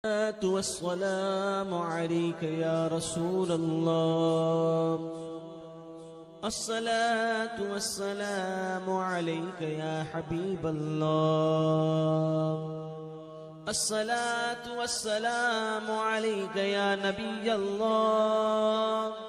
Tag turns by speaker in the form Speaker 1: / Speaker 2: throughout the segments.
Speaker 1: वस्सलामु अलैका या रसूल अल्लाह, अस्सलातु वस्सलामु अलैका या हबीब अल्लाह, अस्सलातु वस्सलामु अलैका या नबी अल्लाह।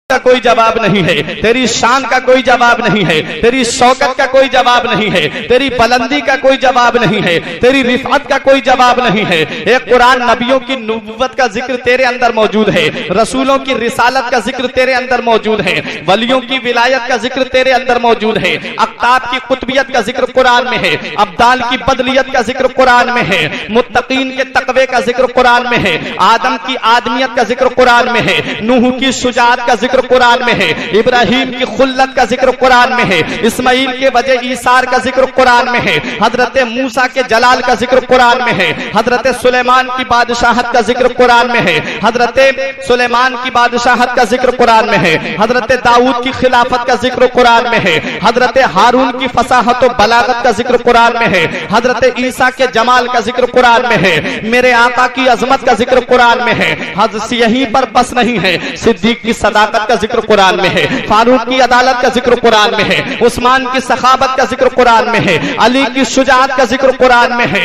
Speaker 2: का कोई जवाब नहीं है, तेरी शान का कोई जवाब नहीं है, तेरी शौकत का कोई जवाब नहीं है, तेरी बुलंदी का कोई जवाब नहीं है, तेरी रिफअत का कोई जवाब नहीं है। एक कुरान नबियों की नबुव्वत का जिक्र तेरे अंदर मौजूद है, रसूलों की रिसालत का जिक्र तेरे अंदर मौजूद है, वलियों की विलायत का जिक्र तेरे अंदर मौजूद है, अक्ताब की कुतबियत का जिक्र कुरान में है, अब्दाल की बदलियत का जिक्र कुरान में है, मुत्तकीन के तकवे का जिक्र कुरान में है, आदम की आदमियत का जिक्र कुरान में है, नूह की शुजाअत का जिक्र कुरान में है, इब्राहिम की खुल्लत का जिक्र कुरान में है, इस्माइल के वजह ईसार का जिक्र कुरान में है, हजरत मूसा के जलाल का जिक्र कुरान में है, हजरत सुलेमान की बादशाहत का जिक्र कुरान में है, हजरत सुलेमान की बादशाहत का जिक्र कुरान में है, हजरत दाऊद की खिलाफत का जिक्र कुरान में है, हजरत हारून की फसाहत और बलागत का जिक्र कुरान में है, हजरत ईसा के जमाल का जिक्र कुरान में है, मेरे आका की अजमत का जिक्र कुरान में है। यहीं पर बस नहीं है, सिद्दीक की सदाकत का जिक्र कुरान में है, फारूक की अदालत का जिक्र कुरान में है, उस्मान की सखाबत का जिक्र कुरान में है, अली की शुजाअत का जिक्र कुरान में है,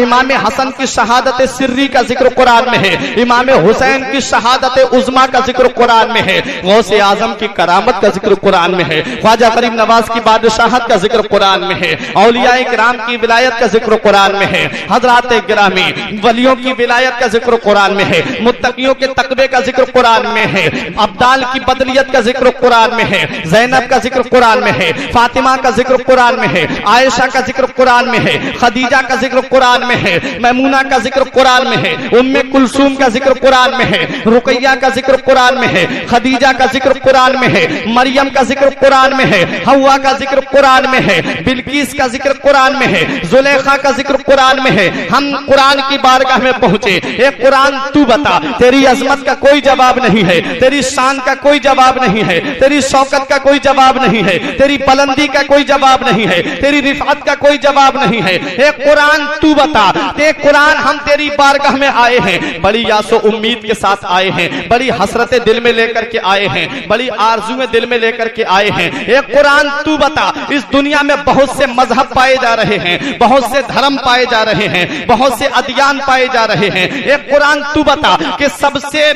Speaker 2: इमाम हसन की शहादत सिर्री का जिक्र कुरान में है, इमाम हुसैन की शहादत उज़्मा का जिक्र कुरान में है, गौसे आजम की करामत का जिक्र कुरान में है, ख्वाजा गरीब नवाज की बादशाहत का जिक्र कुरान में है, औलिया किराम की विलायत का जिक्र कुरान में है, हजरात गिरामी वलियों की विलायत का जिक्र कुरान में है, मुत्तकियों के तकवे का जिक्र कुरान में है, अब्दाल की बदलियत का जिक्र कुरान में है, ज़ैनब का जिक्र कुरान में है, फातिमा का जिक्र कुरान में है, आयशा का जिक्र कुरान में है, खदीजा का जिक्र कुरान में है, मैमूना का जिक्र कुरान में है, उम्मे कुलसूम का जिक्र कुरान में है, रुकैया का जिक्र कुरान में है, खदीजा का जिक्र कुरान में है, मरियम का जिक्र कुरान में है, हव्वा का जिक्र कुरान में है, बिल्किस का जिक्र कुरान में है, जुलेखा का जिक्र कुरान में है। हम कुरान की बारगाह में पहुंचे, एक कुरान तू बता, तेरी अजमत का कोई जवाब नहीं है, तेरी शान का कोई जवाब नहीं है, तेरी शौकत का कोई जवाब नहीं है, तेरी बुलंदी का कोई जवाब नहीं है, तेरी रिफअत का कोई जवाब नहीं है। एक कुरान तू बता, ते कुरान हम तेरी बारगाह में आए हैं, बड़ी यासो उम्मीद के साथ आए हैं, बड़ी हसरतें दिल में लेकर के आए हैं, बड़ी आरजुएं दिल में लेकर के आए हैं। एक कुरान तू बता, इस दुनिया में बहुत से मजहब पाए जा रहे हैं, बहुत से धर्म पाए जा रहे हैं, बहुत से अदियान पाए जा रहे हैं। एक कुरान तू बता कि सबसे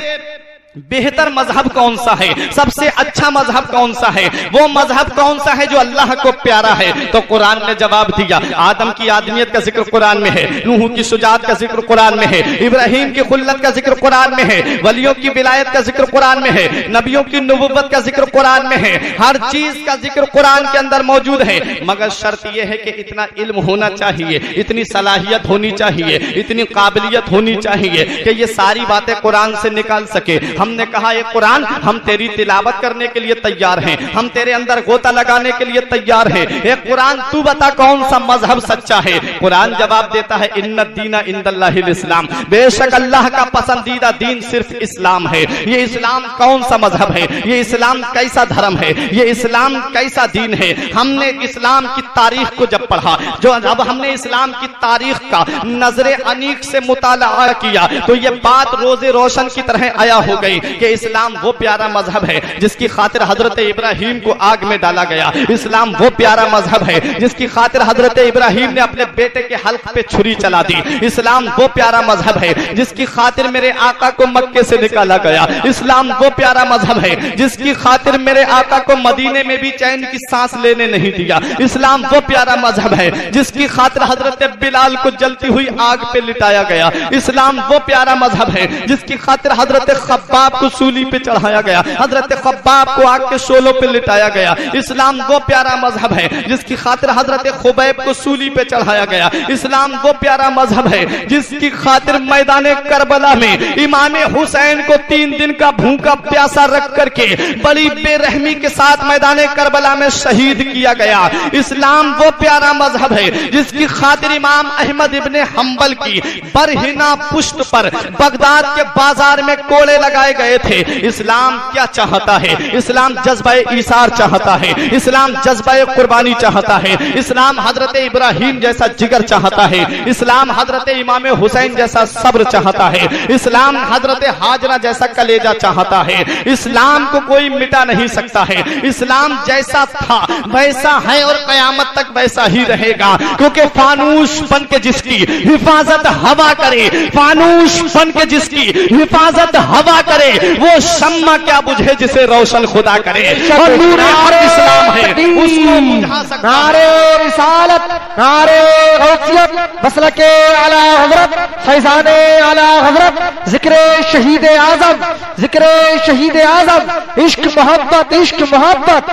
Speaker 2: बेहतर मजहब कौन सा है, सबसे अच्छा मजहब कौन सा है, वो मजहब कौन सा है जो अल्लाह को प्यारा है। तो कुरान ने जवाब दिया, आदम की आदमियत का जिक्र कुरान में है, नूह की शुजाअत का जिक्र कुरान में है, इब्राहिम की खुल्लत का जिक्र कुरान में है, वलियों की विलायत का जिक्र कुरान में है, नबियों की नबुव्वत का जिक्र कुरान में है, हर चीज का जिक्र कुरान के अंदर मौजूद है। मगर शर्त यह है कि इतना इल्म होना चाहिए, इतनी सलाहियत होनी चाहिए, इतनी काबिलियत होनी चाहिए कि ये सारी बातें कुरान से निकाल सके। हमने कहा ये कुरान हम तेरी तिलावत करने के लिए तैयार हैं, हम तेरे अंदर गोता लगाने के लिए तैयार हैं। ये कुरान तू बता कौन सा मजहब सच्चा है। कुरान जवाब देता है, इन्ना दीना इंदल्लाहिल इस्लाम, बेशक अल्लाह का पसंदीदा दीन सिर्फ इस्लाम है। ये इस्लाम कौन सा मजहब है, ये इस्लाम कैसा धर्म है, ये इस्लाम कैसा दीन है। हमने इस्लाम की तारीख को जब पढ़ा, जो अब हमने इस्लाम की तारीख का नजरे अनीक से मुताला किया, तो ये बात रोजे रोशन की तरह आया हो गई कि इस्लाम वो प्यारा मजहब है जिसकी खातिर हजरत इब्राहिम को आग में डाला गया। इस्लाम वो प्यारा मजहब है जिसकी खातिर हजरत इब्राहिम ने अपने बेटे के हल्क पे छुरी चला दी। इस्लाम वो प्यारा मजहब है जिसकी खातिर मेरे आका को मक्के से निकाला गया। इस्लाम वो प्यारा मजहब है जिसकी खातिर मेरे आका को मदीने में भी चैन की सांस लेने नहीं दिया। इस्लाम वो प्यारा मजहब है जिसकी खातिर हजरत बिलाल को जलती हुई आग पे लिटाया गया। इस्लाम वो प्यारा मजहब है जिसकी खातिर हजरत खब्बाब खब्बाब को सूली पे चढ़ाया गया, हजरत खब्बाब को आग के शोलों पे लिटाया गया। इस्लाम वो प्यारा मजहब है जिसकी खातिर हजरत खुबैब को सूली पे चढ़ाया गया। इस्लाम वो प्यारा मजहब है जिसकी खातिर मैदान करबला में इमाम हुसैन को 3 दिन का भूखा प्यासा रख करके बड़ी बेरहमी के साथ मैदान करबला में शहीद किया गया। इस्लाम वो प्यारा मजहब है जिसकी खातिर इमाम अहमद इब्ने हंबल की बरहिना पुष्ट पर बगदाद के बाजार में कोड़े लगाए गए थे। इस्लाम क्या चाहता है? इस्लाम जज्बा ईसार चाहता है, इस्लाम जज्बा कुर्बानी चाहता है, इस्लाम हजरत इब्राहिम जैसा जिगर चाहता है, इस्लाम हजरत इमाम हुसैन जैसा सब्र चाहता है, इस्लाम हजरत हाजरा जैसा कलेजा चाहता है। इस्लाम को कोई मिटा नहीं सकता है। इस्लाम जैसा था वैसा है और कयामत तक वैसा ही रहेगा, क्योंकि फानूस बन के जिसकी हिफाजत हवा करे, फानूस बन के जिसकी हिफाजत हवा करे, वो शम्मा क्या बुझे जिसे रोशन खुदा करे। और नूर इस्लाम है उसको बुझा सकता है।
Speaker 3: नारे रिसालत, नारे गौसियत, मसलके आला हज़रत, फैज़ाने आला हज़रत, जिक्रे शहीद आज़म, जिक्रे शहीद आज़म, इश्क मोहब्बत, इश्क मोहब्बत,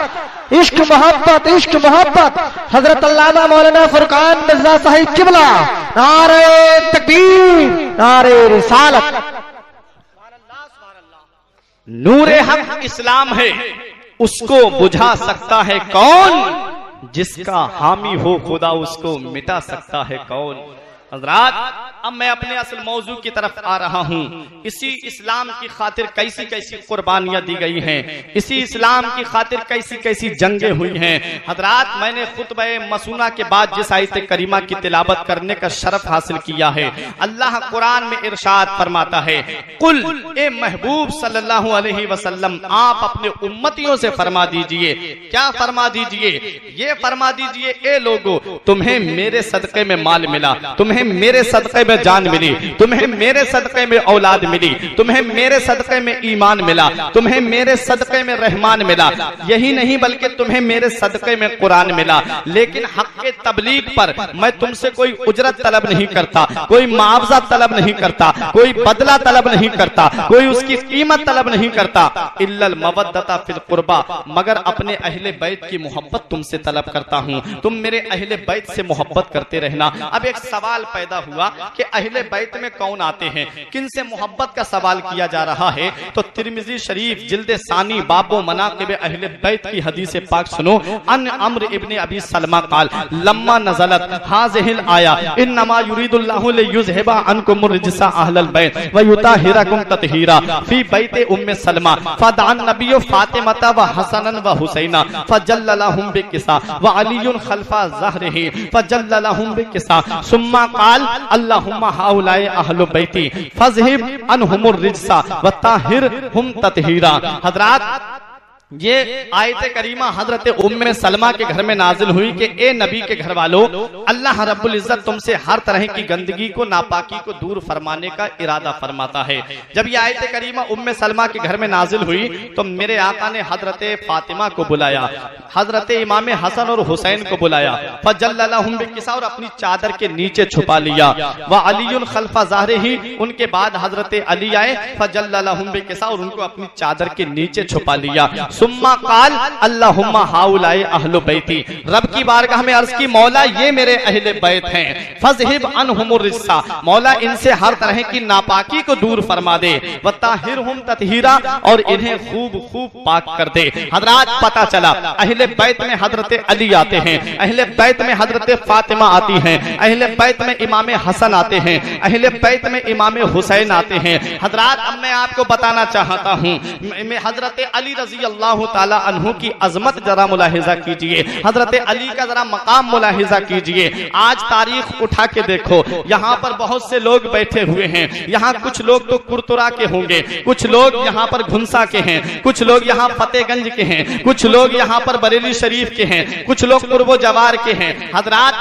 Speaker 3: इश्क मोहब्बत, इश्क मोहब्बत। हजरत अल्लामा मौलाना फुरकान मिर्जा साहिब किबला, नारे तकबीर, नारे रिसालत।
Speaker 2: नूरे हक इस्लाम है, उसको बुझा सकता है कौन? जिसका हामी हो खुदा उसको मिटा सकता है कौन? हज़रात, अब मैं अपने असल मौजू की तरफ आ रहा हूँ। इसी इस्लाम की खातिर कैसी कैसी कुर्बानियां दी गई हैं, इसी इस्लाम की खातिर कैसी कैसी जंगें हुई हैं। हज़रात, मैंने खुतबा मसूना के बाद जिस आयत करीमा की तिलावत करने का शरफ हासिल किया है, अल्लाह कुरान में इरशाद फरमाता है, कुल ए महबूब सल्लल्लाहु अलैहि वसल्लम, आप अपने उम्मतियों से फरमा दीजिए। क्या फरमा दीजिए? ये फरमा दीजिए, ए लोगों, तुम्हें मेरे सदक़े में माल मिला, तुम्हें मेरे सदक़े में जान मिली, तुम्हें मेरे सदक़े में औलाद मिली, तुम्हें मेरे सदक़े में ईमान मिला, तुम्हें मेरे सदक़े में रहमान मिला। यही नहीं बल्कि तुम्हें मेरे सदक़े में कुरान मिला। लेकिन हक़ के तबलीग पर मैं तुमसे कोई उजरत तलब नहीं करता, कोई मुआवजा तलब नहीं करता, कोई बदला तलब नहीं करता, कोई उसकी कीमत तलब नहीं करता। इल्लल मवद्दता फिल कुर्बा, मगर अपने अहले बैत की मोहब्बत तुमसे तलब करता हूँ। तुम मेरे अहले बैत से मोहब्बत करते रहना। अब एक सवाल पैदा हुआ कि अहले बैत में कौन आते हैं, किन से मोहब्बत का सवाल किया जा रहा है। तो तिरमिजी शरीफ जिल्द सानी बाबो मनाक़िब अहले बैत की हदीस पाक सुनो। अन अम्र इब्ने अबी सलमा काल लम्मा नज़लत हाज़िहिल आया इन्नमा युरीदुल्लाहु लियुज़हिबा अन्कुम रिज्सा अहलल बैत व युताहिरकुम तत्हीरा फी बैत उम्मे सलमा फदअन नबिय्यु फातिमा व हसनन व हुसैना फजल्ललहुम बिकिसा व अलीयुन खल्फा ज़हरिही फजल्ललहुम बिकिसा सुम्मा काल अल्लाहुम्मा हाउलाए अहलु बैती फज़हिब अनहुमुर रिज्सा व ताहिरहुम तत्हीरा। हज़रात, ये आयत करीमा हजरत उम्मे सलमा के घर में नाजिल हुई कि ए नबी के घर वालों, अल्लाह रब्बुल इज्जत तुमसे हर तरह की गंदगी को, नापाकी को दूर फरमाने का इरादा फरमाता है। जब ये आयत करीमा उम्मे सलमा के घर में नाजिल हुई तो मेरे आका ने हजरत फातिमा को बुलाया, हजरत इमाम हसन और हुसैन को बुलाया, फजल्ललहुम बिकिसा, और अपनी चादर के नीचे छुपा लिया। व अलीयुन खल्फा ज़हरिही, उनके बाद हजरत अली आए, फजल्ललहुम बिकिसा, और उनको अपनी चादर के नीचे छुपा लिया। सुम्मा काल अल्लाहुम्मा हाउलाए अहलु बैती, रब की बारगाह में अर्ज की, मौला ये मेरे अहले बैत हैं, फज़हिब अनहुमुर रिज्सा, मौला इनसे हर तरह की नापाकी को दूर फरमा दे, व ताहिरहुम तत्हीरा, और इन्हें खूब खूब पाक कर दे। हजरात, पता चला अहले बैत में हजरत अली आते हैं, अहले बैत में हजरत फातिमा आती हैं, अहले बैत में इमाम हसन आते हैं, अहले बैत में इमाम हुसैन आते हैं। हजरात, अब मैं आपको बताना चाहता हूँ, हजरत अली रजी अल्लाह ताला अन्हु की अजमत जरा मुलाहिजा कीजिए, हजरत अली का जरा मकाम मुलाहिजा कीजिए। आज तारीख उठा के देखो, यहाँ पर बहुत से लोग बैठे हुए हैं। यहाँ कुछ लोग तो कुरतुरा के होंगे, कुछ लोग यहाँ पर घुंसा के हैं, कुछ लोग यहाँ फतेहगंज के हैं, कुछ लोग यहाँ पर बरेली शरीफ के हैं, कुछ लोग कुर्बो जवार के हैं। हजरात,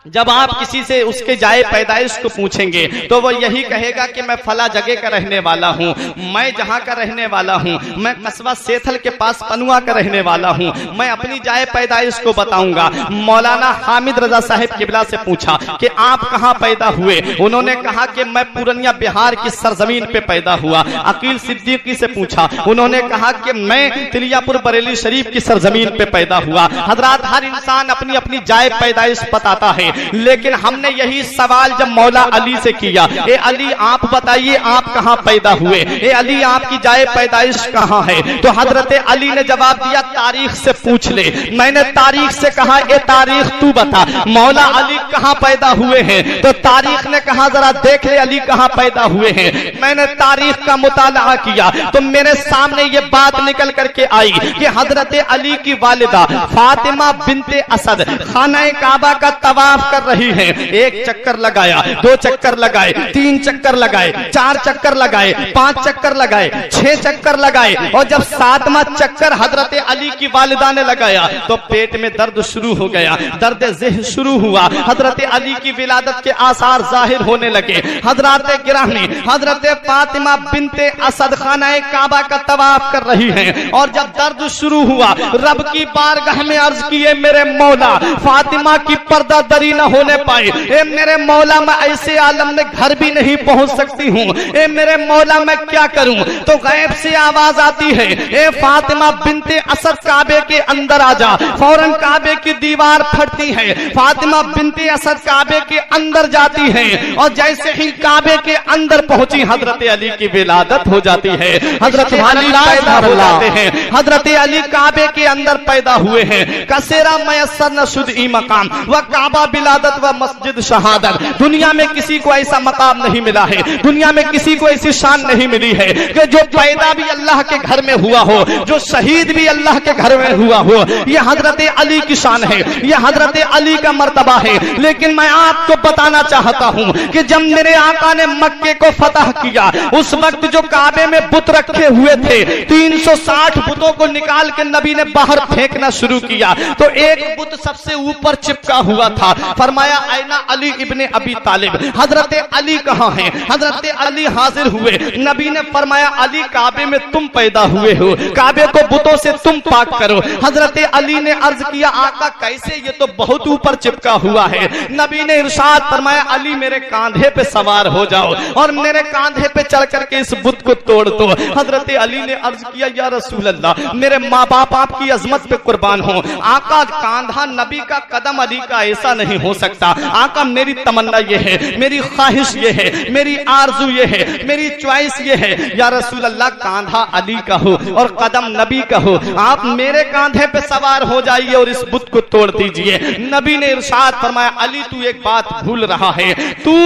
Speaker 2: जब आप किसी से उसके जाए पैदाइश को पूछेंगे तो वो यही कहेगा कि मैं फला जगह का रहने वाला हूँ, मैं जहाँ का रहने वाला हूँ, मैं कस्बा सेथल के पास पनुआ का रहने वाला हूँ, मैं अपनी जाए पैदाइश को बताऊंगा। मौलाना हामिद रजा साहिब किबला से पूछा कि आप कहाँ पैदा हुए? उन्होंने कहा कि मैं पूर्णिया बिहार की सरजमीन पे पैदा हुआ। अकील सिद्दीकी से पूछा, उन्होंने कहा कि मैं तिलियापुर बरेली शरीफ की सरजमीन पे पैदा हुआ। हजरात, हर इंसान अपनी अपनी जाए पैदाइश बताता है, लेकिन हमने यही सवाल जब मौला अली से किया, ए अली आप बताइए आप कहाँ पैदा हुए, ए अली आपकी जाए पैदाइश कहाँ है? तो हजरत अली ने जवाब दिया, तारीख से पूछ ले। मैंने तारीख से कहा, ए तारीख तू बता मौला अली कहाँ पैदा हुए हैं? तो तारीख ने कहा, जरा देख ले अली कहाँ पैदा हुए हैं। मैंने तारीख का मुताला किया तो मेरे सामने ये बात निकल करके आई कि हजरत अली की वालिदा फातिमा बिनते असद खाना काबा का तवाफ कर रही हैं। एक चक्कर लगाया, 2 चक्कर लगाए, 3 चक्कर लगाए, 4 चक्कर लगाए, 5 चक्कर लगाए, 6 चक्कर लगाए, और जब 7वां चक्कर हजरत अली की वालिदा ने लगाया तो पेट में दर्द शुरू हो गया, दर्द ज़िह्न शुरू हुआ। हजरत अली की विलादत के आसार जाहिर होने लगे। हजरत गिरामी हजरत फातिमा बिनते असद खाना काबा का तवाफ कर रही हैं, और जब दर्द शुरू हुआ रब की बारगाह में अर्ज किए, मेरे मौला फातिमा की पर्दा दरी न होने पाए, ए मेरे मौला मैं ऐसे आलम में घर भी नहीं पहुंच सकती हूँ, ए मेरे मौला मैं क्या करूं? तो गैब से आवाज आती है, ए फातिमा बिनते असद काबे के अंदर आ जा। फौरन काबे की दीवार फटती है, फातिमा बिनते असद काबे के अंदर जाती है, और जैसे ही काबे के अंदर पहुंची हजरत अली की विलादत हो जाती है। हजरत अली पैदा हो जाते हैं, हजरत अली काबे के अंदर पैदा हुए हैं। कसेरा मयसर नशुद ई मकाम व काबा बिलादत व मस्जिद शहादत। दुनिया में किसी को ऐसा मकाम नहीं मिला है, दुनिया में किसी को ऐसी शान नहीं मिली है कि जो पैदा भी अल्लाह के घर में हुआ हो, जो शहीद भी अल्लाह के घर में हुआ हो। यह हजरत अली की शान है, यह हजरत अली का मर्तबा है। लेकिन मैं आपको बताना चाहता हूं कि जब मेरे आका ने मक्के को फतह किया, उस वक्त जो काबे में बुत रखे हुए थे 360 बुतों को निकाल के नबी ने बाहर फेंकना शुरू किया, तो एक बुत सबसे ऊपर चिपका हुआ था। फरमाया, ऐना अली इब्ने अबी तालिब, हजरत अली कहाँ हैं? हजरत अली हाजिर हुए। नबी ने फरमाया, अली काबे में तुम पैदा हुए हो, काबे को बुतों से तुम पाक करो। हजरत अली ने अर्ज किया, आका कैसे? ये तो बहुत ऊपर चिपका हुआ है। नबी ने इरशाद फरमाया, अली मेरे कांधे पे सवार हो जाओ और मेरे कांधे पे चढ़ करके इस बुत को तोड़ दो। हजरत अली ने अर्ज किया, या रसूल अल्लाह, मेरे माँ बाप आपकी अजमत पे कुर्बान हो। आका, कांधा नबी का, कदम अली का, ऐसा नहीं हो सकता। आका, मेरी तमन्ना ये है, मेरी ख्वाहिश ये है, मेरी आरजू ये है, मेरी चॉइस ये है, या रसूल अल्लाह, कांधा अली का हो और कदम नबी का हो। आप मेरे कांधे पे सवार हो जाइए और इस बुत को तोड़ दीजिए। नबी ने इरशाद फरमाया, अली तू एक बात भूल रहा है, तू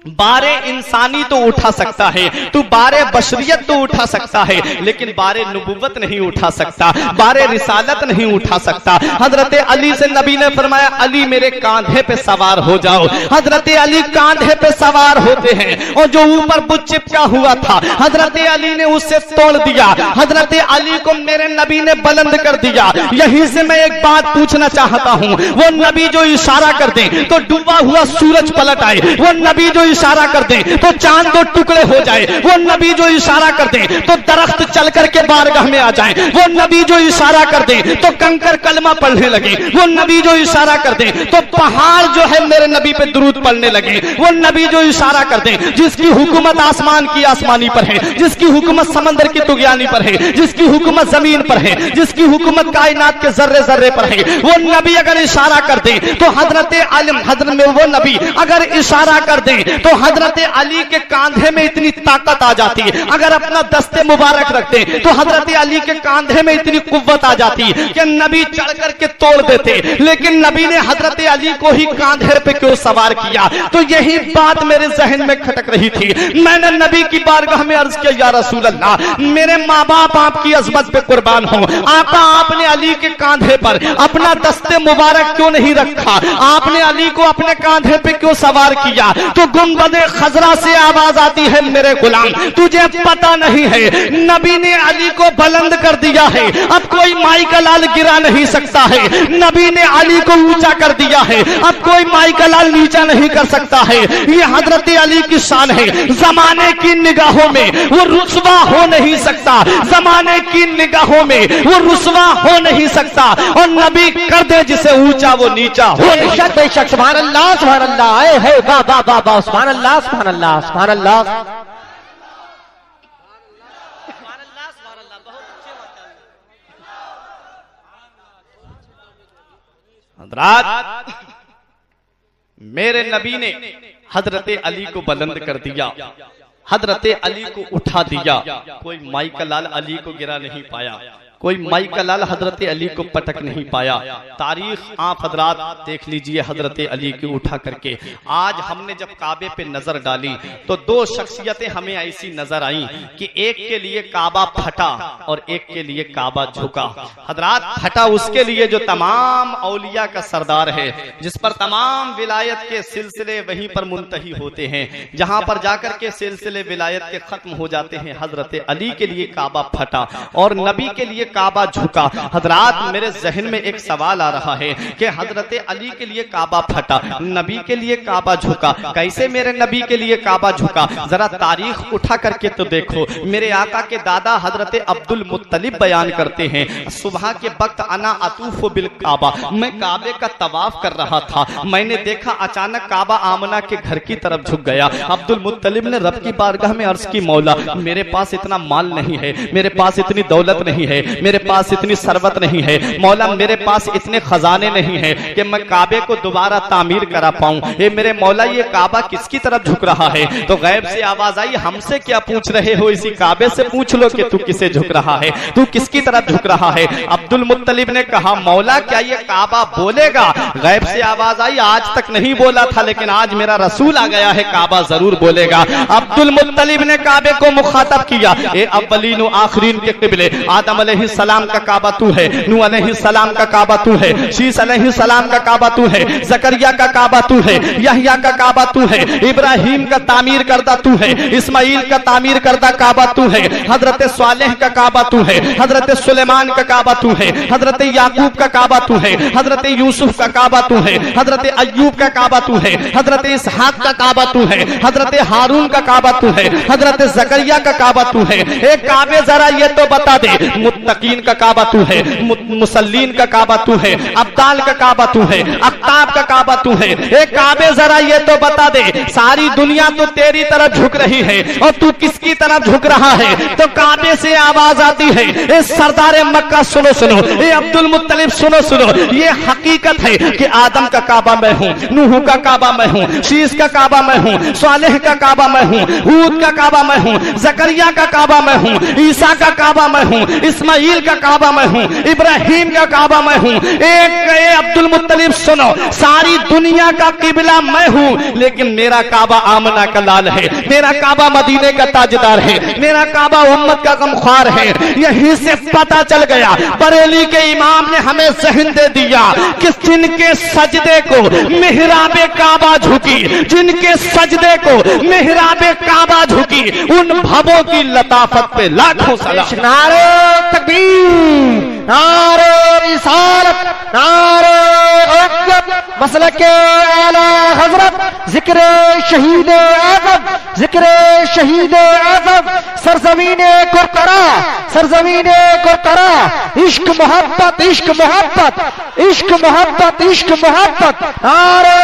Speaker 2: बारे इंसानी तो उठा सकता है, तू बारे बशरियत तो उठा सकता है, लेकिन बारे नबुव्वत नहीं उठा सकता, बारे रिसालत नहीं उठा सकता। हजरत अली से नबी ने फरमाया, अली मेरे कांधे पे सवार हो जाओ। हजरत अली कांधे पे सवार होते हैं और जो ऊपर बुत चिपका हुआ था हजरत अली ने उसे तोड़ दिया। हजरत अली को मेरे नबी ने बुलंद कर दिया। यहीं से मैं एक बात पूछना चाहता हूँ, वो नबी जो इशारा कर दे तो डूबा हुआ सूरज पलट आए, वो नबी जो इशारा कर दे तो चांद 2 टुकड़े हो जाए, वो नबी जो इशारा कर दे तो दरख्त चल करके बारगाह में आ जाए, वो नबी जो इशारा कर दे तो कंकर कलमा पढ़ने लगे, वो नबी जो इशारा कर दे तो पहाड़ जो है मेरे नबी पे दुरूद पढ़ने लगे, वो नबी जो इशारा कर दे जिसकी हुकूमत आसमान की आसमानी पर है, जिसकी हुकूमत समंदर की तुगयानी पर है, जिसकी हुकूमत जमीन पर है, जिसकी हुकूमत कायनात के जर्रे जर्रे पर है, वो नबी अगर इशारा कर दे तो हजरत में वो नबी अगर इशारा कर दे तो हजरत अली के कांधे में इतनी ताकत आ जाती है। अगर अपना दस्ते मुबारक रखते तो हजरत अली के कांधे में इतनी कुव्वत आ जाती कि नबी चढ़ करके तोड़ देते, लेकिन नबी ने हजरत अली को ही कांधे पे क्यों सवार किया? तो यही बात मेरे जहन में खटक रही थी। मैंने नबी की बारगाह में अर्ज किया, या रसूल अल्लाह, मेरे माँ बाप आपकी अजमत पे कुर्बान हो, आका आपने अली के कांधे पर अपना दस्ते मुबारक क्यों नहीं रखा? आपने अली को अपने कांधे पे क्यों सवार किया? तो गुंबद खजरा से आवाज आती है, मेरे गुलाम तुझे पता नहीं है नबी ने अली को बुलंद कर दिया है, अब कोई माई का लाल गिरा नहीं सकता है। नबी ने अली को ऊंचा कर दिया है, अब कोई माई का लाल नीचा नहीं कर सकता है। ये हजरत अली की शान है, जमाने की निगाहों में वो रुस्वा हो नहीं सकता, जमाने की निगाहों में वो रुस्वा हो नहीं सकता, और नबी कर दे जिसे ऊंचा वो नीचा हो।
Speaker 3: बेशक बेशक, सुभान अल्लाह सुभान अल्लाह, आए है वाह वाह वाह वाह, सुभान अल्लाह सुभान अल्लाह सुभान अल्लाह।
Speaker 2: हज़रात, मेरे नबी ने हजरत अली को बुलंद कर दिया, हजरत अली को उठा दिया। कोई माई का लाल अली को गिरा नहीं पाया, कोई माई का लाल हजरत अली को पटक नहीं पाया। तारीख आप हजरात देख लीजिए हजरत अली की उठा करके। आज हमने जब काबे पे नजर डाली तो दो शख्सियतें हमें ऐसी नजर आई कि एक के लिए काबा फटा और एक के लिए काबा झुका। हजरात, फटा उसके लिए जो तमाम औलिया का सरदार है, जिस पर तमाम विलायत के सिलसिले वहीं पर मुंतही होते हैं, जहां पर जाकर के सिलसिले विलायत के खत्म हो जाते हैं। हजरत अली के लिए काबा फटा और नबी के लिए काबा झुका। हजरात, मेरे जहन में एक सवाल आ रहा है कि हजरत अली के लिए काबा फटा, नबी के लिए काबा झुका, कैसे मेरे नबी के लिए काबा झुका? जरा तारीख उठा करके तो देखो। मेरे आका के दादा हजरत अब्दुल मुत्तलिब बयान करते हैं, सुबह के वक्त अना अतूफ बिल काबा, मैं काबे का तवाफ कर रहा था, मैंने देखा अचानक काबा आमना के घर की तरफ झुक गया। अब्दुल मुत्तलिब ने रब की बारगाह में अर्ज की, मौला मेरे पास इतना माल नहीं है, मेरे पास इतनी दौलत नहीं है, मेरे पास इतनी सरवत नहीं है, मौला मेरे पास इतने खजाने नहीं है कि मैं काबे को दोबारा तामीर करा पाऊं। ये मेरे मौला, ये काबा किसकी तरफ झुक रहा है? तो गैब से आवाज आई, हमसे क्या पूछ रहे हो, इसी काबे से पूछ लो कि तू किसे झुक रहा है, तू किसकी तरफ झुक रहा है। अब्दुल मुत्तलिब ने कहा, मौला क्या ये काबा बोलेगा? गैब से आवाज आई, आज तक नहीं बोला था लेकिन आज मेरा रसूल आ गया है, काबा जरूर बोलेगा। अब्दुल मुत्तलिब ने काबे को मुखातब किया, ए अव्वलीन व आखिरीन के क़िबले, आदम अलैहिस्सलाम का काबा तू है, नूह अलैहिस्सलाम का काबा तू है, शीस अलैहिस्सलाम का काबा तू है, जकरिया का काबा तू है, यहया का काबा तू है, इब्राहिम का तामीर करदा तू है, इस्माइल का तामीर करदा काबा तू है, हजरत सालेह का काबा तू है, हजरत सुलेमान का काबा तू है, हजरत याकूब का काबा तू है, हजरत यूसुफ का काबा तू है, हजरत अय्यूब का काबा तू है, हजरत इसहाक का काबा तू है, हजरत हारून का काबा तू है, हजरत जकरिया का काबा तू है। एक काबे जरा ये तो बता दे, मुत्तकीन का काबा तू है, मुसल्लीन का काबा तू है, अब्दाल का काबा तू है, अख्ताब का काबा तू है। एक काबे जरा ये तो बता दे, सारी दुनिया तो तेरी तरफ झुक रही है और तू किसकी तरफ झुक रहा है? तो काबे से आवाज आती है, ए सरदार मक्का सुनो सुनो, ए अब्दुल मुत्तलिब सुनो सुनो, ये हकीकत है कि आदम का काबा मैं हूँ, नूह का काबा मैं हूँ, शीस का काबा मैं हूँ, सालेह का काबा मैं हूँ, हूद का काबा मैं हूँ, जकरिया का काबा मैं हूँ, ईसा का काबा मैं हूँ, इस्माइल का काबा मैं हूँ, इब्राहिम का काबा मैं हूँ। एक गए अब्दुल मुत्तलिब सुनो, सारी दुनिया का किबला मैं हूँ, लेकिन मेरा काबा आमना का लाल है, मेरा काबा मदीने का ताजदार है, मेरा काबा उम्मत का गमख्वार है। यहीं से पता चल गया, बरेली के इमाम ने हमें ज़हन दे दिया कि जिनके सजदे को मेहराबे काबा झुकी, जिनके सजदे को मेहराबे काबा झुकी, उन भवों की लताफत पे लाखों सलाम।
Speaker 3: नारे तकबीर, नारे रिसालत, नारे उक़्क़त, मसलके आला हज़रत, ज़िक्र शहीद आज़म, ज़िक्र शहीद आज़म, सरज़मीने को करा, सरज़मीने को करा, इश्क मोहब्बत, इश्क मोहब्बत, इश्क मोहब्बत, इश्क मोहब्बत। नारे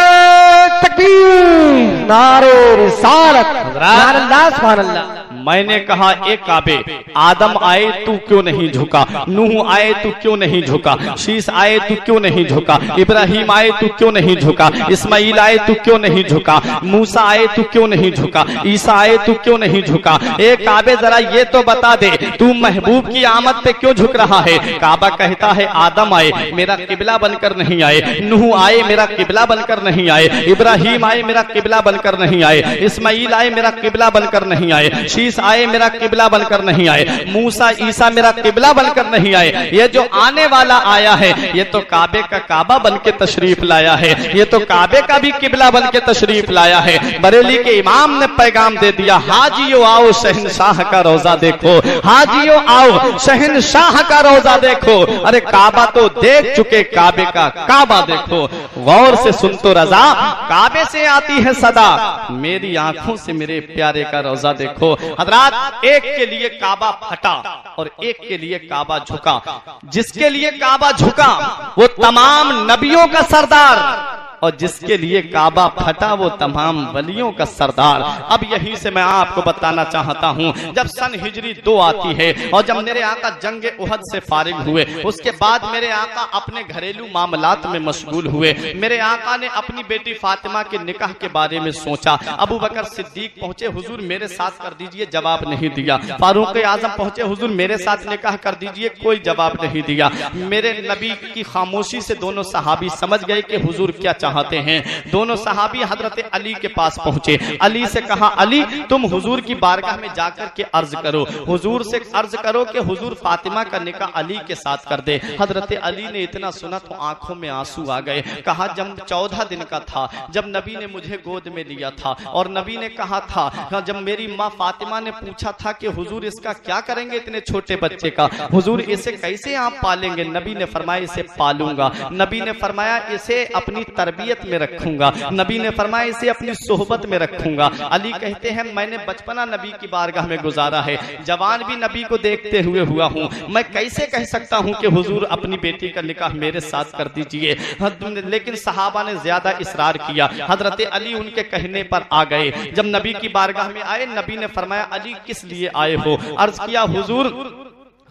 Speaker 3: तकबीर, नारे रिसालत, सुभान अल्लाह सुभान अल्लाह।
Speaker 2: मैंने कहा, एक काबे, आदम आए तू क्यों नहीं झुका, नूह आए तू क्यों नहीं झुका, शीस आए तू क्यों नहीं झुका, इब्राहिम आए तू क्यों नहीं झुका, इस्माइल आए तू क्यों नहीं झुका, मूसा आए तू क्यों नहीं झुका, ईसा आए तू क्यों नहीं झुका? एक काबे जरा ये तो बता दे, तू महबूब की आमद पे क्यों झुक रहा है? काबा कहता है, आदम आए मेरा किबला बनकर नहीं आए, नूह आए मेरा किबला बनकर नहीं आए, इब्राहिम आए मेरा किबला बनकर नहीं आए, इस्माइल आए मेरा किबला बनकर नहीं आए, शीस इदरीस आए मेरा किबला बनकर नहीं आए, मूसा ईसा मेरा किबला बनकर नहीं आए, ये जो आने वाला आया है ये तो काबे का काबा बन के तशरीफ लाया है, ये तो काबे का भी किबला बन के तशरीफ लाया है। बरेली के इमाम ने पैगाम दे दिया, हाजियो आओ शहनशाह का रोजा देखो, हाजियो आओ शहनशाह का रोजा देखो। अरे काबा तो देख चुके, काबे का काबा देखो। गौर से सुन तो रजा, काबे से आती है सदा, मेरी आंखों से मेरे प्यारे का रोजा देखो। हजरात, एक के लिए काबा फटा और एक के लिए काबा झुका। जिसके लिए काबा झुका वो तमाम नबियों का सरदार, और जिसके लिए काबा फटा वो तमाम वलियों का सरदार। अब यहीं से मैं आपको बताना चाहता हूं, जब सन हिजरी 2 आती है और जब मेरे आका जंग उहद से फारिग हुए, उसके बाद मेरे आका अपने घरेलू मामलात में मशगूल हुए। मेरे आका ने अपनी बेटी फातिमा के निकाह के बारे में सोचा। अबू बकर सिद्दीक पहुंचे, हुजूर मेरे साथ कर दीजिए, जवाब नहीं दिया। फारूक आजम पहुंचे, हुजूर मेरे साथ निकाह कर दीजिए, कोई जवाब नहीं दिया। मेरे नबी की खामोशी से दोनों सहाबी समझ गए कि हुजूर क्या चाहते हैं। दोनों सहाबी हजरत अली के पास पहुंचे। अली से कहा, अली तुम हुजूर की बारगाह में जाकर के अर्ज करो, हुजूर से अर्ज करो कि हुजूर फातिमा का निकाह अली के साथ कर दे। हजरत अली ने इतना सुना तो आंखों में आंसू आ गए। कहा, जब 14 दिन का था, जब नबी ने मुझे गोद में लिया था और नबी ने कहा था, जब मेरी माँ फातिमा ने पूछा था कि हुजूर इसका क्या करेंगे इतने छोटे बच्चे का, हुजूर इसे कैसे आप पालेंगे? नबी ने फरमाया इसे पालूंगा। नबी ने फरमाया इसे अपनी तरबियत में रखूंगा। नबी ने फरमाया इसे अपनी सोहबत में रखूंगा। अली कहते हैं, मैंने बचपना नबी की बारगाह में गुजारा है, जवान भी नबी को देखते हुए हुआ हूं, मैं कैसे कह सकता हूं कि हुजूर अपनी बेटी का निकाह मेरे साथ कर दीजिए। लेकिन सहाबा ने ज्यादा इसरार किया। हजरत अली उनके कहने पर आ गए। जब नबी की बारगाह में आए, नबी ने फरमाया, अली किस लिए आए हो? अर्ज किया, हुजूर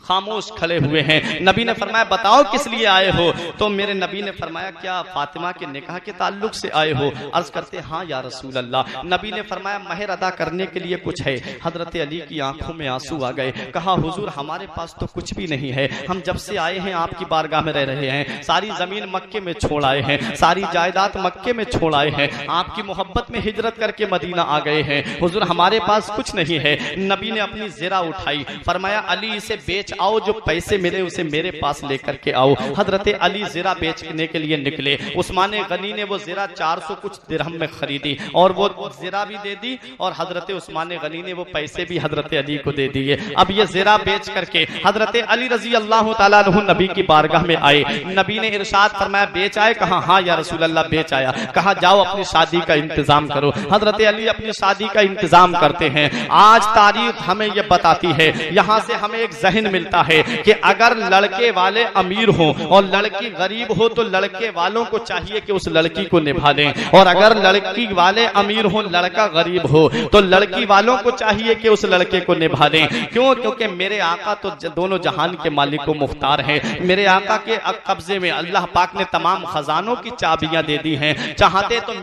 Speaker 2: खामोश खड़े हुए हैं। नबी ने फरमाया, बताओ किस लिए आए हो? तो मेरे नबी ने फरमाया, क्या फातिमा के निकाह के ताल्लुक से आए हो? अर्ज करते, हाँ या रसूल अल्लाह। नबी ने फरमाया, महर अदा करने के लिए कुछ है? हजरत अली की आंखों में आंसू आ गए। कहा, हुजूर हमारे पास तो कुछ भी नहीं है, हम जब से आए हैं आपकी बारगाह में रह रहे हैं, सारी जमीन मक्के में छोड़ आए हैं, सारी जायदाद मक्के में छोड़ आए हैं, आपकी मोहब्बत में हिजरत करके मदीना आ गए हैं, हुजूर हमारे पास कुछ नहीं है। नबी ने अपनी ज़रा उठाई, फरमाया, अली इसे बेच आओ, जो पैसे मिले उसे मेरे पास लेकर के आओ। हजरत अली ज़रा बेचने के लिए निकले। उस्मान गनी ने वो ज़रा 400 कुछ दिरहम में खरीदी और वो ज़रा भी दे दी, और हजरत उस्मान गनी ने वो पैसे भी हजरत अली को दे दिए। अब ये ज़रा बेच करके हजरत अली रजी अल्लाह ताला अन्हु नबी की बारगाह में आए। नबी ने इरशाद फरमाया, बेच आए? कहा, हाँ या रसूल अल्लाह बेच आया। कहा, जाओ अपनी शादी का इंतजाम करो। हजरत अली अपनी शादी का इंतजाम करते हैं। आज तारीख हमें ये बताती है, यहाँ से हमें एक जहन मिलता है कि अगर लड़के वाले अमीर हो और लड़की गरीब हो तो लड़के वालों को चाहिए कि उस लड़की को निभा लें, और अगर लड़की वाले अमीर हो लड़का गरीब हो तो लड़की वालों को चाहिए कि उस लड़के को निभा लें। क्यों? क्योंकि मेरे आका तो दोनों जहान के मालिक को मुख्तार है। मेरे आका के कब्जे में अल्लाह पाक ने तमाम खजानों की चाबियां दे दी हैं। चाहते तो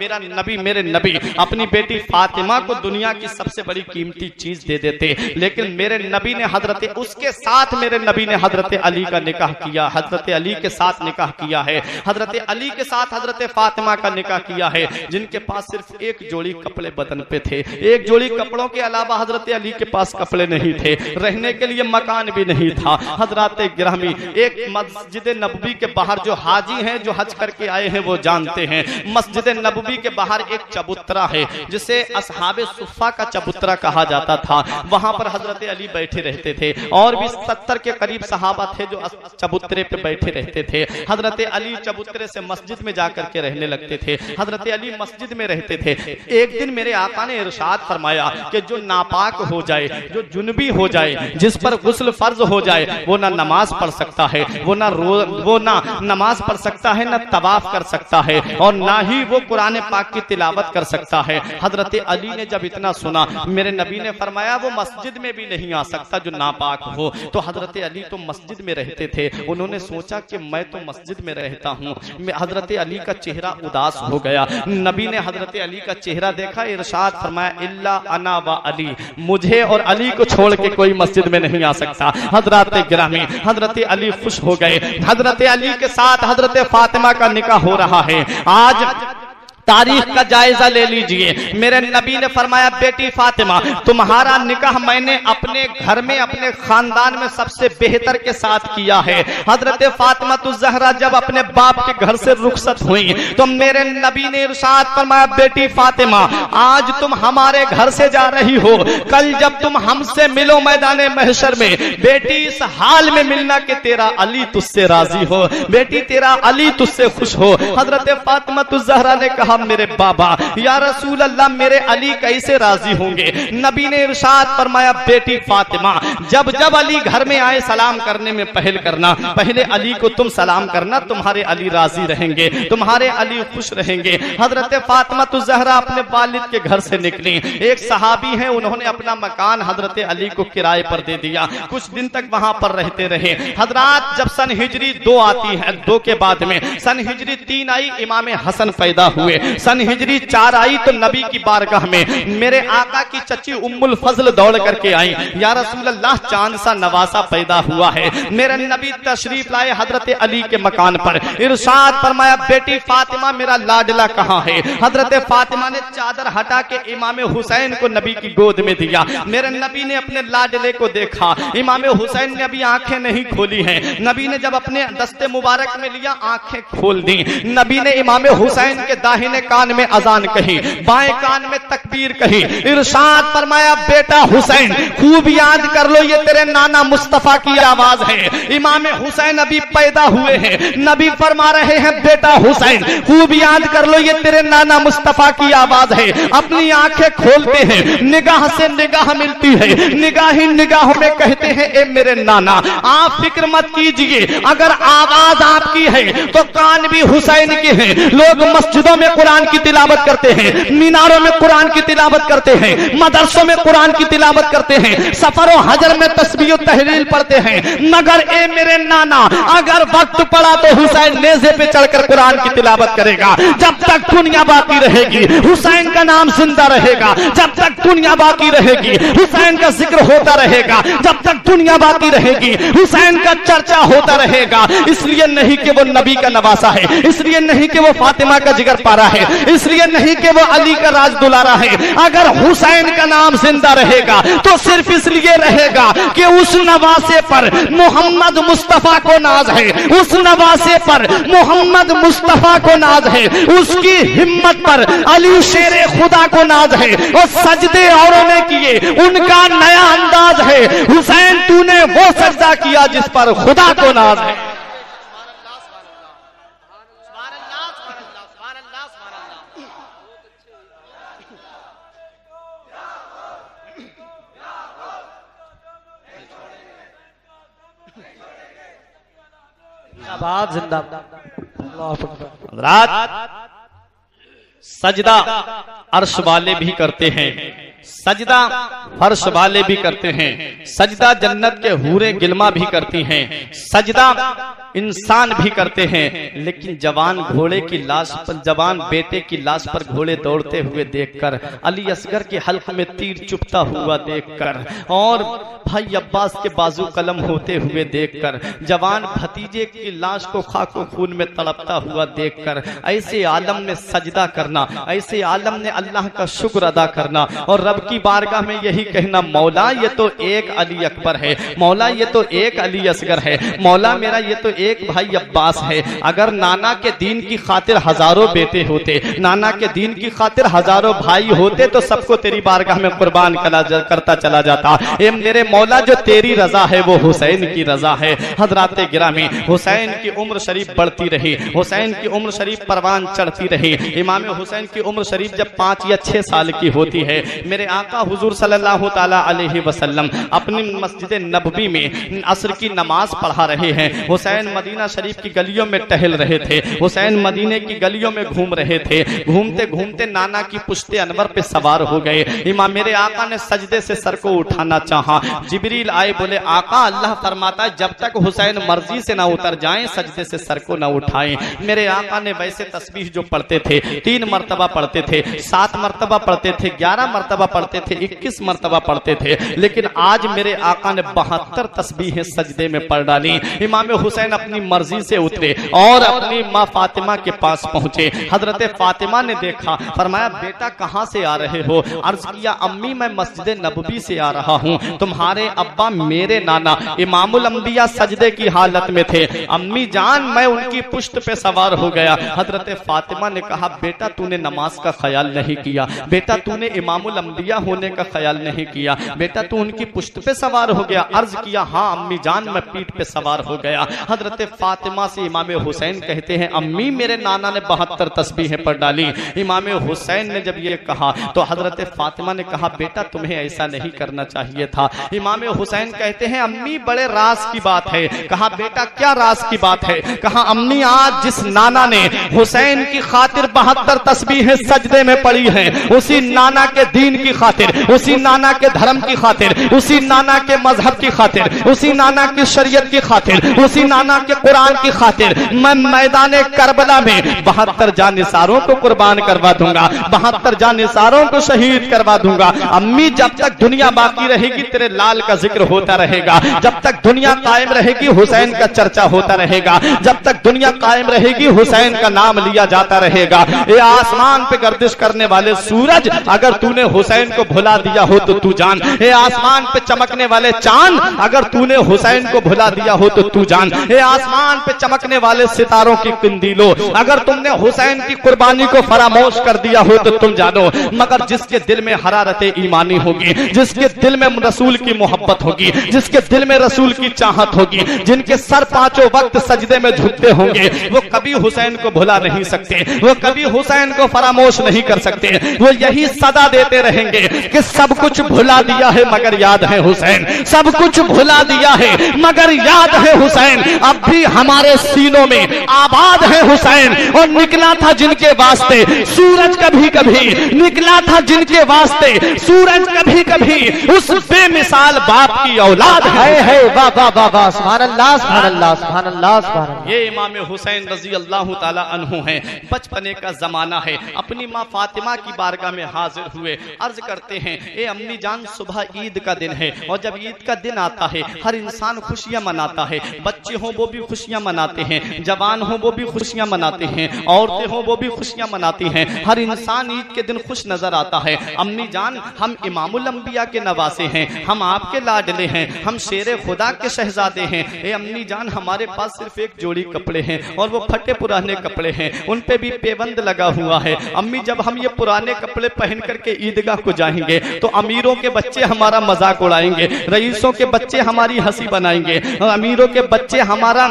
Speaker 2: मेरे नबी अपनी बेटी फातिमा को दुनिया की सबसे बड़ी कीमती चीज दे देते, लेकिन मेरे नबी ने उसके साथ मेरे नबी ने हजरत अली का निकाह किया, हजरत अली के साथ निकाह किया है। हजरत अली के साथ हजरत फातिमा का निकाह किया है, जिनके पास सिर्फ एक जोड़ी कपड़े बदन पे थे। एक जोड़ी कपड़ों के अलावा हजरत अली के पास कपड़े नहीं थे, रहने के लिए मकान भी नहीं था। हजरत गिरामी, एक मस्जिद नबवी के बाहर जो हाजी हैं, जो हज करके आए हैं, वो जानते हैं, मस्जिद नबवी के बाहर एक चबूतरा है जिसे असहाबे सुफ़ा का चबूतरा कहा जाता था। वहां पर हजरत अली बैठे रहते थे और भी 70 के करीब सहाबा थे जो चबूतरे पे बैठे रहते थे। हजरत अली चबूतरे से मस्जिद में जाकर के रहने लगते थे। हजरत अली मस्जिद में रहते थे। एक दिन मेरे आका ने इरशाद फरमाया कि जो नापाक हो जाए, जो जुनबी हो जाए, जिस पर गुस्ल फर्ज हो जाए, वो ना नमाज पढ़ सकता है, वो ना नमाज पढ़ सकता है, ना तवाफ कर सकता है, और ना ही वो कुरान पाक की तिलावत कर सकता है। हजरत अली ने जब इतना सुना, मेरे नबी ने फरमाया वो मस्जिद में भी नहीं आ सकता जो नापाक हो। तो हजरत अली तो मस्जिद में रहते थे। उन्होंने सोचा कि मैं तो मस्जिद में रहता हूँ। हजरत अली का चेहरा उदास हो गया। नबी ने हजरत अली का चेहरा देखा, इरशाद फरमाया, इल्ला अना व अली, मुझे और अली को छोड़ के कोई मस्जिद में नहीं आ सकता। हजरत गिरामी, हजरत अली खुश हो गए। हजरत अली के साथ हजरत फातिमा का निकाह हो रहा है। आज तारीख का जायजा ले लीजिए। मेरे नबी ने फरमाया, बेटी फातिमा, तुम्हारा निकाह मैंने अपने घर में अपने खानदान में सबसे बेहतर के साथ किया है। हजरत फातिमा तो ज़हरा जब अपने बाप के घर से रुखसत हुई तो मेरे नबी ने इरशाद फरमाया, बेटी फातिमा, आज तुम हमारे घर से जा रही हो, कल जब तुम हमसे मिलो मैदान महशर में, बेटी इस हाल में मिलना कि तेरा अली तुझसे राजी हो, बेटी तेरा अली तुझसे खुश हो। हजरत फातिमा तो ज़हरा ने कहा, मेरे बाबा, या रसूल अल्लाह, मेरे अली कैसे राजी होंगे? नबी ने इरशाद फरमाया, बेटी फातिमा, जब जब अली घर में आए सलाम करने में पहल करना, पहले अली को तुम सलाम करना, तुम्हारे अली राजी रहेंगे, तुम्हारे अली खुश रहेंगे। हजरत फातिमा तो ज़हरा अपने वालिद के घर से निकली। एक सहाबी हैं, उन्होंने अपना मकान हजरत अली को किराए पर दे दिया, कुछ दिन तक वहां पर रहते रहे। हजरात, जब सन हिजरी 2 आती है, 2 के बाद में सन हिजरी 3 आई, इमाम हसन पैदा हुए। सन हिजरी 4 आई तो नबी की बारगाह में मेरे आका की चची उम्मुल फजल दौड़ करके आई, या रसूल अल्लाह, चांद सा नवासा पैदा हुआ है। मेरे नबी तशरीफ लाए हजरत अली के मकान पर, इरशाद फरमाया, बेटी फातिमा, मेरा लाडला कहाँ है? हजरत फातिमा ने चादर हटा के इमाम हुसैन को नबी की गोद में दिया। मेरे नबी ने अपने लाडले को देखा, इमाम हुसैन ने अभी आंखें नहीं खोली हैं। नबी ने जब अपने दस्ते मुबारक में लिया, आंखें खोल दी। नबी ने इमाम हुसैन के दाहिने कान में अजान कही, बाएं कान में तकबीर कही, इरशाद फरमाया, बेटा हुसैन, खूब याद कर लो, ये तेरे नाना मुस्तफा की आवाज है। इमाम हुसैन अभी पैदा हुए हैं, नबी फरमा रहे हैं, बेटा हुसैन, खूब याद कर लो, ये तेरे नाना मुस्तफा की आवाज है। अपनी आंखें खोलते हैं, निगाह से निगाह मिलती है, निगाह ही निगाह में कहते हैं, ए मेरे नाना, आप फिक्र मत कीजिए, अगर आवाज आपकी है तो कान भी हुसैन के हैं। लोग मस्जिदों में कुरान की तिलावत करते हैं, मीनारों में कुरान की तिलावत करते हैं, मदरसों में कुरान की तिलावत करते हैं, सफर और हजर में तस्बीह और तहलील पढ़ते हैं, मगर ए मेरे नाना, अगर वक्त पड़ा तो हुसैन नेज़े पे चढ़कर कुरान की तिलावत करेगा। जब तक दुनिया बाकी रहेगी हुसैन का नाम जिंदा रहेगा, जब तक दुनिया बाकी रहेगी हुसैन का जिक्र होता रहेगा, जब तक दुनिया बाकी रहेगी हुसैन का चर्चा होता रहेगा। इसलिए नहीं कि वो नबी का नवासा है, इसलिए नहीं कि वो फातिमा का जिगर पारा है, इसलिए नहीं कि वो अली का राज दुलारा है। अगर हुसैन का नाम जिंदा रहेगा तो सिर्फ इसलिए रहेगा कि उस नवासे पर मोहम्मद मुस्तफा को नाज है, उस नवासे पर मोहम्मद मुस्तफा को नाज है, उसकी हिम्मत पर अली शेरे खुदा को नाज है। और सजदे औरों ने किए, उनका नया अंदाज है। हुसैन, तूने वो सजदा किया जिस पर खुदा को नाज है।
Speaker 3: जिंदाबाद, जिंदाबाद।
Speaker 2: रात सजदा अर्श वाले भी करते हैं, सजदा फर्श वाले भी करते हैं, सजदा जन्नत के हूरे गिलमा भी करती हैं, सजदा इंसान भी करते हैं। लेकिन जवान घोड़े की लाश पर, जवान बेटे की लाश पर घोड़े दौड़ते हुए देखकर, अली असगर के हल्क में तीर चुभता हुआ देखकर, और भाई अब्बास के बाजू कलम होते हुए देखकर, जवान भतीजे की लाश को खाको खून में तड़पता हुआ देखकर, ऐसे आलम में सजदा करना, ऐसे आलम ने अल्लाह का शुक्र अदा करना और रब की बारगाह में यही कहना, मौला ये तो एक अली अकबर है, मौला ये तो एक अली असगर है, मौला मेरा ये तो एक भाई अब्बास है। अगर नाना के दीन की खातिर हजारों बेटे होते, नाना के दीन की खातिर हजारों भाई होते, तो सबको तेरी बारगाह में कुर्बान करता चला जाता। ए मेरे मौला, जो तेरी रजा है वो हुसैन की रजा है। हजरात गिरामी, हुसैन की उम्र शरीफ बढ़ती रही, हुसैन की उम्र शरीफ परवान चढ़ती रही। इमाम हुसैन की उम्र शरीफ जब 5 या 6 साल की होती है, मेरे आका हुजूर सल्लल्लाहु ताला अलैहि वसल्लम अपनी मस्जिद नबवी में असर की नमाज पढ़ा रहे हैं। हुसैन मदीना शरीफ की गलियों में टहल रहे थे, हुसैन मदीने की गलियों में घूम रहे थे। घूमते घूमते नाना की पुश्ते अनवर पे सवार हो गए। इमाम मेरे आका ने सजदे से सर को उठाना चाहा, जिब्रील आए, बोले आका, अल्लाह फरमाता है जब तक हुसैन मर्जी से ना उतर जाएं सजदे से सर को ना उठाएं। मेरे आका ने वैसे तस्बीह जो पढ़ते थे 3 मरतबा पढ़ते थे, 7 मरतबा पढ़ते थे, 11 मरतबा पढ़ते थे, 21 मरतबा पढ़ते थे, लेकिन आज मेरे आका ने 72 तस्बीहें सजदे में पढ़ डाली। इमाम हुसैन अपनी मर्जी से उतरे और अपनी माँ फातिमा के पास पहुंचे। हजरत फातिमा ने देखा, फरमाया बेटा कहाँ से आ रहे हो? अर्ज किया अम्मी मैं मस्जिद नबवी से आ रहा हूँ, तुम्हारे अब्बा मेरे नाना इमामुल अंबिया सजदे की हालत में थे, अम्मी जान मैं उनकी पुश्त पे सवार हो गया। हजरत फातिमा ने कहा बेटा तूने नमाज का ख्याल नहीं किया, बेटा तूने इमामुल अंबिया होने का ख्याल नहीं किया, बेटा तू उनकी पुश्त पे सवार हो गया। अर्ज किया हाँ अम्मी जान मैं पीठ पे सवार हो गया। हजरत फातिमा से इमाम हुसैन कहते हैं अम्मी मेरे नाना ने 72 तस्बीहें पढ़ डाली। इमाम हुसैन ने जब ये कहा तो हजरत फातिमा ने कहा बेटा तुम्हें ऐसा नहीं करना चाहिए था। इमाम हुसैन कहते हैं अम्मी बड़े राज की बात है। कहा बेटा क्या राज की बात है? कहा अम्मी आज जिस नाना ने हुसैन की खातिर 72 तस्बीहें सजदे में पड़ी हैं, उसी नाना के दीन की खातिर, उसी नाना के धर्म की खातिर, उसी नाना के मजहब की खातिर, उसी नाना की शरीयत की खातिर, उसी नाना के कुरान की खातिर मैं मैदान करबला में 72 जानिसारों को कुर्बान करवा दूंगा, 72 जानिसारों को शहीद करवा दूंगा। अम्मी जब तक दुनिया बाकी रहेगी तेरे लाल का जिक्र होता रहेगा, जब तक दुनिया कायम रहेगी हुसैन का चर्चा होता रहेगा, जब तक दुनिया कायम रहेगी हुसैन का नाम लिया जाता रहेगा। ये आसमान पे गर्दिश करने वाले सूरज अगर तूने हुसैन को भुला दिया हो तो तू जान, ये आसमान पे चमकने वाले चांद अगर तूने हुसैन को भुला दिया हो तो तू जान, ये आसमान पे चमकने वाले सितारों की कुंदीलो अगर तुमने हुसैन की कुर्बानी को फरामोश कर दिया हो तो तुम जानो। मगर जिसके दिल में हरारत ईमानी होगी, जिसके दिल में रसूल की मोहब्बत होगी, जिसके दिल में रसूल की चाहत होगी, जिनके सर पांचों वक्त सजदे में झुकते होंगे, वो कभी हुसैन को भुला नहीं सकते, वो कभी हुसैन को फरामोश नहीं कर सकते। वो यही सदा देते रहेंगे कि सब कुछ भुला दिया है मगर याद है हुसैन, सब कुछ भुला दिया है मगर याद है हुसैन। अब भी हमारे सीनों में आबाद है हुसैन। और निकला था जिनके वास्ते सूरज कभी कभी, निकला था जिनके वास्ते सूरज कभी कभी, उस बेमिसाल बाप की औलाद है।
Speaker 3: वाह वाह वाह वाह सुभान अल्लाह सुभान अल्लाह सुभान अल्लाह सुभान अल्लाह।
Speaker 2: ये इमाम हुसैन रजी अल्लाह ताला अन्हु हैं। बचपने का जमाना है, अपनी माँ फातिमा की बारगाह में हाजिर हुए, अर्ज करते हैं ए अम्मी जान सुबह ईद का दिन है और जब ईद का दिन आता है हर इंसान खुशियां मनाता है, बच्चे हों वो भी खुशियां मनाते हैं, जवान हों वो भी खुशियां मनाते हैं, औरतें हों वो भी खुशियां मनाती हैं, हर इंसान ईद के दिन खुश नजर आता है। अम्मी जान हम इमामुल अंबिया के नवासे हैं, हम आपके लाडले हैं, हम शेरे खुदा के शहजादे हैं। ए अम्मी जान हमारे पास सिर्फ एक जोड़ी कपड़े हैं और वो फटे पुराने कपड़े हैं, उन पे भी पेबंद लगा हुआ है। अम्मी जब हम ये पुराने कपड़े पहन करके ईदगाह को जाएंगे तो अमीरों के बच्चे हमारा मजाक उड़ाएंगे, रईसों के बच्चे हमारी हंसी बनाएंगे, अमीरों के बच्चे हमारा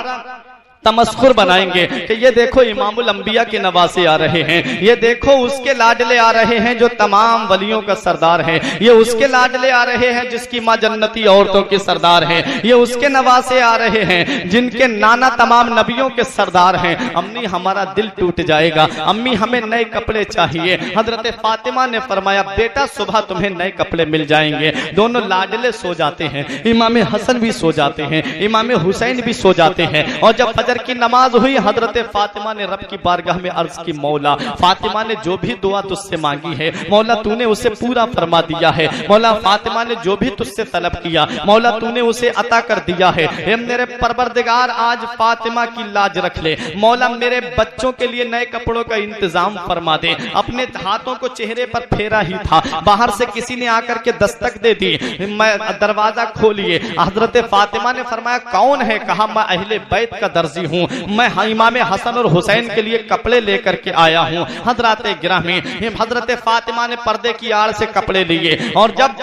Speaker 2: तमस्खुर बनाएंगे कि ये देखो इमामुल अंबिया के नवासे आ रहे हैं, ये देखो उसके लाडले आ रहे हैं जो तमाम वलियों का सरदार है, ये उसके लाडले आ रहे हैं जिसकी माँ जन्नती औरतों की सरदार है, ये उसके नवासे आ रहे हैं जिनके नाना तमाम नबियों के सरदार हैं। अम्मी हमारा दिल टूट जाएगा, अम्मी हमें नए कपड़े चाहिए। हजरत फातिमा ने फरमाया बेटा सुबह तुम्हें नए कपड़े मिल जाएंगे। दोनों लाडले सो जाते हैं, इमाम हसन भी सो जाते हैं, इमाम हुसैन भी सो जाते हैं। और जब फजर की नमाज हुई हजरत फातिमा ने रब की बारगाह में अर्ज की मौला फातिमा ने जो भी दुआ तुझसे मांगी है मौला तूने उसे पूरा फरमा दिया है, मौला फातिमा ने जो भी तुझसे तलब किया मौला तूने उसे अता कर दिया है। मेरे परवरदिगार आज फातिमा की लाज रख ले, मौला मेरे बच्चों के लिए नए कपड़ों का इंतजाम फरमा दे। अपने हाथों को चेहरे पर फेरा ही था, बाहर से किसी ने आकर के दस्तक दे दी, मैं दरवाजा खोलिए। हजरत फातिमा ने फरमाया कौन है? कहा मैं अहले बैत का दर्जी हूँ, मैं इमाम हसन और हुसैन के लिए कपड़े लेकर के आया हूँ। हजरत गिरामी हजरत फातिमा ने पर्दे की आड़ से कपड़े लिए और जब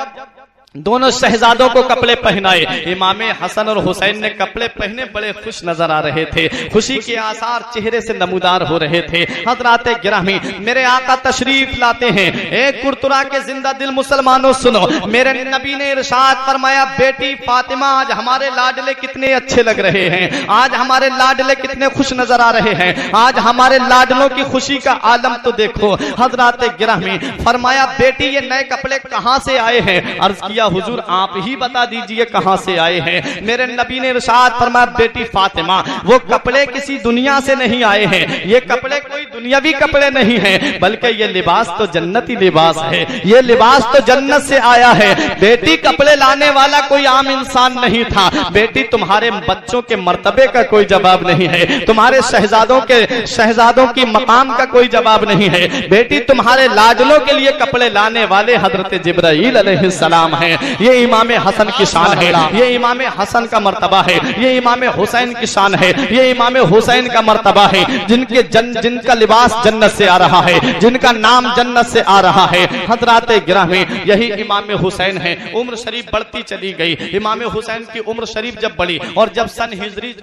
Speaker 2: दोनों शहजादों को कपड़े पहनाए, इमाम हसन और हुसैन ने कपड़े पहने बड़े खुश नजर आ रहे थे, खुशी के आसार चेहरे से नमूदार हो रहे थे। हजरात गिरामी मेरे आका तशरीफ लाते हैं। एक कुरतुरा के जिंदा दिल मुसलमानों सुनो, मेरे नबी ने इरशाद फरमाया बेटी फातिमा आज हमारे लाडले कितने अच्छे लग रहे हैं, आज हमारे लाडले कितने खुश नजर आ रहे हैं, आज हमारे लाडलों की खुशी का आलम तो देखो। हजरात गिरामी फरमाया बेटी ये नए कपड़े कहां से आए हैं? अर्ज किया दिया, हुजूर आप ही बता दीजिए कहां से आए हैं। मेरे नबी ने इरशाद फरमाया, बेटी फातिमा वो कपड़े किसी दुनिया से नहीं आए हैं, ये कपड़े कोई दुनियावी कपड़े नहीं हैं, बल्कि ये लिबास तो जन्नती लिबास है, ये लिबास तो जन्नत से आया है। बेटी कपड़े लाने वाला कोई आम इंसान नहीं था, बेटी तुम्हारे बच्चों के मर्तबे का कोई जवाब नहीं है, तुम्हारे शहजादों की मकाम का कोई जवाब नहीं है, बेटी तुम्हारे लाडलों के लिए कपड़े लाने वाले हजरत जिब्राइल अलैहिस्सलाम हैं। ये इमाम हसन की शान है, ये इमाम हसन का मर्तबा है, ये इमाम हुसैन की शान है, ये इमाम हुसैन का मर्तबा है, जिनका लिबास जन्नत से आ रहा है, जिनका नाम जन्नत से आ रहा है। हजरात गिरामी यही इमाम हुसैन है। उम्र शरीफ बढ़ती चली गई, इमाम हुसैन की उम्र शरीफ जब बढ़ी और जब सन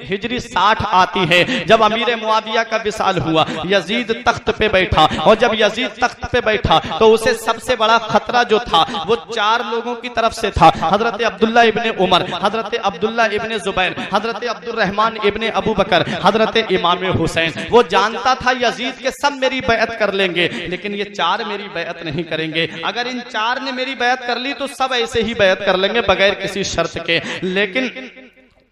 Speaker 2: हिजरी 60 आती है, जब अमीर मुआविया का विसाल हुआ, यजीद तख्त पे बैठा, और जब यजीद तख्त पे बैठा तो उसे सबसे बड़ा खतरा जो था वो 4 लोगों की तरफ से था, हजरत अब्दुल्ला इब्ने उमर, हजरत अब्दुल्ला इब्ने जुबैर, हजरत अब्दुर्रहमान इब्ने अबू बकर, हजरत इमाम हुसैन। वो जानता था यजीद के सब मेरी बैअत कर लेंगे, लेकिन ये 4 मेरी बैअत नहीं करेंगे। अगर इन 4 ने मेरी बैअत कर ली तो सब ऐसे ही बैअत कर लेंगे बगैर किसी शर्त के। लेकिन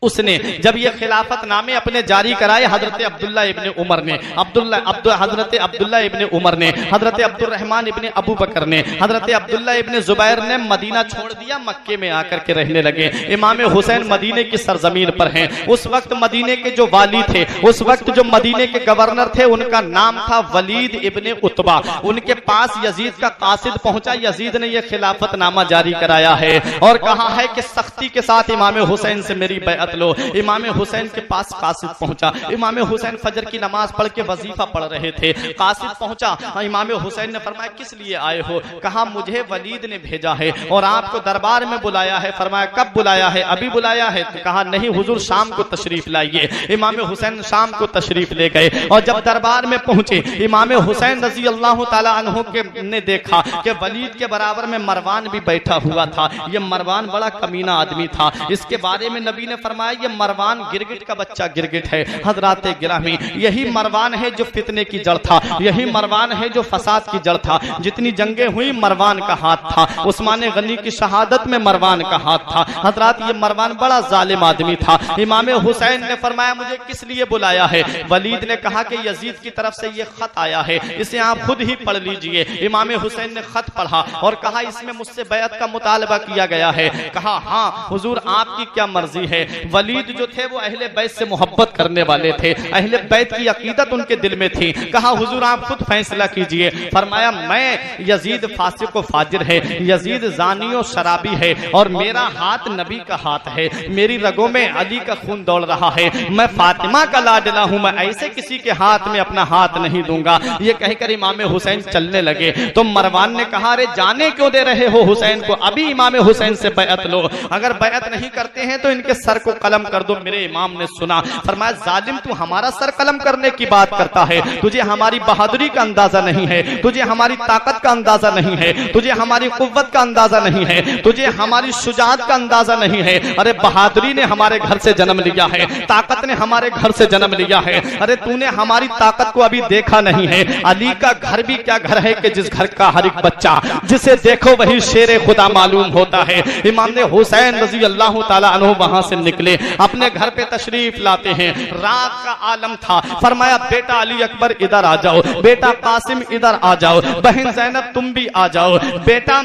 Speaker 2: उसने जब ये खिलाफत नामे अपने जारी कराए, हजरत अब्दुल्ला इब्ने उमर ने, हजरत अब्दुल्ला इब्ने उमर ने, हजरत अब्दुर्रहमान इब्ने अबू बकर ने, हजरत अब्दुल्ला इब्ने जुबैर ने मदीना छोड़ दिया, मक्के में आकर के रहने लगे। इमाम हुसैन मदीने की सरजमीन पर हैं। उस वक्त मदीने के जो वाली थे, उस वक्त जो मदीने के गवर्नर थे, उनका नाम था वलीद इब्ने उतबा। उनके पास यजीद का कासिद पहुंचा, यजीद ने यह खिलाफतनामा जारी कराया है और कहा है कि सख्ती के साथ इमाम हुसैन से मेरी बैअत लो। इमाम हुसैन के पास कासिद पहुंचा, इमाम हुसैन फजर की नमाज पढ़ के वजीफा पढ़ रहे थे, कासिद पहुंचा, इमाम हुसैन ने फरमाया किस लिए आए हो? कहा मुझे वलीद ने भेजा है और आपको दरबार में बुलाया है। फरमाया कब बुलाया है? अभी बुलाया है। तो कहा नहीं हुजूर शाम को तशरीफ लाइए। इमाम हुसैन शाम को तशरीफ ले गए और जब दरबार में पहुंचे, इमाम हुसैन रजी अल्लाह ताला अन्हु के ने देखा कि वलीद के बराबर में मरवान भी बैठा हुआ था। ये मरवान बड़ा कमीना आदमी था, इसके बारे में नबी ने फरमाया ये मरवान गिरगिट का बच्चा गिरगिट है। हजरात गिरामी यही मरवान है जो फितने की जड़ था, यही मरवान है जो फसाद की जड़ था। जितनी जंगें हुई मरवान का हाथ था, उस्मान गनी की शहादत में मरवान का हाथ था। हजरात ये मरवान बड़ा जालिम आदमी था। इमाम हुसैन ने फरमाया मुझे किस लिए बुलाया है? वलीद ने कहा कि यजीद की तरफ से ये खत आया है, इसे आप खुद ही पढ़ लीजिए। इमाम हुसैन ने खत पढ़ा और कहा इसमें मुझसे बैअत का मुतालबा किया गया है। कहा हाँ हुजूर आपकी क्या मर्जी है। वलीद जो थे वो अहले बैत से मोहब्बत करने वाले थे, अहले बैत की अकीदत उनके दिल में थी। कहा हुजूर आप खुद फैसला कीजिए। फरमाया मैं यजीद फासिक व फाजिर है, यजीद जानी और शराबी है और मेरा हाथ नबी का हाथ है, मेरी रगों में अली का खून दौड़ रहा है, मैं फातिमा का लाडला हूं, मैं ऐसे किसी के हाथ में अपना हाथ नहीं दूंगा। ये कहकर इमाम हुसैन चलने लगे तो मरवान ने कहा अरे जाने क्यों दे रहे हो हुसैन को? अभी इमाम हुसैन से बैअत लो, अगर बैअत नहीं करते हैं तो इनके सर को कलम कर दो। मेरे इमाम ने सुना, फरमाया जालिम तू हमारा सर कलम करने की बात करता है, तुझे हमारी बहादुरी का अंदाजा नहीं है, तुझे हमारी ताकत का अंदाजा नहीं है, तुझे हमारी कुव्वत का अंदाजा नहीं है, तुझे हमारी शुजाअत का अंदाजा नहीं है। अरे बहादुरी ने हमारे घर से जन्म लिया है, ताकत ने हमारे घर से जन्म लिया है। अरे तूने हमारी ताकत को अभी देखा नहीं है। अली का घर भी क्या घर है कि जिस घर का हर एक बच्चा जिसे देखो वही शेर खुदा मालूम होता है। इमाम हुसैन रजी अल्लाह ताला अन्हु वहां से निकले, अपने घर पे तशरीफ लाते हैं। रात का आलम था। फरमाया बेटा अली अकबर इधर आ जाओ, बेटा कासिम इधर आ जाओ, बहन जैनब तुम भी आ जाओ, बेटा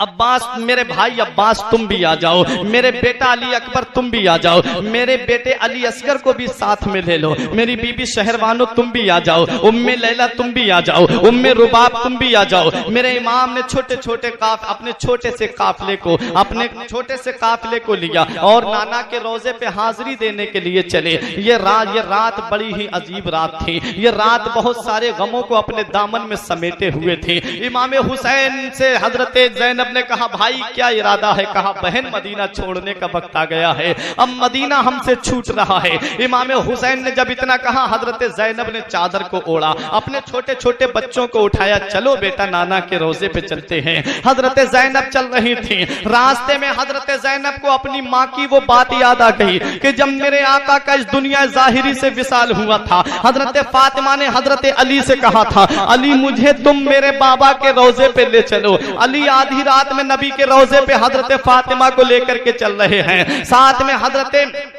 Speaker 2: अब्बास मेरे भाई अब्बास तुम भी आ जाओ, मेरे बेटा अली अकबर तुम भी आ जाओ, मेरे बेटे अली असगर को भी साथ में ले लो, मेरी बीबी शहरवानो तुम भी आ जाओ, उम्मे लैला तुम भी आ जाओ, उम्मे रुबाब तुम भी आ जाओ। मेरे इमाम ने छोटे छोटे अपने छोटे से काफिले को अपने छोटे से काफिले को लिया और नाना के रोजे पे हाजिरी देने के लिए चले। ये रात बड़ी ही अजीब रात थी। ये रात बहुत सारे गमों को अपने दामन में समेटे हुए थे। इमाम हुसैन से हजरत जैनब ने कहा भाई क्या इरादा है? कहा बहन मदीना छोड़ने का वक्त आ गया है, अब मदीना हमसे छूट रहा है। इमाम हुसैन ने जब इतना कहा, हजरत जैनब ने चादर को ओढ़ा, अपने छोटे छोटे बच्चों को उठाया, चलो बेटा नाना के रोजे पे चलते हैं। हजरत जैनब चल रही थी। रास्ते में हजरत जैनब को अपनी माँ की वो बात याद आ गई कि जब मेरे आका का इस दुनिया जाहिरी से विसाल हुआ था, हजरत फातिमा ने हजरत अली से कहा था, अली मुझे तुम मेरे बाबा के रोजे पे ले चलो। अली आधी रात रात में नबी के रोजे पे हजरत फातिमा को लेकर के चल रहे हैं, साथ में हजरत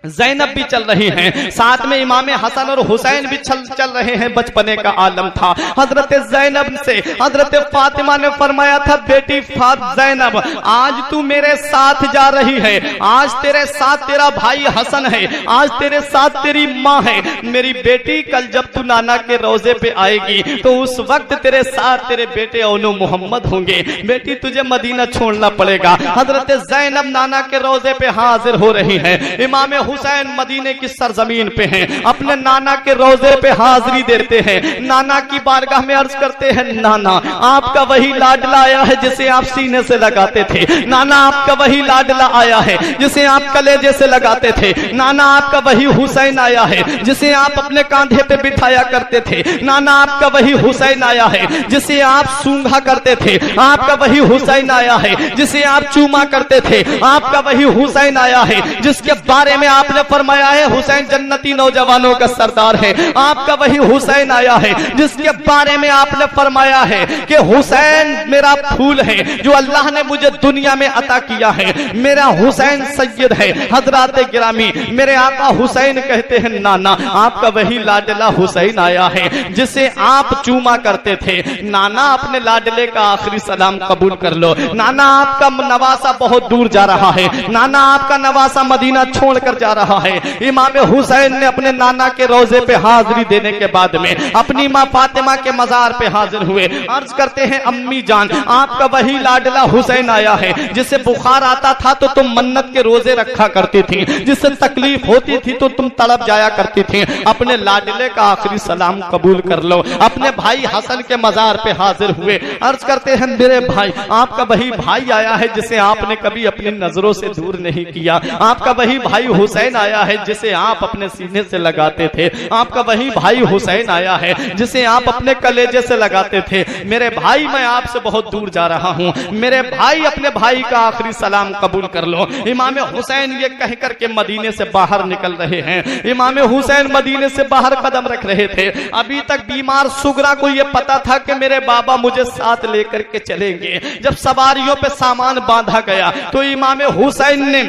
Speaker 2: ज़ैनब भी चल रही हैं, साथ में इमाम हसन और हुसैन भी चल रहे हैं। बचपने का आलम था। हजरत ज़ैनब से हजरत फातिमा ने फरमाया था, बेटी ज़ैनब आज तू मेरे साथ जा रही है, आज तेरे साथ तेरा भाई हसन है, आज तेरे साथ तेरी माँ है। मेरी बेटी कल जब तू नाना के रोजे पे आएगी तो उस वक्त तेरे साथ तेरे बेटे औनो मोहम्मद होंगे। बेटी तुझे मदीना छोड़ना पड़ेगा। हजरत ज़ैनब नाना के रोजे पे हाजिर हो रही है। इमाम हुसैन मदीने की सरजमीन पे हैं, अपने नाना के रोजे पे हाजिरी देते हैं। नाना की बारगाह में अर्ज करते हैं, नाना आपका वही लाडला आया है जिसे आप सीने से लगाते थे। नाना आपका वही लाडला आया है जिसे आप कलेजे से लगाते थे। नाना आपका वही हुसैन आया है जिसे आप अपने कांधे पे बिठाया करते थे। नाना आपका वही हुसैन आया है जिसे आप सूंघा करते थे। आपका वही हुसैन आया है जिसे आप चूमा करते थे। आपका वही हुसैन आया है जिसके बारे में आपने फरमाया है हुसैन जन्नती नौजवानों का सरदार है। आपका वही हुसैन आया है जिसके बारे में आपने फरमाया है कि हुसैन मेरा फूल है जो अल्लाह ने मुझे दुनिया में अता किया है। मेरा हुसैन सैयद है। हजरात गिरामी मेरे आका हुसैन कहते हैं, नाना आपका वही लाडला हुसैन आया है जिसे आप चूमा करते थे। नाना अपने लाडले का आखिरी सलाम कबूल कर लो। नाना आपका नवासा बहुत दूर जा रहा है। नाना आपका नवासा मदीना छोड़कर जा रहा है। इमाम हुसैन ने अपने नाना के रोजे पे हाजिरी देने के बाद में अपनी माँ फातिमा के मजार पे हाजिर हुए। अर्ज करते हैं, अम्मी जान आपका वही लाडला हुसैन आया है जिसे बुखार आता था तो तुम मन्नत के रोजे रखा करती थी, जिससे तकलीफ होती थी तो तुम तड़प जाया करती थी। अपने लाडले का आखिरी सलाम कबूल कर लो। अपने भाई हसन के मजार पे हाजिर हुए। अर्ज करते हैं, मेरे भाई आपका वही भाई आया है जिसे आपने कभी अपनी नजरों से दूर नहीं किया। आपका वही भाई हुसैन आया है जिसे आप अपने सीने से लगाते थे। आपका वही भाई हुसैन आया है जिसे आप अपने कलेजे से लगाते थे। मेरे भाई मैं आपसे बहुत दूर जा रहा हूँ। मेरे भाई अपने भाई का आखिरी सलाम कबूल कर लो। इमाम हुसैन ये कह करके मदीने से बाहर निकल रहे हैं। इमाम हुसैन मदीने से बाहर कदम रख रहे थे। अभी तक बीमार सुगरा को ये पता था कि मेरे बाबा मुझे साथ लेकर के चलेंगे। जब सवारियों पे सामान बांधा गया तो इमाम हुसैन ने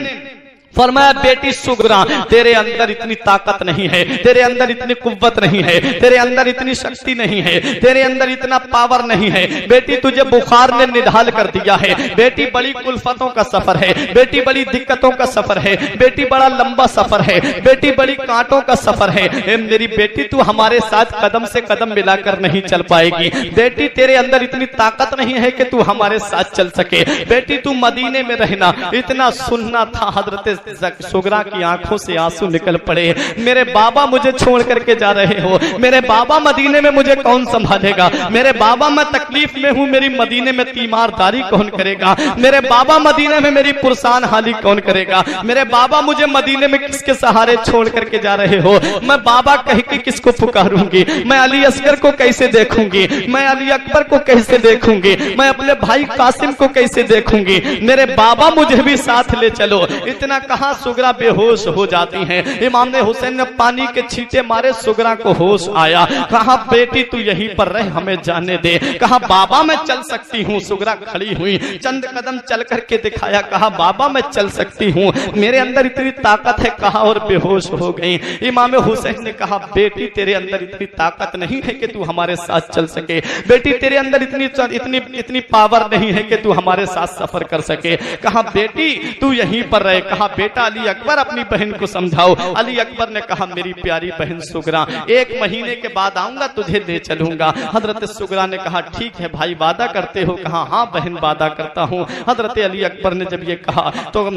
Speaker 2: फरमाया, बेटी सुगरा तेरे अंदर इतनी ताकत नहीं है, तेरे अंदर इतनी कुव्वत नहीं है, तेरे अंदर इतनी शक्ति नहीं है, तेरे अंदर इतना पावर नहीं है। बेटी तुझे बुखार ने निढाल कर दिया है। बेटी बड़ी कुल्फतों का सफर है। बेटी बड़ी दिक्कतों का सफर है। बेटी बड़ा लंबा सफर है। बेटी बड़ी कांटों का सफर है। मेरी बेटी तू हमारे साथ कदम से कदम मिलाकर नहीं चल पाएगी। बेटी तेरे अंदर इतनी ताकत नहीं है कि तू हमारे साथ चल सके। बेटी तू मदीने में रहना। इतना सुनना था। हजरत सुगरा की आंखों से आंसू निकल पड़े। मेरे बाबा मुझे छोड़ करके जा रहे हो। मेरे बाबा मदीने में मुझे कौन संभालेगा। मेरे बाबा मैं तकलीफ में हूँ, मेरी मदीने में तीमारदारी कौन करेगा। मेरे बाबा मदीने में मेरी पुरसान हाली कौन करेगा। मेरे बाबा मुझे मदीने में किसके सहारे छोड़ करके जा रहे हो। मैं बाबा कह के किसको पुकारूंगी। मैं अली असगर को कैसे देखूंगी। मैं अली अकबर को कैसे देखूंगी। मैं अपने भाई कासिम को कैसे देखूंगी। मेरे बाबा मुझे भी साथ ले चलो। इतना कहा सुगरा बेहोश हो जाती हैं। इमाम हुसैन ने पानी के छींटे मारे, सुगरा को होश आया। कहा बेटी तू यहीं पर रह, हमें जाने दे। कहा बाबा मैं चल सकती हूँ। सुगरा खड़ी हुई, चंद कदम चल करके दिखाया। कहा बाबा मैं चल सकती हूँ, मेरे अंदर इतनी ताकत है। कहा और बेहोश हो गई। इमाम हुसैन ने कहा बेटी तेरे अंदर इतनी ताकत नहीं है कि तू हमारे साथ चल सके। बेटी तेरे अंदर इतनी पावर नहीं है कि तू हमारे साथ सफर कर सके। कहा बेटी तू यहीं पर रहे। कहा बेटा अली अकबर अपनी बहन को समझाओ। अली अकबर ने कहा मेरी प्यारी बहन सुगरा 1 महीने के बाद आऊंगा, तुझे ले चलूंगा। हजरत सुगरा ने कहा ठीक है भाई, वादा करते हो। कहा हाँ बहन वादा करता हूँ। हजरत अली अकबर ने जब ये कहा तो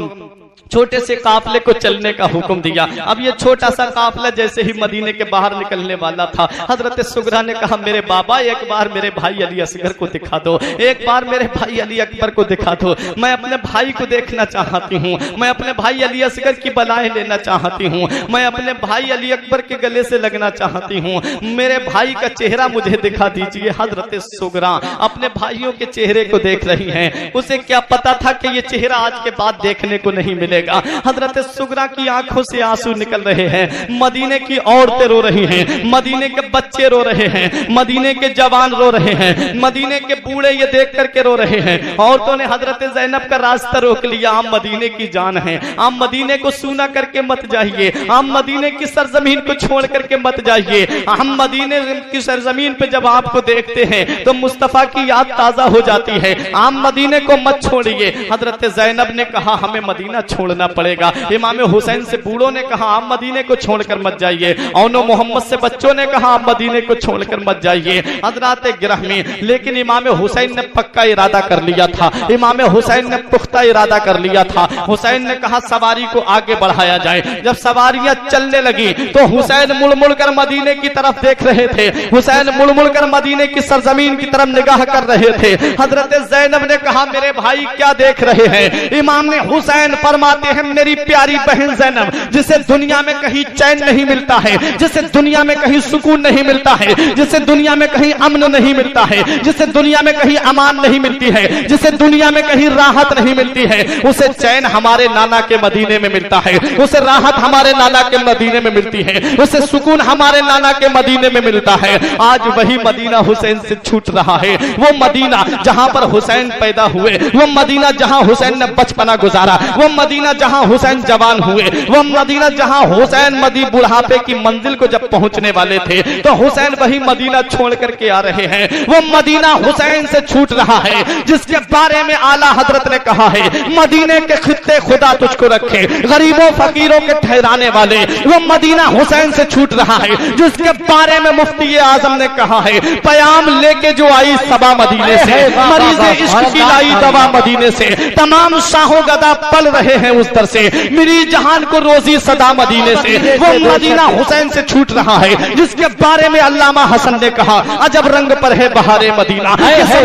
Speaker 2: छोटे से काफले को चलने का हुक्म दिया। अब ये छोटा सा काफला जैसे ही मदीने के बाहर निकलने वाला था, हजरत सुगरा ने कहा मेरे बाबा एक बार मेरे भाई अली असगर को दिखा दो। एक बार मेरे भाई अली अकबर को दिखा दो। मैं अपने भाई को देखना चाहती हूँ। मैं अपने भाई भाई अली असगर की बलाएं लेना चाहती हूँ, मैं अपने भाई अली अकबर के गले से लगना चाहती हूँ, मेरे भाई का चेहरा मुझे दिखा दीजिए। हजरत सुगरा अपने भाइयों के चेहरे को देख रही हैं, उसे क्या पता था कि ये चेहरा आज के बाद देखने को नहीं मिलेगा। हजरत सुगरा की आंखों से आंसू निकल रहे हैं, मदीने की औरतें रो रही हैं, मदीने के बच्चे रो रहे हैं, मदीने के जवान रो रहे हैं, मदीने के बूढ़े ये देख करके रो रहे हैं। औरतों ने हजरत ज़ैनब का रास्ता रोक लिया, आप मदीने की जान है, आप मदीने को सूना करके मत जाइए, आप मदीने की सरजमीन को छोड़ करके मत जाइए। हम मदीने की सरजमीन पे जब आपको देखते हैं तो मुस्तफा की याद ताजा हो जाती है, आप मदीने को मत छोड़िए। हजरत ज़ैनब ने कहा हमें मदीना छोड़ना पड़ेगा। इमाम हुसैन से बूढ़ों ने कहा आप मदीने को छोड़कर मत जाइए। औनो मोहम्मद से बच्चों ने कहा आप मदीने को छोड़कर मत जाइए। हजरात गिरहमी, लेकिन इमाम हुसैन ने पक्का इरादा कर लिया था, इमाम हुसैन ने पुख्ता इरादा कर लिया था। हुसैन ने कहा सवारी को आगे बढ़ाया जाए। जब सवारियां चलने लगी तो हुसैन मुड़ मुड़ कर मदीने की तरफ देख रहे थे, हुसैन मुड़ मुड़ कर मदीने की सरजमीन की तरफ निगाह कर रहे थे। हजरत ज़ैनब ने कहा मेरे भाई क्या देख रहे हैं? इमाम ने हुसैन फरमाते हैं मेरी प्यारी बहन ज़ैनब, जिसे दुनिया में कहीं चैन नहीं मिलता है, जिसे दुनिया में कहीं सुकून नहीं मिलता है, जिसे दुनिया में कहीं अमन नहीं मिलता है, जिसे दुनिया में कहीं अमान नहीं मिलती है, जिसे दुनिया में कहीं राहत नहीं मिलती है, उसे चैन हमारे नाना के मदीने में मिलता है, उसे राहत हमारे नाना के मदीने में मिलती है, उसे सुकून हमारे नाना के मदीने में मिलता है। आज वही मदीना हुसैन से छूट रहा है, वो मदीना जहां पर हुसैन पैदा हुए, वो मदीना जहां हुसैन ने बचपना गुजारा, वो मदीना जहां हुसैन जवान हुए, वो मदीना जहां हुसैन मदी बुढ़ापे की मंजिल को जब पहुंचने वाले थे तो हुसैन वही मदीना छोड़ करके आ रहे हैं। वो मदीना हुसैन से छूट रहा है जिसके बारे में आला हजरत ने कहा है मदीने के खित्ते खुदा तुझको रखे, गरीबों फकीरों के ठहराने वाले। वो मदीना हुसैन से छूट रहा है जिसके बारे में मुफ्ती आजम ने कहा है पयाम लेके जो आई सबा मदीने से, मरीज़े इश्क की लाई दवा मदीने से, तमाम शाहों गदा पल रहे हैं उस दर से, मेरी जहान को रोजी सदा मदीने से। वो मदीना हुसैन से छूट रहा है जिसके बारे में अल्लामा हसन ने कहा अजब रंग पर है बहारे मदीना,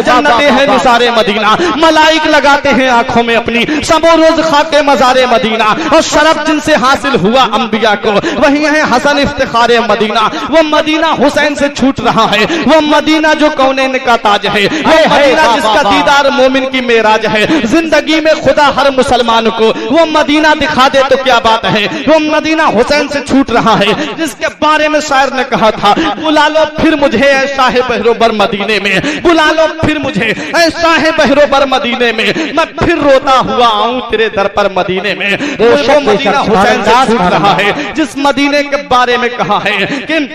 Speaker 2: जन्नतें हैं निसारे मदीना, मलाइक लगाते हैं आंखों में अपनी, सबो रोज खाके मजारे मदीना, और शरफ जिनसे हासिल हुआ अंबिया को वही है हसन इफ्तिखारे मदीना। वो मदीना हुसैन से छूट रहा है, वो मदीना जो कौनैन का ताज है, वो मदीना जिसका दीदार मोमिन की मेराज है। जिंदगी में खुदा हर मुसलमान को वो मदीना दिखा दे तो क्या बात है। वो मदीना हुसैन से छूट रहा है जिसके बारे में शायर ने कहा था बुला लो फिर मुझे ऐ शाहे बहरोबर मदीने में, बुला लो फिर मुझे ऐ शाहे बहरोबर मदीने में, मैं फिर रोता हुआ आऊं तेरे दर पर मदीने में। वो मदीना हुसैन से छूट रहा है जिस मदीने के बारे में कहा है कि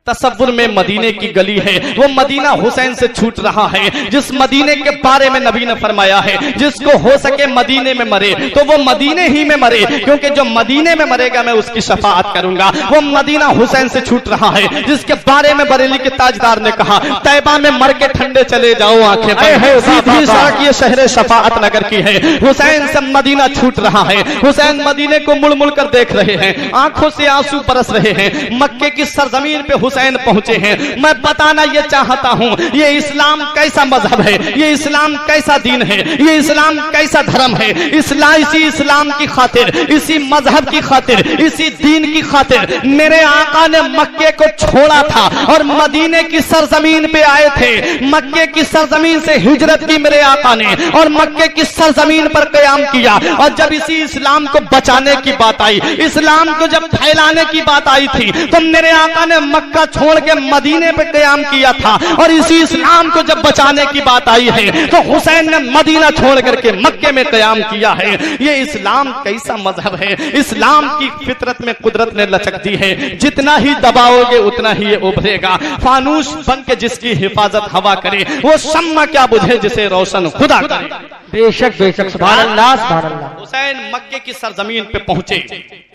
Speaker 2: तसव्वुर में मदीने की गली है, वो मदीना हुसैन से छूट रहा है जिस मदीने के बारे में नबी ने फरमाया है जिसको हो सके मदीने में मरे तो वो मदीने ही में मरे, क्योंकि जो मदीने में मरेगा मैं उसकी शफाअत करूंगा। वो मदीना हुसैन से छूट रहा है जिसके बारे में बरेली के ताजदार ने कहा तैबा में मर के ठंडे चले जाओ आंखें बंद, सीधी सड़क ये शहर शफाअत नगर की है। हुसैन से मदीना छूट रहा है, हुसैन मदीने को मुड़ मुड़ कर देख रहे हैं, आंखों से आंसू बरस रहे हैं। मक्के की सरजमीन पे हुसैन पहुंचे हैं। मैं बताना ये चाहता हूं ये इस्लाम कैसा मजहब है, ये इस्लाम कैसा दीन है, ये इस्लाम कैसा धर्म है। इसी इस्लाम की खातिर, इसी मजहब की खातिर, इसी दीन की खातिर मेरे आका ने मक्के को छोड़ा था और मदीने की सरजमीन पे आए थे। मक्के की सरजमीन से हिजरत की मेरे आका ने और मक्के की सरजमीन पर कयाम किया। और जब इसी इस्लाम को बचाने की बात आई, इस्लाम को जब फैलाने की बात आई थी तो मेरे आका ने मक्का छोड़ के मदीने पे कयाम किया था। और इसी इस्लाम को जब बचाने की बात आई है तो हुसैन ने मदीना छोड़ करके मक्के में कयाम किया है। ये इस्लाम कैसा मजहब है। इस्लाम की फितरत में कुदरत ने लचक दी है, जितना ही दबाओगे उतना ही ये उभरेगा। फानूस बन के जिसकी हिफाजत हवा करे वो शम्मा क्या बुझे जिसे रोशन खुदा करे।
Speaker 3: बेशक बेशक, सुभान अल्लाह सुभान अल्लाह।
Speaker 2: हुसैन मक्के की सरजमीन पे पहुंचे।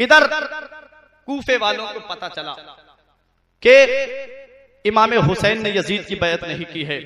Speaker 2: इधर कूफे वालों को पता चला कि इमाम हुसैन ने यजीद की बैत नहीं की है,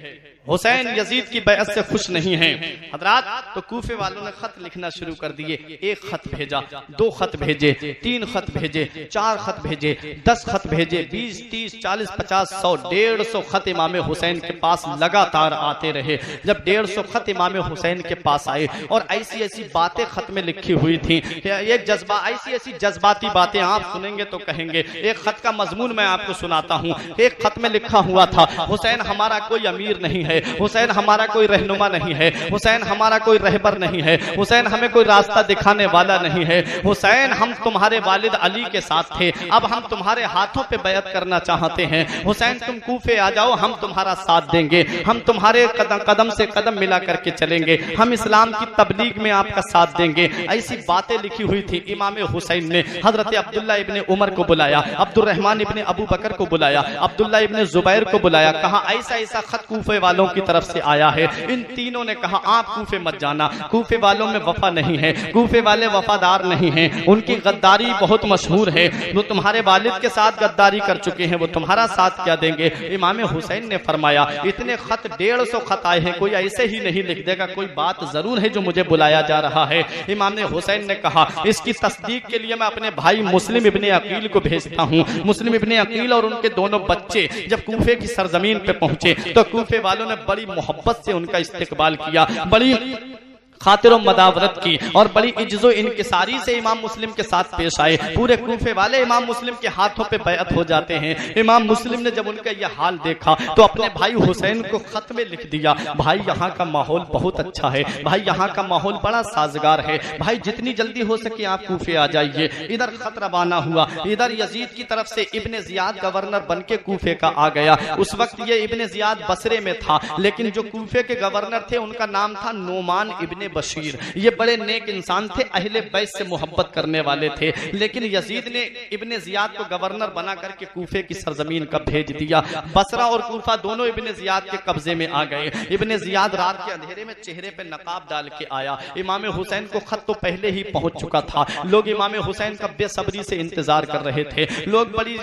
Speaker 2: हुसैन यजीद की बैअत से खुश नहीं हैं हजरात, तो कूफे वालों ने खत लिखना शुरू कर दिए। एक खत भेजा, 2 खत भेजे, 3 खत भेजे, 4 खत भेजे, 10 खत भेजे, 20, 30, 40, 50, 100, 150 खत इमाम हुसैन के पास लगातार आते रहे। जब 150 खत इमाम हुसैन के पास आए और ऐसी ऐसी बातें खत में लिखी हुई थी, एक जज्बा, ऐसी ऐसी जज्बाती बातें आप सुनेंगे तो कहेंगे। एक खत का मजमून मैं आपको सुनाता हूँ। एक खत में लिखा हुआ था, हुसैन हमारा कोई अमीर नहीं है, हुसैन हमारा कोई रहनुमा नहीं है, हुसैन हमारा कोई रहबर नहीं है, हुसैन हमें कोई रास्ता दिखाने वाला नहीं है, हुसैन हम तुम्हारे वालिद अली के साथ थे, अब हम तुम्हारे हाथों पे बैअत करना चाहते हैं, हुसैन तुम कूफे आ जाओ, हम तुम्हारा साथ देंगे, हम तुम्हारे कदम से कदम मिला करके चलेंगे, हम इस्लाम की तबलीग में आपका साथ देंगे। ऐसी बातें लिखी हुई थी। इमाम हुसैन ने हजरत अब्दुल्ला इब्ने उमर को बुलाया, अब्दुर्रहमान इब्ने अबू बकर को बुलाया, अब्दुल्ला इब्ने जुबैर को बुलाया, कहा ऐसा ऐसा खत कूफे वालों की तरफ से आया है। इन तीनों ने कहा आप कूफे मत जाना, कूफे वालों में वफा नहीं है, कूफे वाले वफादार नहीं हैं, उनकी गद्दारी बहुत मशहूर है, वो तुम्हारे वालिद के साथ गद्दारी कर चुके हैं, वो तुम्हारा साथ क्या देंगे। इमाम हुसैन ने फरमाया इतने खत 150 खत आए हैं, कोई ऐसे ही नहीं लिख देगा, कोई बात जरूर है जो मुझे बुलाया जा रहा है। इमाम हुसैन ने कहा इसकी तस्दीक के लिए मैं अपने भाई मुस्लिम इब्ने अकील को भेजता हूँ। मुस्लिम इब्ने अकील और उनके दोनों बच्चे जब कूफे की सरजमीन पे पहुंचे तो कूफे वालों ने बड़ी मोहब्बत से उनका इस्तकबाल किया, बड़ी खातिर मदावरत की और बड़ी इज्जो इनकिसारी से इमाम मुस्लिम के साथ पेश आए। पूरे कूफे वाले इमाम मुस्लिम के हाथों पे बैअत हो जाते हैं। इमाम मुस्लिम ने जब उनका यह हाल देखा तो अपने भाई हुसैन को खत में लिख दिया, भाई यहाँ का माहौल बहुत अच्छा है, भाई यहाँ का माहौल बड़ा साजगार है, भाई जितनी जल्दी हो सके आप कूफे आ जाइए। इधर खत रवाना हुआ, इधर यजीद की तरफ से इब्ने जियाद गवर्नर बन के कूफे का आ गया। उस वक्त ये इब्ने जियाद बसरे में था, लेकिन जो कूफे के गवर्नर थे उनका नाम था नोमान इब्ने बशीर। ये बड़े नेक इंसान थे, अहले बैत से मोहब्बत करने वाले थे, लेकिन यजीद ने इब्ने जियाद को गवर्नर बना करके कूफे की सरजमीन का भेज दिया। बसरा और कूफा दोनों इब्ने जियाद के कब्जे में आ गए। इब्ने जियाद रात के अंधेरे में चेहरे पे नकाब डाल के आया। इमाम हुसैन को खत तो पहले ही पहुंच चुका था, लोग इमाम हुसैन का बेसब्री से इंतजार कर रहे थे, लोग बड़ी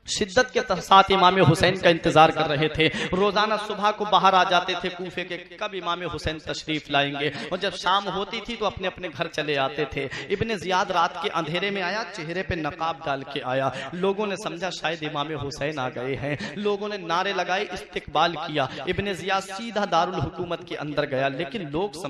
Speaker 2: शिद्दत के साथ इमाम हुसैन का इंतजार कर रहे थे। रोजाना सुबह को बाहर आ जाते थे कूफे के, कब इमाम हुसैन तशरीफ लाएंगे, और जब शाम होती थी तो अपने अपने घर चले आते थे। इब्ने जियाद रात के अंधेरे में आया, चेहरे पे नकाब डाल के आया। लोगों ने समझा शायद इमाम हुसैन आ गए हैं, लोगों ने नारे लगाए, इस्तकबाल किया। इब्ने जियाद सीधा दारुल हुकूमत के अंदर गया, लेकिन लोग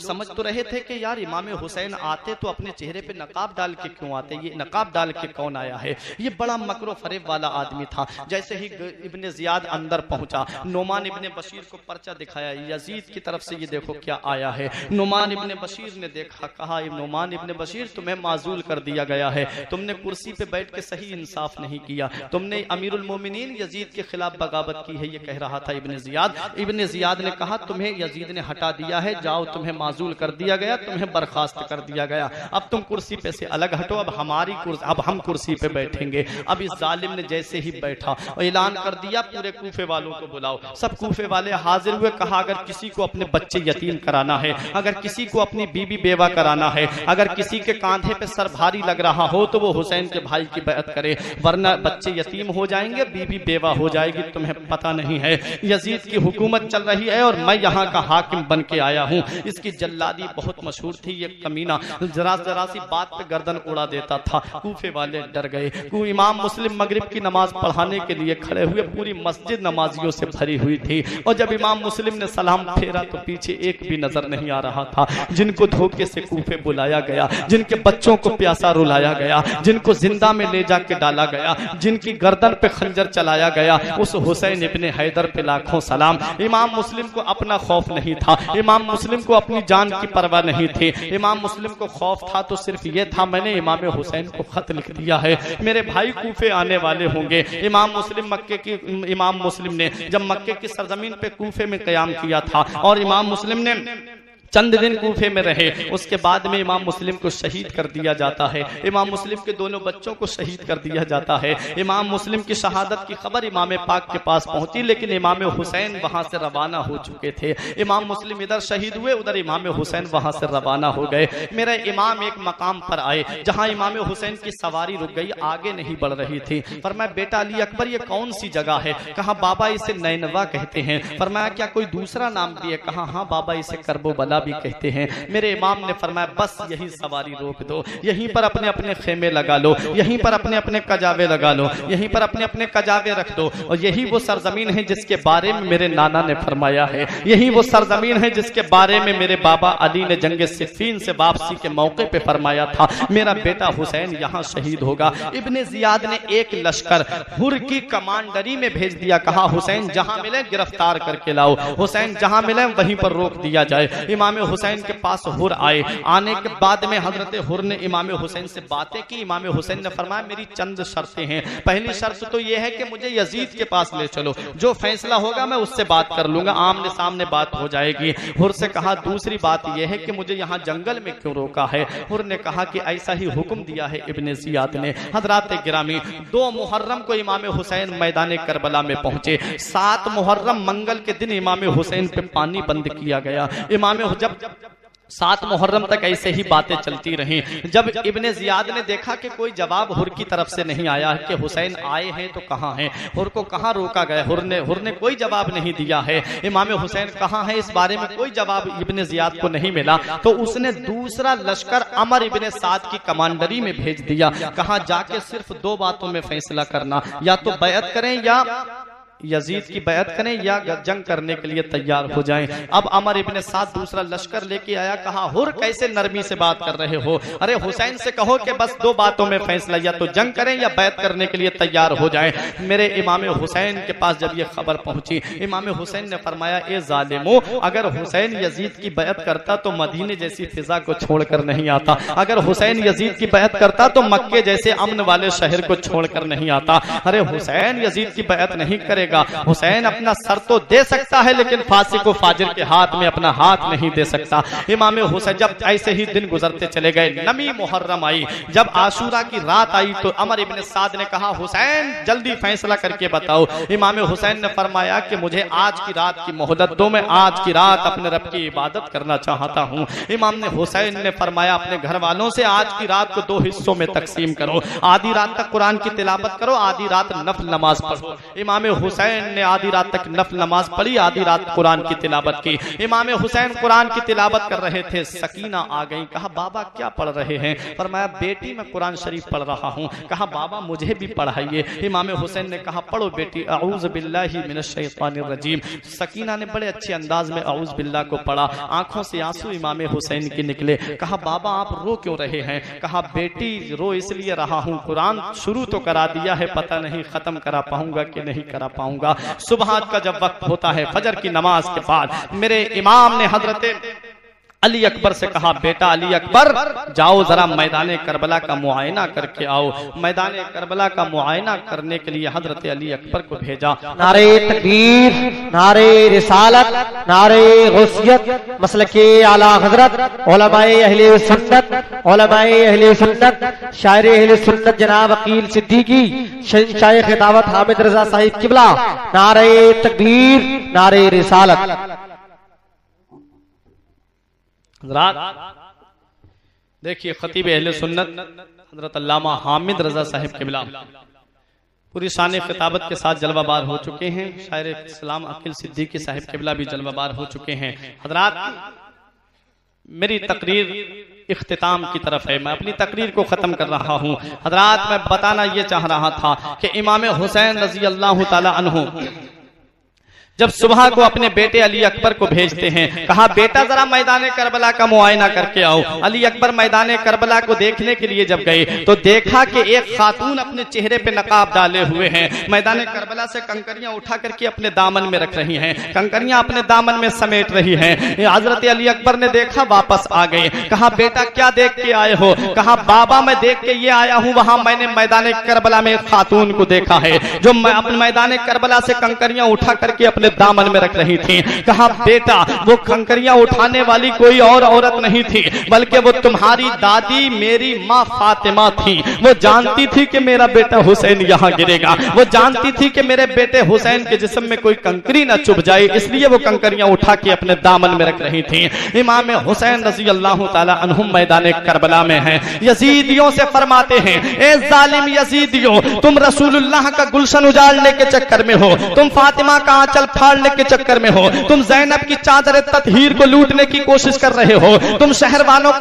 Speaker 2: समझ तो रहे थे कि यार इमाम हुसैन आते तो अपने चेहरे पे नकाब डाल के क्यों आते, ये नकाब डाल के कौन आया है, ये बड़ा मकरो फरेब वाला आदमी था। जैसे ही इब्ने जियाद अंदर पहुंचा, नोमान इब्ने बशीर को पर्चा दिखाया, यजीद की तरफ से ये देखो क्या आया है। नोमान इब्ने बशीर ने देखा, कहा नोमान इब्ने बशीर तुम्हें माजूल कर दिया गया है, तुमने कुर्सी पे बैठ के सही इंसाफ नहीं किया, तुमने अमीरुल मोमिनीन यजीद के खिलाफ बगावत की है, ये कह रहा था इब्ने जियाद। इब्ने जियाद ने कहा तुम्हें यजीद ने हटा दिया है, जाओ तुम्हें माजूल कर दिया गया, तुम्हें बर्खास्त कर दिया गया, अब तुम कुर्सी पे से अलग हटो, अब हम कुर्सी पे बैठेंगे। अब इस जालिम ने जैसे ही बैठा और ऐलान कर दिया पूरे कूफे वालों को बुलाओ। सब कूफे वाले हाजिर हुए। कहा अगर किसी को अपने बच्चे यतीम कराना है, अगर किसी को अपनी बीबी बेवा कराना है, अगर किसी के कांधे पे सर भारी लग रहा हो तो वो हुसैन के भाई की बैअत करे, वरना बच्चे यतीम हो जाएंगे, बीबी बेवा हो जाएगी। तुम्हें पता नहीं है यजीद की हुकूमत चल रही है और मैं यहाँ का हाकिम बन के आया हूँ। इसकी जल्लादी बहुत मशहूर थी। ये कमीना जरा सी बात पे गर्दन उड़ा देता था। कूफे वाले डर गए। इमाम मुस्लिम मगरिब की नमाज पढ़ाने के लिए खड़े हुए, पूरी मस्जिद नमाजियों से भरी हुई थी, और जब इमाम मुस्लिम ने सलाम फेरा तो पीछे एक भी नजर नहीं आ रहा था। जिनको धोखे से कूफे बुलाया गया, जिनके बच्चों को प्यासा रुलाया गया, जिनको जिंदा में ले जाके डाला गया, जिनकी गर्दन पे खंजर चलाया गया, उस हुसैन इब्ने हैदर पे लाखों सलाम। इमाम मुस्लिम को अपना खौफ नहीं था, इमाम मुस्लिम को अपनी जान की परवाह नहीं थी। इमाम मुस्लिम को खौफ था तो सिर्फ ये था, मैंने इमाम हुसैन को खत लिख दिया है, मेरे भाई कूफे आने वाले होंगे। इमाम मुस्लिम ने जब मक्के की सरजमीन पे कूफे में क़याम किया था और इमाम मुस्लिम ने चंद दिन कूफे में रहे, उसके बाद में इमाम मुस्लिम को शहीद कर दिया जाता है। इमाम मुस्लिम के दोनों बच्चों को शहीद कर दिया जाता है। इमाम मुस्लिम की शहादत की खबर इमाम पाक के पास पहुंची, लेकिन इमाम हुसैन वहां से रवाना हो चुके थे। इमाम मुस्लिम इधर शहीद हुए, उधर इमाम हुसैन वहां से रवाना हो गए। मेरे इमाम एक मकाम पर आए जहां इमाम हुसैन की सवारी रुक गई, आगे नहीं बढ़ रही थी। फरमाया बेटा अली अकबर ये कौन सी जगह है? कहा बाबा इसे नैनवा कहते हैं। फरमाया क्या कोई दूसरा नाम भी है? कहा हाँ बाबा इसे करबोबला भी कहते हैं। मेरे इमाम ने फरमाया बस यही सवारी रोक दो, यहीं पर अपने अपने खेमे लगा लो, यहीं पर अपने अपने कजावे लगा लो, यहीं पर अपने अपने कजावे रख दो। और यही वो सरजमीन है जिसके बारे में मेरे नाना ने फरमाया है, यही वो सरजमीन है जिसके बारे में मेरे बाबा अली ने जंग सिफ़ीन से वापसी के मौके पे फरमाया था मेरा बेटा हुसैन यहाँ शहीद होगा। इब्ने जियाद ने एक लश्कर हुर की कमांडरी में भेज दिया, कहा हुसैन जहां मिले गिरफ्तार करके लाओ, हुसैन जहां मिले वहीं पर रोक दिया जाए। इमाम हुसैन के पास हुर आए। आने के बाद में हजरत हुर ने इमाम हुसैन से बातें की। इमाम हुसैन ने फरमाया मेरी चंद शर्तें हैं। पहली शर्त तो यह है कि मुझे यजीद के पास ले चलो, जो फैसला होगा मैं उससे बात कर लूंगा, आमने सामने बात हो जाएगी। हुर से कहा दूसरी बात यह है कि मुझे यहाँ जंगल में क्यों रोका है? हुर ने कहा कि ऐसा ही हुक्म दिया है इब्ने जियाद ने। हजरात गिरामी 2 मुहर्रम को इमाम हुसैन मैदान करबला में पहुंचे। 7 मुहर्रम मंगल के दिन इमाम हुसैन पे पानी बंद किया गया। जब 7 मुहर्रम तक ऐसे ही बातें चलती रहीं। जब इब्ने जियाद ने देखा कि कोई जवाब हुर की तरफ से नहीं आया कि हुसैन आए हैं तो कहाँ हैं, हुर को कहाँ रोका गया, हुर ने कोई जवाब नहीं दिया है, इमाम हुसैन कहाँ है, इस बारे में कोई जवाब इब्ने जियाद को नहीं मिला, तो उसने दूसरा लश्कर अमर इब्ने साद की कमांडरी में भेज दिया। कहा जाके सिर्फ 2 बातों में फैसला करना, या तो बैअत करें या यजीद की बैअत करें या जंग करने के लिए तैयार हो जाएं। अब अमर इब्ने साद दूसरा लश्कर लेके आया। कहा हुर कैसे नरमी से बात कर रहे हो? अरे हुसैन से कहो कि बस 2 बातों में फैसला, या तो जंग करें या बैअत करने के लिए तैयार हो जाएं। मेरे इमाम हुसैन के पास जब ये खबर पहुंची, इमाम हुसैन ने फरमाया ए जालिमो, अगर हुसैन यजीद की बैअत करता तो मदीने जैसी फिजा को छोड़कर नहीं आता, अगर हुसैन यजीद की बैअत करता तो मक्के जैसे अमन वाले शहर को छोड़कर नहीं आता। अरे हुसैन यजीद की बैअत नहीं करेगा, हुसैन अपना सर तो दे सकता है लेकिन फांसी को फाजिर के हाथ में अपना हाथ नहीं दे सकता। इमाम हुसैन जब ऐसे ही दिन गुजरते चले गए, नमी मुहर्रम आई, जब आशूरा की रात आई तो अमर इब्ने साद ने कहा हुसैन जल्दी फैसला करके बताओ। इमाम हुसैन ने फरमाया कि मुझे आज की रात की मोहलत दो, मैं आज की रात अपने रब की इबादत करना चाहता हूँ। इमाम ने हुसैन ने फरमाया अपने घर वालों से आज की रात को 2 हिस्सों में तकसीम करो, आधी रात तक कुरान की तिलावत करो, आधी रात नफल नमाज पढ़ो। इमाम हुसैन ने आधी रात तक नफल नमाज पढ़ी, आधी रात कुरान की तिलावत की। इमाम हुसैन कुरान की तिलावत कर रहे थे, सकीना आ गई। कहा बाबा क्या पढ़ रहे हैं? फरमाया बेटी मैं कुरान शरीफ पढ़ रहा हूँ। कहा बाबा मुझे भी पढ़ाइए। इमाम हुसैन ने कहा पढ़ो बेटी अऊज़ु बिल्लाहि मिनश शैतानिर रजीम। सकीना ने बड़े अच्छे अंदाज में अऊज़ु बिल्लाह को पढ़ा, आंखों से आंसू इमाम हुसैन के निकले। कहा बाबा आप रो क्यों रहे हैं? कहा बेटी रो इसलिए रहा हूँ, कुरान शुरू तो करा दिया है, पता नहीं खत्म करा पाऊंगा कि नहीं करा पाऊंगा। सुबह का जब वक्त होता है फजर की नमाज के बाद, मेरे इमाम ने हजरत अली अकबर से कहा बेटा अली अकबर जाओ जरा मैदान करबला का मुआयना करके आओ। मैदान करबला का मुआयना करने के लिए हजरत अली अकबर को भेजा।
Speaker 3: नारे तकबीर, नारे रिसालत, नारे गौसियत, मसलके आला हजरत, उलमाए अहले सुन्नत, उलमाए अहले सुन्नत, शायर अहले सुन्नत जनाब अकील सिद्दीकी शहंशाह खिताबत हामिद रजा साहिब किबला, नारे तकबीर, नारे रिसालत।
Speaker 2: देखिए खतीब अहले सुन्नत हजरत अल्लामा हामिद रजा साहिब किबला पूरी शान खिताबत के साथ जलवाबार हो चुके हैं। शायर इस्लाम अकील सिद्दीकी साहिब किबला भी जलवाबार हो चुके हैं। हजरात मेरी तकरीर इख्तिताम की तरफ है, मैं अपनी तकरीर को खत्म कर रहा हूँ। हजरात मैं बताना ये चाह रहा था कि इमाम हुसैन रजी अल्लाह ताला अन्हु जब सुबह को अपने बेटे अली अकबर को भेजते हैं, कहा बेटा जरा मैदान करबला का मुआयना करके आओ। अली अकबर मैदान करबला को देखने के लिए जब गए तो देखा कि एक खातून अपने चेहरे पे नकाब डाले हुए हैं, मैदान करबला से कंकरियां उठा करके अपने दामन में रख रही हैं, कंकरियां अपने दामन में समेट रही हैं। हजरत अली अकबर ने देखा, वापस आ गए। कहा बेटा क्या देख के आए हो? कहा बाबा मैं देख के ये आया हूँ, वहां मैंने मैदान करबला में एक खातून को देखा है जो अपने मैदान करबला से कंकरियां उठा करके अपने अपने दामन में रख रही थी। कहा बेटा वो कंकरियां उठाने वाली कोई और औरत नहीं थी, बल्कि वो तुम्हारी दादी मेरी माँ फातिमा थी। वो जानती थी कि मेरा बेटा हुसैन यहाँ गिरेगा, वो जानती थी कि मेरे बेटे हुसैन के जिस्म में कोई कंकरी ना चुभ जाए, इसलिए वो कंकरियां उठा के अपने दामन में रख रही थी। इमाम हुसैन रजी अल्लाह ताला अन्हुम मैदान करबला में हैं। यजीदियों से फरमाते हैं, ए जालिम यजीदियों, तुम रसूलुल्लाह का गुलशन उजाड़ने के चक्कर में हो, तुम फातिमा का आंचल फाड़ने के चक्कर में हो, तुम ज़ैनब की चादर ततहीर को लूटने की कोशिश कर रहे हो, तुम शहर वालों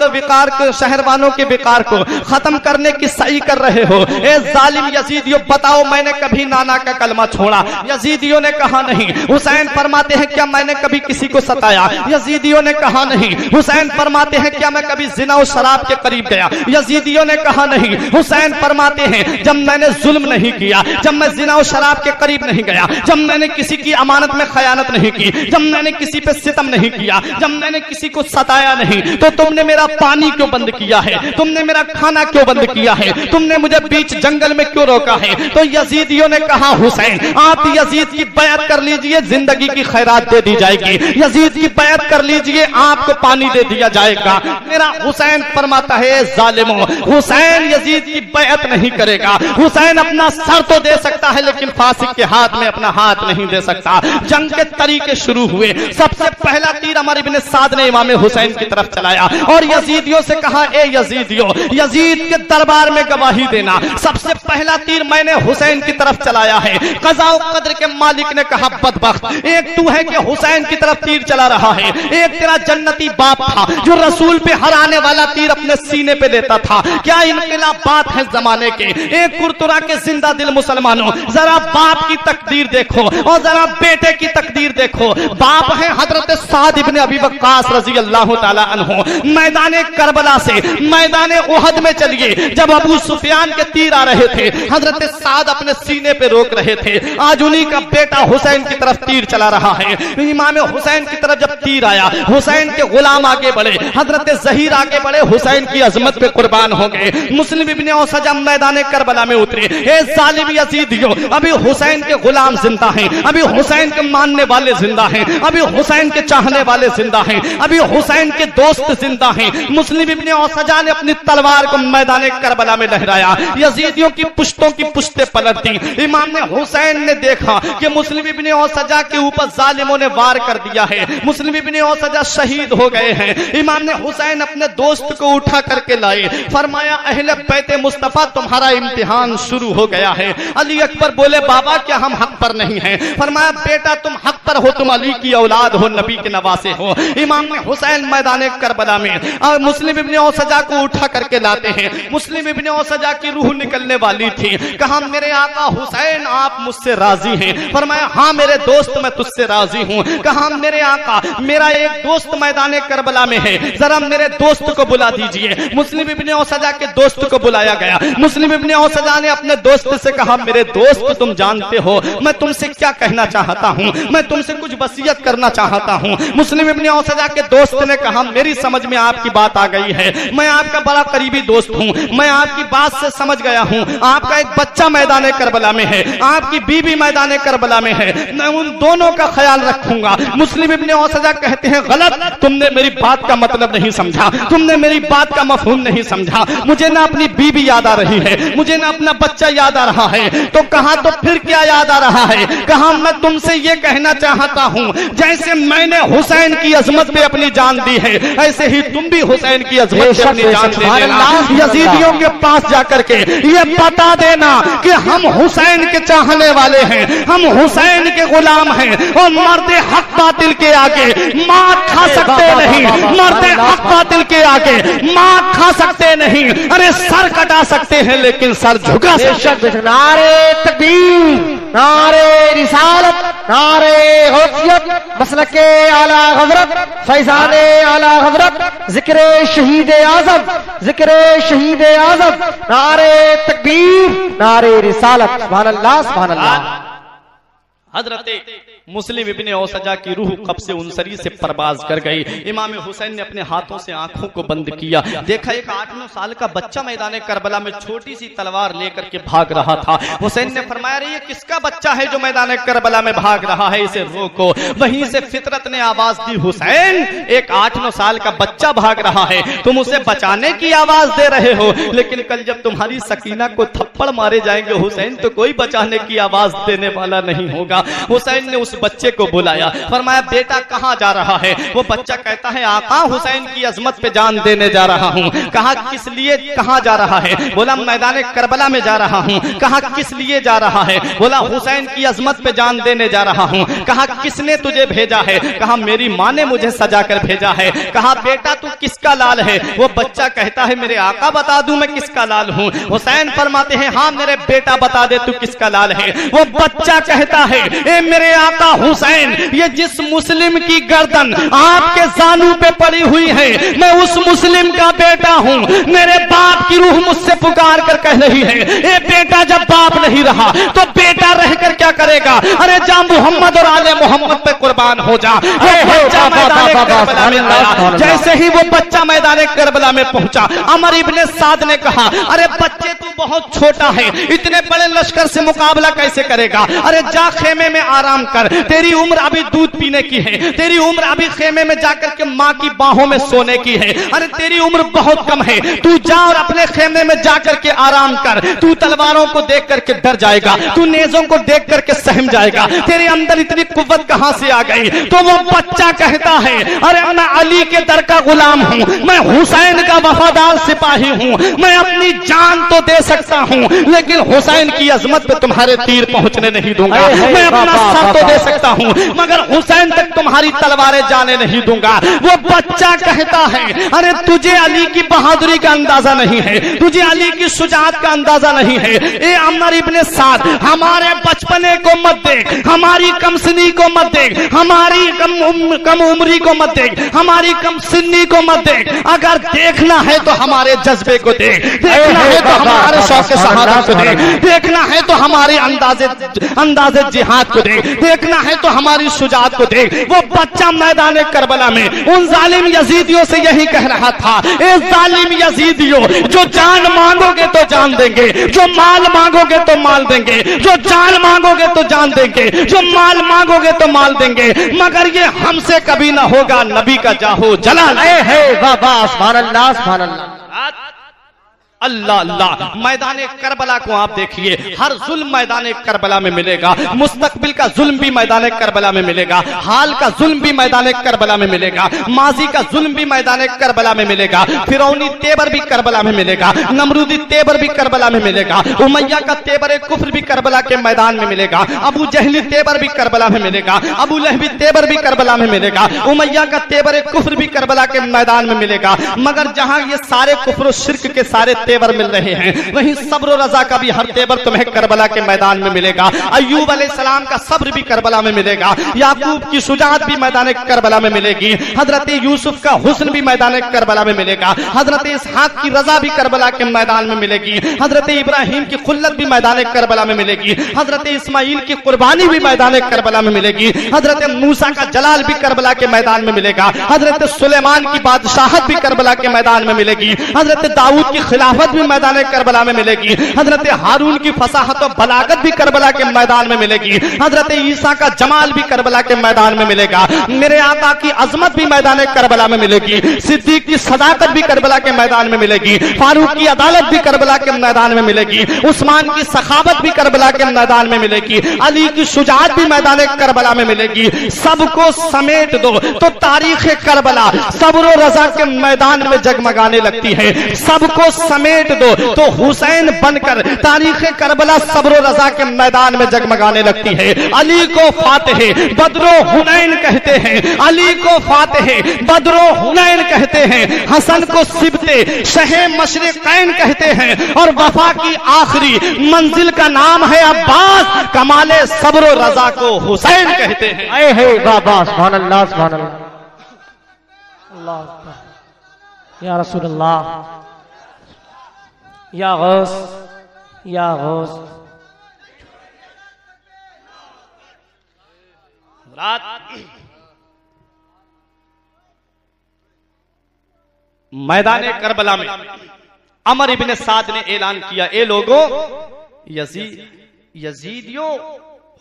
Speaker 2: के विकार को खत्म करने की सही कर रहे हो। ए जालिम यजीदियों, बताओ मैंने कभी नाना का कलमा छोड़ा? यजीदियों ने कहा नहीं। हुसैन फरमाते हैं, क्या मैंने कभी किसी को सताया? यजीदियों ने कहा नहीं। हुसैन फरमाते हैं, क्या मैं कभी जिना और शराब के करीब गया? यजीदियों ने कहा नहीं। हुसैन फरमाते हैं, जब मैंने जुल्म नहीं किया, जब मैं जिना और शराब के करीब नहीं गया, जब मैंने किसी की अमानत में खयानत नहीं की, जब मैंने किसी पे सितम नहीं किया, जब मैंने किसी को सताया नहीं, तो तुमने मेरा पानी क्यों बंद किया है? तुमने मेरा खाना क्यों बंद किया है? तुमने मुझे बीच जंगल में क्यों रोका है? तो यजीदियों ने कहा, हुसैन आप यजीद की बैत कर लीजिए, जिंदगी की खैरात दे दी जाएगी। यजीद की बैत कर लीजिए, आपको पानी दे दिया जाएगा। मेरा हुसैन फरमाता है, जालिमों, हुसैन यजीद की बैत नहीं करेगा। हुसैन अपना सर तो दे सकता है, लेकिन फासिक के हाथ में अपना हाथ नहीं दे सकता। जंग के तरीके शुरू हुए। सबसे पहला तीर अमर इब्न साद ने इमाम हुसैन की तरफ चलाया और यजीदियों से कहा, ए यजीदियों, यजीद के दरबार में गवाही देना, सबसे पहला तीर मैंने हुसैन की तरफ चलाया है। कज़ा व क़द्र के मालिक ने कहा, बदबख्त, एक तू है कि हुसैन की तरफ तीर चला रहा है, एक तेरा जन्नती बाप था जो रसूल पे हराने वाला तीर अपने सीने पे लेता था। क्या इनकलाब बात है जमाने के? एक कुरतुरा के जिंदा दिल मुसलमानों, जरा बाप की तकदीर देखो और जरा बेटे की तकदीर देखो। बाप है हजरत साद इब्न अबी वक्कास रजी अल्लाह ताला अन्हु। मैदान करबला से मैदान उहद में चलिए, जब अबू सुफियान के तीर आ रहे थे, हजरत साद अपने सीने पे रोक रहे थे। आज उन्हीं का बेटा हुसैन की तरफ तीर चला रहा है। इमाम हुसैन की तरफ जब तीर आया, हुसैन के गुलाम आगे बढ़े, हजरत ज़हीर आगे बढ़े, हुसैन की अजमत पे कुर्बान हो गए। मुस्लिम इब्न औसजा मैदान करबला में उतरे। ए जालिम यजीदियों, अभी हुसैन के गुलाम जिंदा हैं, अभी हुसैन के मानने वाले जिंदा हैं, अभी हुसैन के चाहने वाले जिंदा हैं, अभी हुसैन के दोस्त जिंदा हैं। मुस्लिम इब्न औसजा ने अपनी तलवार को मैदान करबला में लहराया। यजीदियों की पुश्तों की पुश्तें पलट दी। इमाम हुसैन ने देखा कि मुस्लिम इब्न औसजा के ऊपर जालिमों ने वार कर दिया है, मुस्लिम इब्न औसजा शहीद हो गए हैं। इमाम हुसैन अपने दोस्त को उठा करके लाए, फरमाया, अहले बैते मुस्तफा, तुम्हारा इम्तिहान शुरू हो गया है। अली अकबर बोले, बाबा क्या हम हक पर नहीं हैं? फरमाया, बेटा तुम हक पर हो, तुम अली की औलाद हो, नबी के नवासे हो। इमाम हुसैन मैदान करबला में और मुस्लिम इब्न औसजा को उठा करके लाते हैं। मुस्लिम इब्न औसजा की रूह निकलने वाली थी। कहा, मेरे आका हुसैन आप मुझसे राजी हैं? फरमाया, हाँ मेरे दोस्त मैं तुझसे राजी हूँ। कहा, मेरे आका, मेरा एक दोस्त मैदान करबला में है, जरा मेरे दोस्त को बुला दीजिए। मुस्लिम इब्न औसजा के दोस्त को बुलाया गया। मुस्लिम इब्न औसजा ने अपने दोस्त से कहा, मेरे दोस्त तुम जानते हो मैं तुमसे क्या कहना चाहता हूँ, मैं तुमसे कुछ वसीयत करना चाहता हूँ। मुस्लिम इब्न औसजा के दोस्त ने कहा, मेरी समझ में आपकी बात आ गई है, मैं आपका बड़ा करीबी दोस्त हूँ, मैं आपकी बात से समझ गया हूँ। आपका एक बच्चा मैदान करबला में है, आपकी बीबी मैदान करबला में है, मैं उन दोनों का ख्याल रखूंगा। मुस्लिम इब्न औसजा कहते हैं, गलत, तुमने मेरी बात का मतलब नहीं समझा, तुमने मेरी बात का मफहूम नहीं समझा। मुझे ना अपनी बीबी याद आ रही है, मुझे ना अपना बच्चा याद आ रहा है। तो कहा, तो फिर क्या याद आ रहा है? कहा, मैं तुमसे ये कहना चाहता हूँ, जैसे मैंने हुसैन की अजमत पे अपनी जान दी है, ऐसे ही तुम भी हुसैन की अजमत पे अपनी जान दे देना। यजीदियों के पास जाकर के ये बता देना कि हम हुसैन के चाहने वाले हैं, हम हुसैन के गुलाम हैं और मर्दे हक बातिल के आगे मात खा सकते नहीं, मर्दे हक बातिल के आगे मात खा सकते नहीं। अरे सर कटा सकते हैं लेकिन सर झुका सकते।
Speaker 3: नारे तकबीर, नारे रिसालत, नारे गौसियत, मसलके आला हजरत, फैजाने आला हजरत, जिक्रे शहीद आजम, जिक्रे शहीद आजम, नारे तकबीर, नारे रिसालत, सुभान अल्लाह, सुभान अल्लाह।
Speaker 2: हजरत मुस्लिम इब्ने औसजा की रूह कब से उनसरी से परवाज कर गई। इमाम हुसैन ने अपने हाथों से आंखों को बंद किया, देखा एक 8-9 साल का बच्चा मैदान करबला में छोटी सी तलवार लेकर के भाग रहा था। हुसैन ने फरमाया, ये किसका बच्चा है जो मैदान करबला में भाग रहा है, इसे रोको। वहीं से फितरत ने आवाज दी, हुसैन एक 8-9 साल का बच्चा भाग रहा है, तुम उसे बचाने की आवाज दे रहे हो, लेकिन कल जब तुम्हारी सकीना को थप्पड़ मारे जाएंगे हुसैन तो कोई बचाने की आवाज देने वाला नहीं होगा। हुसैन ने उस बच्चे को बुलाया, फरमाया बेटा कहां जा रहा है? वो बच्चा कहता है आका हुसैन की अजमत पे जान देने जा रहा हूं। कहा किस लिए, कहां जा रहा है? बोला मैदान करबला में जा रहा हूं। कहा किस लिए जा रहा है? बोला हुसैन की अजमत पे जान देने जा रहा हूं। कहा किसने तुझे भेजा है? कहा मेरी माँ ने मुझे सजा कर भेजा है। कहा बेटा तू किसका लाल है? वो बच्चा कहता है मेरे आका बता दूं मैं किसका लाल हूं। हुसैन फरमाते हैं हाँ मेरे बेटा बता दे तू किसका लाल है। वो बच्चा कहता है ए मेरे आका हुसैन, ये जिस मुस्लिम की गर्दन आपके जानू पे पड़ी हुई है मैं उस मुस्लिम का बेटा हूं। मेरे बाप की रूह मुझसे पुकार कर कह रही है ए बेटा जब बाप नहीं रहा तो बेटा रहकर क्या करेगा? अरे जा मोहम्मद और आले मोहम्मद पे कुर्बान हो जा। बच्चा मैदान करबला में आया। जैसे ही वो बच्चा मैदान करबला में पहुंचा, अमर इब्ने साद ने कहा अरे बच्चे तू बहुत छोटा है, इतने बड़े लश्कर से मुकाबला कैसे करेगा? अरे जा खेमे में आराम कर, तेरी उम्र अभी दूध पीने की है, तेरी उम्र अभी खेमे में जाकर के माँ की बाहों में सोने की है। अरे तेरी उम्र बहुत कम है, तू जा और अपने खेमे में जाकर के आराम कर। तू तलवारों को देख करके डर जाएगा, तू नेज़ों को देख करके सहम जाएगा, तेरे अंदर इतनी कुव्वत कहां से आ गई? तो वो बच्चा कहता है अरे मैं अली के दर का गुलाम हूं, मैं हुसैन का वफादार सिपाही हूं, मैं अपनी जान तो दे सकता हूं लेकिन हुसैन की अजमत पे तुम्हारे तीर पहुंचने नहीं दूंगा। मैं अपना सर तो दे सकता हूं मगर हुसैन तक तुम्हारी तलवारें जाने नहीं दूंगा। वो बच्चा कहता है अरे तुझे अली की बहादुरी का अंदाजा नहीं है, तुझे अली की शुजाअत का अंदाजा नहीं है। ए अमर इब्ने साद, हमारे बचपने को मत देख, हमारी कमसिनी को मत देख, हमारी कम उम्री को मत देख, हमारी कम सिन्नी को मत देख। अगर देखना है तो हमारे जज्बे को देख, देखना है तो हमारे शौक शहादत को देख, देखना है तो हमारे अंदाजे जिहाद को देख, देखना है तो हमारी शुजाअत को देख। वो बच्चा मैदान करबला में उन जालिम यजीदियों से यही कह रहा था, ए जालिम यजीदियों जो जान मांगोगे तो जान देंगे, जो माल मांगोगे तो माल देंगे, जो जान मांगोगे तो जान देंगे, जो माल मांगोगे तो माल देंगे, मगर ये हमसे कभी ना होगा नबी का जाहो जलाल है। वाह सुभान अल्लाह सुभान अल्लाह अल्लाह अल्लाह। मैदान करबला को आप देखिए, हर जुल्म मैदान करबला में मिलेगा, मुस्तकबिल का जुल्म भी मैदान करबला में मिलेगा, हाल का जुल्म भी मैदान करबला में मिलेगा, माजी का जुल्म भी मैदान करबला में मिलेगा, फिरौनी तेवर भी करबला में मिलेगा, नमरूदी तेवर भी करबला में मिलेगा, उमैया का तेवर कुफ्र भी करबला के मैदान में मिलेगा, अबू जहली तेवर भी करबला में मिलेगा, अबू लहबी तेवर भी करबला में मिलेगा, उमैया का तेवर कुफ्र भी करबला के मैदान में मिलेगा। मगर जहां ये सारे कुफ्र शिर्क के सारे तेवर मिल रहे हैं, वहीं सब्र और रजा का भी हर तेवर तुम्हें करबला के मैदान में मिलेगा। अय्यूब अलैहिस्सलाम का सब्र भी करबला में मिलेगा, याकूब की शुजाअत भी मैदान करबला में मिलेगी, हजरत यूसुफ का हुस्न भी मैदान करबला में मिलेगा, हजरत इसहाक की रजा भी करबला के मैदान में मिलेगी, हजरत इब्राहिम की खुल्लत भी मैदान करबला में मिलेगी, हजरत इस्माइल की कुर्बानी भी मैदान करबला में मिलेगी, हजरत मूसा का जलाल भी करबला के मैदान में मिलेगा, हजरत सुलेमान की बादशाहत भी करबला के मैदान में मिलेगी, हजरत दाऊद की खिलाफत भी मैदान करबला में मिलेगी, हजरत हारून की फसाहत और बलागत भी करबला के मैदान में मिलेगी, हजरत ईसा का जमाल भी करबला के मैदान में मिलेगा, मेरे आका की अजमत भी मैदान करबला में मिलेगी, सिद्दीक की सदाकत भी करबला के मैदान में मिलेगी, फारूक की अदालत भी करबला के मैदान में मिलेगी, उस्मान की सखावत भी करबला के मैदान में मिलेगी, अली की शुजाअत भी मैदान करबला में मिलेगी। सबको समेट दो तो तारीख करबला सब्र और रजा के मैदान में जगमगाने लगती है, सबको समेट दो तो हुसैन बनकर तारीख करबला सब्र और रजा के मैदान में जगमगाने लगती है। अली को फातेह बद्रो हुनैन कहते हैं, अली को फातेह बद्रो हुनैन कहते हैं, हसन को सिबते शहे मशरिकैन कहते हैं और वफा की आखिरी मंजिल का नाम है अब्बास, कमाले सब्र और रजा को हुसैन कहते हैं। ऐ है बाबा सुभान अल्लाह सुभान अल्लाह अल्लाह या रसूल अल्लाह या गौस या गौस। मैदान करबला में अमर इब्ने साद ने ऐलान किया, ए लोगों, यजीदियों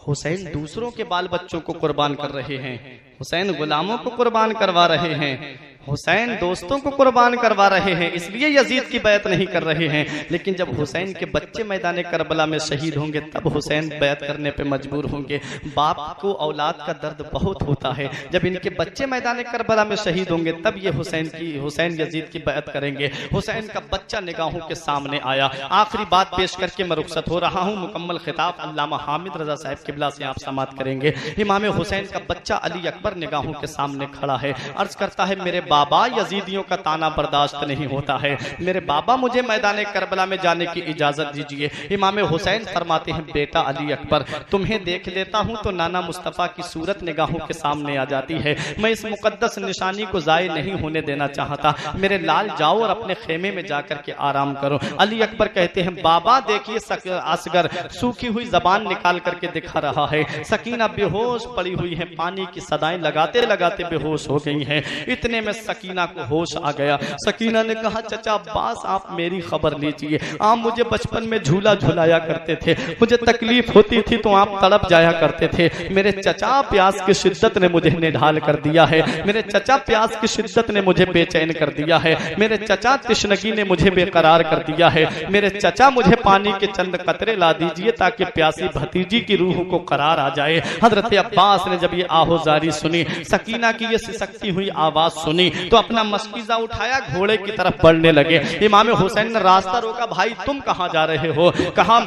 Speaker 2: हुसैन दूसरों के बाल बच्चों को कुर्बान कर रहे हैं, हुसैन गुलामों को कुर्बान करवा रहे हैं, हुसैन दोस्तों को कुर्बान करवा रहे हैं, इसलिए यजीद की बैत नहीं कर रहे हैं। लेकिन जब हुसैन के बच्चे मैदान करबला में शहीद होंगे तब हुसैन बैत करने पे मजबूर होंगे। बाप को औलाद का दर्द बहुत होता है, जब इनके बच्चे मैदान करबला में शहीद होंगे तब ये हुसैन यजीद की बैत करेंगे। हुसैन का बच्चा निगाहों के सामने आया। आखिरी बात पेश करके मैं रुखसत हो रहा हूँ। मुकम्मल खिताब अल्लामा हामिद रजा साहब किबला से आप समात करेंगे। इमाम हुसैन का बच्चा अली अकबर निगाहों के सामने खड़ा है, अर्ज करता है, मेरे बाबा, यजीदियों का ताना बर्दाश्त नहीं होता है, मेरे बाबा मुझे मैदान करबला में जाने की इजाजत दीजिए। इमाम हुसैन फरमाते हैं, बेटा अली अकबर, तुम्हें देख लेता हूं तो नाना मुस्तफा की सूरत निगाहों के सामने आ जाती है। मैं इस मुकद्दस निशानी को जाय नहीं होने देना चाहता। मेरे लाल, जाओ और अपने खेमे में जाकर के आराम करो। अली अकबर कहते हैं, बाबा देखिए, असगर सूखी हुई जबान निकाल करके दिखा रहा है। सकीना बेहोश पड़ी हुई है, पानी की सदाएं लगाते लगाते बेहोश हो गई हैं। इतने में सकीना को होश आ गया। सकीना ने कहा, चचा अब्बास, आप मेरी खबर लीजिए। आप मुझे बचपन में झूला झुलाया करते थे, मुझे तकलीफ होती थी तो आप तड़प जाया करते थे। मेरे चचा, प्यास की शिद्दत ने मुझे निढाल कर दिया है। मेरे चचा, प्यास की शिद्दत ने मुझे बेचैन कर दिया है। मेरे चचा, तिश्नगी ने मुझे बेकरार कर दिया है। मेरे चचा, मुझे पानी के चंद कतरे ला दीजिए ताकि प्यासी भतीजी की रूह को करार आ जाए। हजरत अब्बास ने जब ये आहोजारी सुनी, सकीना की ये सिसकती हुई आवाज सुनी, तो अपना मस्कीजा उठाया, घोड़े की तरफ बढ़ने लगे। इमाम हुसैन ने रास्ता रोका, भाई तुम कहां जा रहे हो? कहा,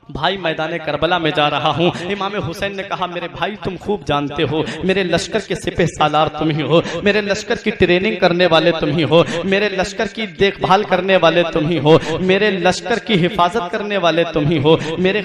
Speaker 2: भाई मैदान करबला में जा रहा हूँ। इमाम हुसैन ने कहा, मेरे भाई तुम खूब जानते हो, मेरे लश्कर के सिपह सालार तुम ही हो, मेरे लश्कर की ट्रेनिंग करने वाले तुम ही हो, मेरे लश्कर की देखभाल करने वाले तुम ही हो, मेरे लश्कर की हिफाजत करने वाले तुम ही हो, मेरे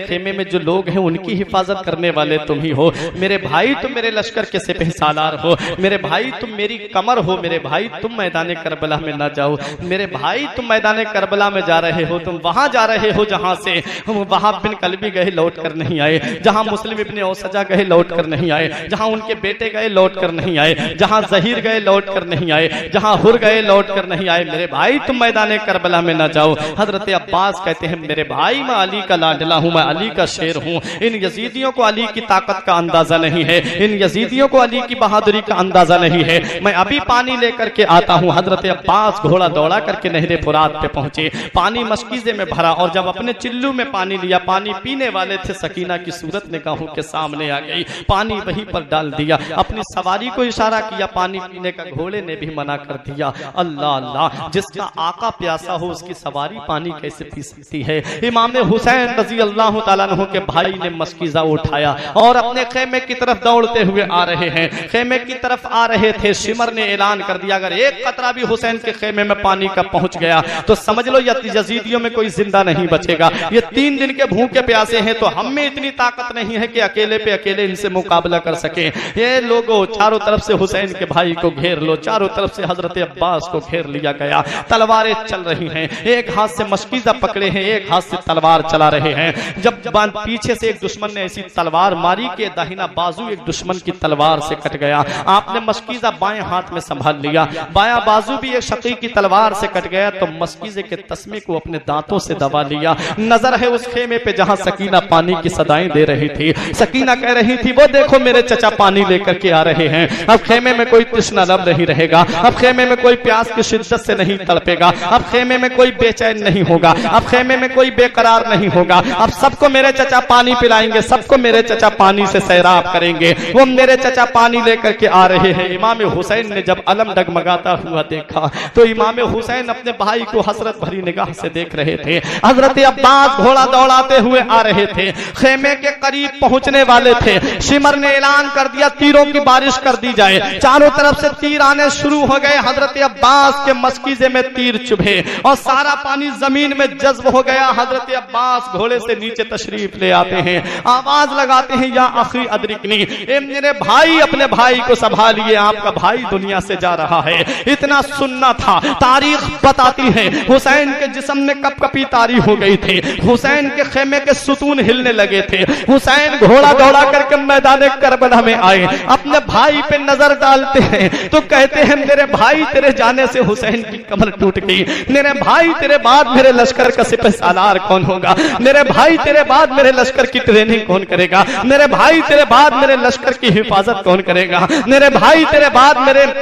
Speaker 2: खेमे में जो लोग हैं उनकी हिफाजत करने वाले तुम ही हो। मेरे भाई तुम मेरे लश्कर के सिपह सालार हो, मेरे भाई तुम मेरी कमर हो, मेरे भाई तुम मैदान करबला में ना जाओ, मेरे भाई तुम मैदान करबला में जा रहे हो, तुम वहां जा रहे हो जहां से वहाब बिन कलबी गए लौट कर नहीं आए, जहां मुस्लिम इब्ने औसजा गए लौट कर नहीं आए, जहां उनके बेटे गए लौट कर नहीं आए, जहां जहीर गए लौट कर नहीं आए, जहां हुर गए लौट कर नहीं आए। मेरे भाई तुम मैदान करबला में ना जाओ। हजरत अब्बास कहते हैं, मेरे भाई मैं अली का लाडला हूं, मैं अली का शेर हूं। इन यजीदियों को अली की ताकत का अंदाजा नहीं है, इन यजीदियों को अली की बहादुरी का अंदाजा नहीं है। मैं अभी पानी लेकर के आता हूं। हजरत अब्बास घोड़ा दौड़ा करके नहरे फुरात पे पहुंचे, पानी मशकीजे में भरा और जब अपने चिल्लू में पानी लिया, पानी पीने वाले थे, सकीना की सूरत निगाहों के सामने आ गई, पानी वहीं पर डाल दिया, अपनी सवारी को इशारा किया, पानी पीने का घोड़े ने भी मना कर दिया। अल्लाह अल्लाह, जिसका आका प्यासा हो उसकी सवारी पानी कैसे पी सकती है? इमाम हुसैन रजी अल्लाह तआला अन्हु के भाई ने मस्कीजा उठाया और अपने खेमे की तरफ दौड़ते हुए आ रहे हैं। खेमे की तरफ आ रहे थे, शिमर ने ऐलान कर दिया, अगर एक कतरा भी हुसैन के खेमे में पानी का पहुंच गया तो समझ लो यजीदियों में कोई जिंदा नहीं बचेगा। ये 3 दिन के भूखे प्यासे हैं, तो हम में इतनी ताकत नहीं है कि अकेले पे अकेले इनसे मुकाबला कर सके। ये लोगों, चारों तरफ से हुसैन के भाई को घेर लो, चारों तरफ से हजरत अब्बास को घेर लिया गया, तलवारें चल रही हैं, एक हाथ से मशकीजा पकड़े हैं, एक हाथ से तलवार चला रहे हैं। जब पीछे से एक दुश्मन ने ऐसी तलवार मारी कि दाहिना बाजू एक दुश्मन की तलवार से कट गया, आपने मशकीजा बाएं हाथ में संभाल लिया, बायां बाजू भी एक शकी की तलवार से कट गया, तो मशकीजे के तस्मे को अपने दांतों से दबा लिया। नजर है उस खेमे पे जहां सकीना पानी की सदाएं दे रही थी। सकीना कह रही थी, वो देखो मेरे चचा पानी लेकर के आ रहे हैं। अब खेमे में कोई तृष्णा लब नहीं रहेगा, अब खेमे में कोई प्यास की शिद्दत से नहीं तड़पेगा, अब खेमे में कोई बेचैन नहीं होगा, अब खेमे में कोई बेकरार नहीं होगा, अब सबको मेरे चचा पानी पिलाएंगे, सबको मेरे चचा पानी से सैराब करेंगे। वो मेरे चचा पानी लेकर के आ रहे हैं। इमाम हुसैन ने जब अलम डगमगाता हुआ देखा तो इमाम हुसैन अपने भाई को हसरत भरी निगाह से देख रहे थे। हजरत अब्बास घोड़ा दौड़ाते हुए आ रहे थे, खेमे के करीब पहुंचने वाले थे। शिमर ने ऐलान कर दिया, तीरों की बारिश कर दी जाए। चारों तरफ से तीर आने शुरू हो गए। हजरत अब्बास के मशकीजे में तीर चुभे और सारा पानी जमीन में जज्ब हो गया। हजरत अब्बास घोड़े से नीचे तशरीफ ले आते हैं, आवाज लगाते हैं, या अखी अदरिकनी, ए मेरे भाई, अपने भाई को संभालिए, आपका भाई दुनिया से जा रहा है। इतना सुनना था। तारीख बताती है हुसैन के जिस्म में कपकपी तारी हो गई थी, हुसैन के खेमे के सुतून हिलने लगे थे। हुसैन घोड़ा दौड़ा करके मैदान करबला में आए, अपने भाई पे नजर डालते हैं तो कहते हैं मेरे भाई तेरे जाने से हुसैन की कमर टूट गई, मेरे भाई तेरे बाद मेरे लश्कर का सिपहसालार कौन होगा, मेरे भाई तेरे बाद मेरे लश्कर की ट्रेनिंग कौन करेगा, मेरे भाई तेरे बाद मेरे लश्कर की हिफाजत कौन करेगा, मेरे भाई तेरे बाद मेरे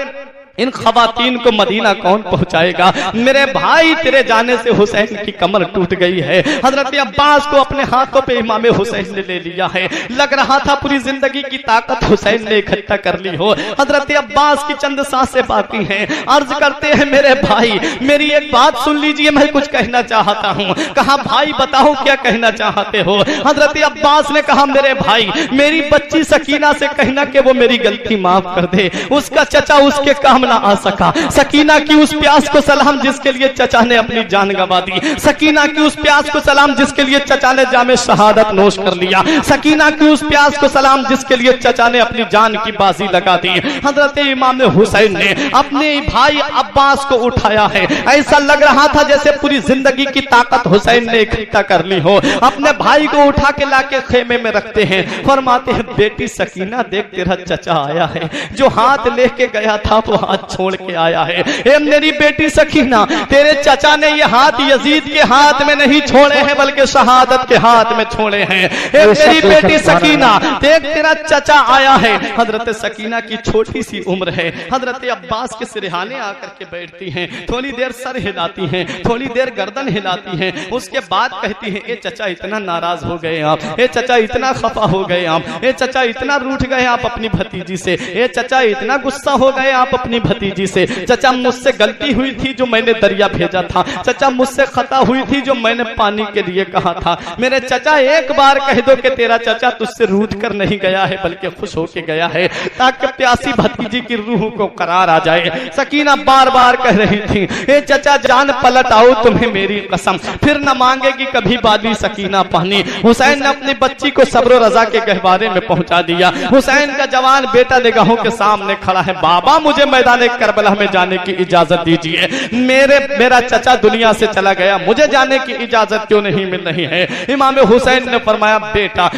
Speaker 2: इन खवातीन को मदीना कौन पहुंचाएगा, मेरे भाई तेरे जाने से हुसैन की कमर टूट गई है। हजरत अब्बास को अपने हाथों पे इमाम हुसैन ने ले लिया है, लग रहा था पूरी जिंदगी की ताकत हुसैन ने इकट्ठा कर ली हो। हजरत अब्बास की चंद सांसें बाकी हैं, अर्ज करते हैं मेरे भाई मेरी एक बात सुन लीजिए, मैं कुछ कहना चाहता हूँ। कहा भाई बताओ क्या कहना चाहते हो। हजरत अब्बास ने कहा मेरे भाई मेरी बच्ची सकीना से कहना कि वो मेरी गलती माफ कर दे, उसका चचा उसके काम ना आ सका। सकीना की उस प्यास को सलाम जिसके लिए चचा ने अपनी जान गंवा दी, सकीना की उस प्यास को सलाम जिसके लिए चचा ने जामे शहादत नोश कर लिया, सकीना की उस प्यास को सलाम जिसके लिए चचा ने अपनी जान की बाजी लगा दी। हजरत इमाम हुसैन ने अपने भाई अब्बास को उठाया है, ऐसा लग रहा था जैसे पूरी जिंदगी की ताकत हुसैन ने इकट्ठा कर ली हो। अपने भाई को उठा के लाके खेमे में रखते हैं, फरमाते हैं बेटी सकीना देख तेरा चचा आया है, जो हाथ लेके गया था वो हाथ छोड़ के आया है। ए मेरी बेटी सकीना तेरे चचा ने ये हाथ यजीद के हाथ में नहीं छोड़े हैं बल्कि शहादत के हाथ में छोड़े हैं। ए मेरी बेटी सकीना देख तेरा चचा आया है। हजरत सकीना की छोटी सी उम्र है, हजरत अब्बास के सिरहाने आकर के बैठती हैं, थोड़ी देर सर हिलाती हैं, थोड़ी देर गर्दन हिलाती हैं, उसके बाद कहती हैं ए चचा इतना नाराज हो गए आप, ए चचा इतना खफा हो गए आप, ए चचा इतना रूठ गए आप अपनी भतीजी से, ए चचा इतना गुस्सा हो गए आप अपनी भतीजी से। चचा मुझसे गलती हुई थी जो मैंने दरिया भेजा था, चचा मुझसे खता हुई थी जो मैंने पानी के लिए कहा था। मेरे चचा एक बार कह दो कि तेरा चचा तुझसे रूठ कर नहीं गया है बल्कि खुश होके गया है, ताकि प्यासी भतीजी की रूह को करार आ जाए। सकीना बार बार कह रही थी ए चचा जान पलट आओ तुम्हें मेरी कसम, फिर न मांगेगी कभी बाली सकीना पानी। हुसैन ने अपनी बच्ची को सब्र रजा के गहवारे में पहुंचा दिया। हुसैन का जवान बेटा निगाहों के सामने खड़ा है, बाबा मुझे मैदान करबला में जाने की इजाजत दीजिए, मेरा चचा दुनिया से चला गया, मुझे जाने की इजाजत क्यों नहीं मिल रही है। इमाम हुसैन ने फरमाया बेटा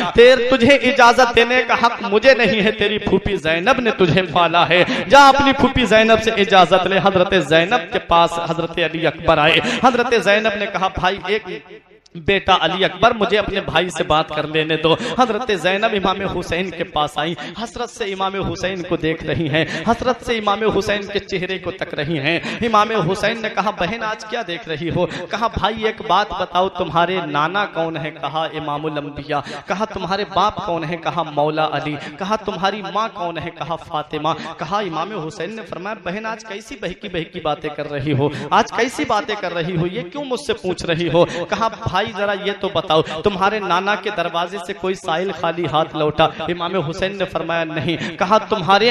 Speaker 2: तुझे इजाजत देने का हक मुझे नहीं है, तेरी फूफी जैनब ने तुझे पाला है, जा अपनी फूफी जैनब से इजाजत ले। हजरत जैनब के पास हजरत अली अकबर आए। हजरत जैनब ने कहा भाई एक बेटा अली अकबर मुझे अपने भाई से बात कर लेने दो। हजरत जैनब इमाम हुसैन के पास आई, हसरत से इमाम हुसैन को देख रही हैं, हसरत से इमाम हुसैन के चेहरे को तक रही हैं। इमाम हुसैन ने कहा बहन आज क्या देख रही हो। कहा भाई एक बात बताओ तुम्हारे नाना कौन है। कहा इमामुल अंबिया। कहा तुम्हारे बाप कौन है। कहा मौला अली। कहा तुम्हारी माँ कौन है। कहा फातिमा। कहा इमाम हुसैन ने फरमाया बहन आज कैसी बहकी बहकी बातें कर रही हो, आज कैसी बातें कर रही हो, ये क्यों मुझसे पूछ रही हो। कहा भाई जरा ये तो बताओ तुम्हारे नाना के दरवाजे से कोई साइल खाली हाथ लौटा। इमाम हुसैन ने फरमाया नहीं। कहा तुम्हारे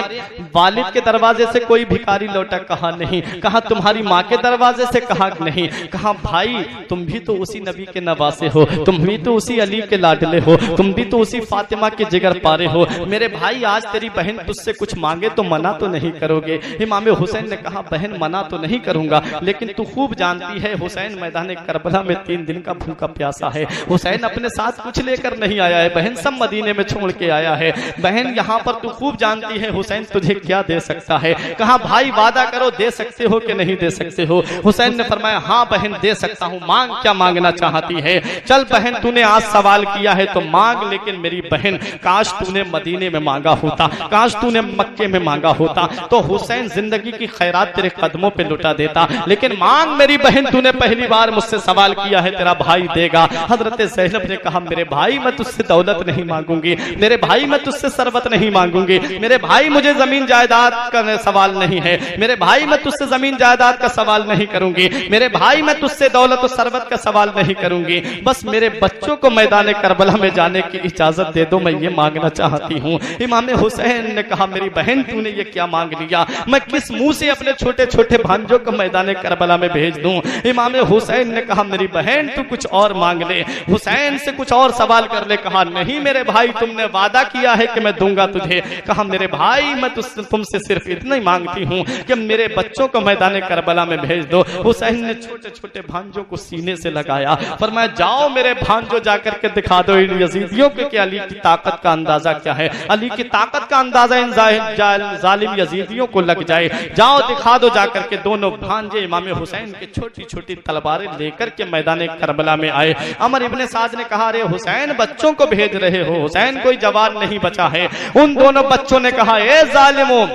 Speaker 2: वालिद के दरवाजे से कोई भिखारी लौटा। कहा नहीं। कहा तुम्हारी माँ के दरवाजे से। कहा नहीं। कहा भाई तुम भी तो उसी नबी के नवासे हो, तुम भी तो उसी अली के लाडले हो, तुम भी तो उसी फातिमा के जिगर पारे हो। मेरे भाई आज तेरी बहन तुझसे कुछ मांगे तो मना तो नहीं करोगे। इमाम हुसैन ने कहा बहन मना तो नहीं करूंगा, लेकिन तू खूब जानती है हुसैन मैदान करबला में 3 दिन का भूखा प्यासा है। हुसैन अपने साथ कुछ लेकर नहीं आया है बहन, सब मदीने में छोड़ के आया है। बहन यहाँ पर तू खूब जानती है हुसैन तुझे क्या दे सकता है। कहा भाई वादा करो दे सकते हो कि नहीं दे सकते हो। हुसैन ने फरमाया हाँ बहन दे सकता हूँ, मांग क्या मांगना चाहती है। चल बहन तूने आज सवाल किया है तो मांग, लेकिन मेरी बहन काश तूने मदीने में मांगा होता, काश तूने मक्के में मांगा होता तो हुसैन जिंदगी की खैरात तेरे कदमों पे लुटा देता। लेकिन मांग मेरी बहन, तूने पहली बार मुझसे सवाल किया है, तेरा भाई देगा। हजरत ज़ैनब ने कहा मेरे भाई मैं तुझसे दौलत नहीं मांगूंगी, मेरे भाई मैं तुझसे सरबत नहीं मांगूंगी, मेरे भाई मुझे जमीन जायदाद का सवाल नहीं है, मेरे भाई मैं तुझसे जमीन जायदाद का सवाल नहीं करूंगी, मेरे भाई मैं तुझसे दौलत और सरबत का सवाल नहीं करूंगी, बस मेरे बच्चों को मैदान करबला में जाने की इजाजत दे दो, मैं ये मांगना चाहती हूँ। इमाम हुसैन ने कहा मेरी बहन तूने ये क्या मांग लिया, मैं किस मुंह से अपने छोटे छोटे भांजों को मैदान करबला में भेज दूं। इमाम हुसैन ने कहा मेरी बहन तू कुछ और मांग ले, हुसैन से कुछ और सवाल कर ले। कहा नहीं मेरे भाई, तुमने वादा किया है कि मैं दूंगा तुझे। कहा मेरे भाई मैं तुमसे सिर्फ इतना ही मांगती हूँ कि मेरे बच्चों को मैदान करबला में भेज दो। हुसैन ने छोटे छोटे भांजों को सीने से लगाया, फरमाया जाओ मेरे भांजो जाकर के दिखा दो इन यजीदियों के कि अली की ताकत का अंदाजा क्या है, अली की ताकत का अंदाजा इन जालिम यजीदियों को लग जाए, जाओ दिखा दो जाकर के। दोनों भांजे इमाम हुसैन के छोटी छोटी तलवारें लेकर के मैदान करबला में आए। अमर इब्ने साद ने कहा अरे हुसैन बच्चों को भेज रहे हो, हुसैन कोई जवान नहीं बचा है। उन दोनों बच्चों ने कहा ए जालिमों,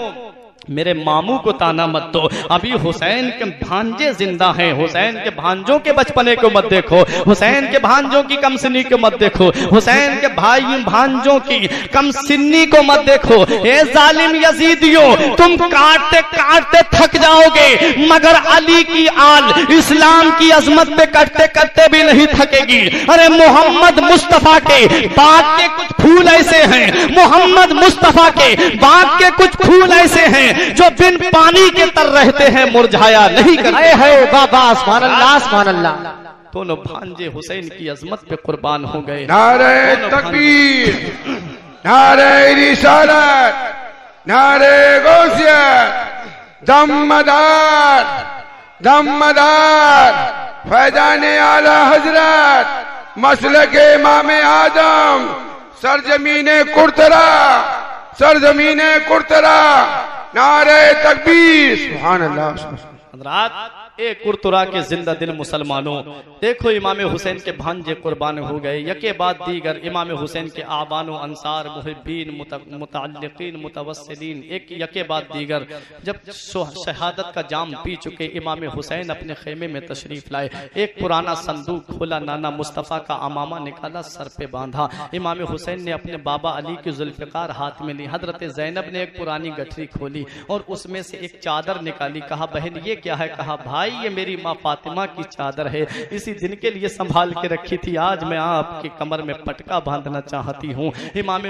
Speaker 2: मेरे मामू को ताना मत दो, अभी हुसैन के भांजे जिंदा हैं, हुसैन के भांजों के बचपने को मत देखो, हुसैन के भांजों की कमसिनी को मत देखो, हुसैन के भाई भांजों की कमसिनी को मत देखो। ए जालिम यजीदियों, तुम काटते काटते थक जाओगे, मगर अली की आल इस्लाम की अजमत पे कटते कटते भी नहीं थकेगी। अरे मोहम्मद मुस्तफा के बाग के कुछ फूल ऐसे हैं, मोहम्मद मुस्तफा के बाग के कुछ फूल ऐसे हैं जो बिन पानी के तर रहते हैं, मुरझाया नहीं करते हैं।
Speaker 3: बाबा सुभान अल्लाह सुभान अल्लाह।
Speaker 2: दोनों भांजे हुसैन की अजमत पे कुर्बान हो गए।
Speaker 4: नारे तकबीर, नारे रिसालत, नारे गौसियत, दमदार दमदार फैजाने आला हजरत, मसलके इमामे आदम, सरजमीने कुर्तरा, सरजमीने कुर्तरा, नारे तकबीर, सुभान अल्लाह।
Speaker 2: एक कुरतुरा के जिंदा दिल मुसलमानों, देखो इमाम हुसैन के भांजे कुर्बान हो गए, यके बाद दीगर इमाम हुसैन के आबानो अंसार मुहिब्बीन मुतअल्लिकीन मुतवस्सिलीन एक यके बाद दीगर जब शहादत का जाम पी चुके इमाम हुसैन अपने खेमे में तशरीफ लाए। एक पुराना संदूक खोला, नाना मुस्तफ़ा का अमामा निकाला, सर पे बांधा। इमाम हुसैन ने अपने बाबा अली की जुल्फ़िकार हाथ में ली। हजरत ज़ैनब ने एक पुरानी गठरी खोली और उसमें से एक चादर निकाली। कहा बहन ये क्या है? कहा भाई ये मेरी माँ फातिमा की चादर है, इसी दिन के लिए संभाल के रखी थी, आज मैं आपके कमर में पटका बांधना चाहती हूँ। इमाम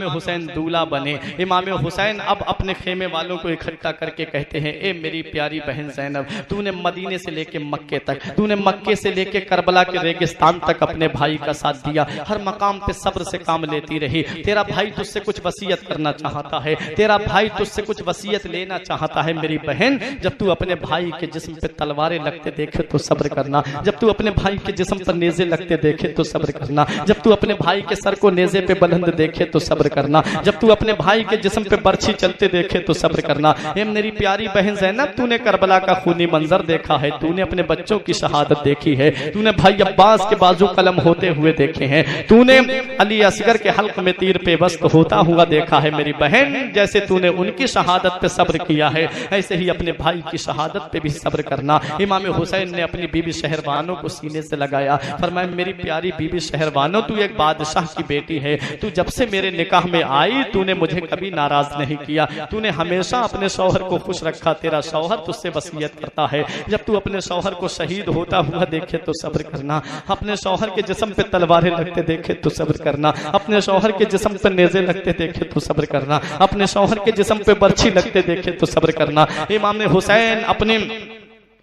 Speaker 2: हुसैन दूल्हा बने। इमाम हुसैन अब अपने खेमे वालों को इकट्ठा करके कहते हैं ए मेरी प्यारी बहन ज़ैनब, तूने मदीने से लेके मक्के तक, तूने मक्के से लेके करबला के रेगिस्तान तक अपने भाई का साथ दिया, हर मकाम पे सब्र से काम लेती रही। तेरा भाई तुझसे कुछ वसीयत करना चाहता है, तेरा भाई तुझसे कुछ वसीयत लेना चाहता है। मेरी बहन जब तू अपने भाई के जिस्म पे तलवारें लगते देखे तो सब्र करना, जब तू अपने भाई के जिस्म पर नेज़े लगते देखे तो सब्र करना, जब तू अपने भाई के सर को नेज़े पे बुलंद देखे तो सब्र करना, जब तू अपने भाई के जिस्म पे बर्छी चलते देखे तो सब्र करना। ए मेरी प्यारी बहन ज़ैनब, तूने करबला का खूनी मंजर देखा है, तूने अपने बच्चों की शहादत देखी है, तूने भाई अब्बास के बाजू कलम होते हुए देखे हैं, तूने अली असगर के हल्क में तीर पेवस्त होता हुआ देखा है। मेरी बहन जैसे तूने उनकी शहादत पे सब्र किया है, ऐसे ही अपने भाई की शहादत पे भी सब्र करना। इमाम हुसैन ने अपनी बीबी शहरबानो को सीने से लगाया, फरमाया मेरी प्यारी बीबी शहरबानो, तू एक बादशाह की बेटी है, तू जब से मेरे निकाह में आई तूने मुझे कभी नाराज नहीं किया, तूने हमेशा अपने शौहर को खुश रखा, तेरा शौहर तुझसे वसीयत करता है, जब तू अपने शौहर को शहीद होता हुआ देखे तो सब्र करना, अपने शौहर के जिस्म पे तलवारें लगते देखे तो सब्र करना, अपने शौहर के जिस्म पे नेज़े लगते देखे तो सब्र करना, अपने शौहर के जिस्म पे बर्छी लगते देखे तो सब्र करना। इमाम हुसैन अपने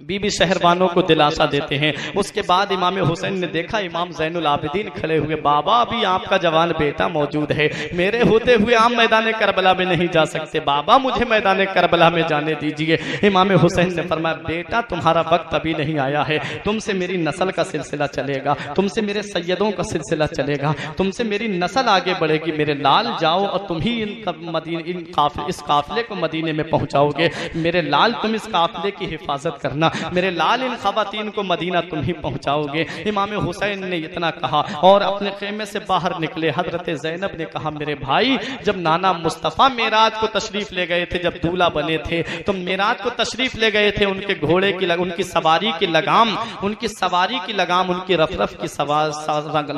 Speaker 2: बीबी शहरबानों को दिलासा देते हैं। उसके बाद इमाम हुसैन ने देखा इमाम ज़ैनुल आबिदीन खड़े हुए, बाबा अभी आपका जवान बेटा मौजूद है, मेरे होते हुए आप मैदान करबला में नहीं जा सकते, बाबा मुझे मैदान करबला में जाने दीजिए। इमाम हुसैन ने फरमाया बेटा तुम्हारा वक्त अभी नहीं आया है, तुमसे मेरी नस्ल का सिलसिला चलेगा, तुमसे मेरे सैयदों का सिलसिला चलेगा, तुमसे मेरी नस्ल आगे बढ़ेगी। मेरे लाल जाओ और तुम ही इस काफिले को मदीने में पहुंचाओगे, मेरे लाल तुम इस काफिले की हिफाजत करना, मेरे लाल इन खवातीन को मदीना तुम ही पहुंचाओगे। इमाम हुसैन ने इतना कहा और अपने खेमे से बाहर निकले। हजरत ज़ैनब ने कहा मेरे भाई जब नाना मुस्तफ़ा मेराज को तशरीफ ले गए थे, जब दूल्हा बने थे तो मेराज को तशरीफ ले गए थे, उनके घोड़े की उनकी सवारी की लगाम, उनकी सवारी की लगाम, उनकी रफरफ की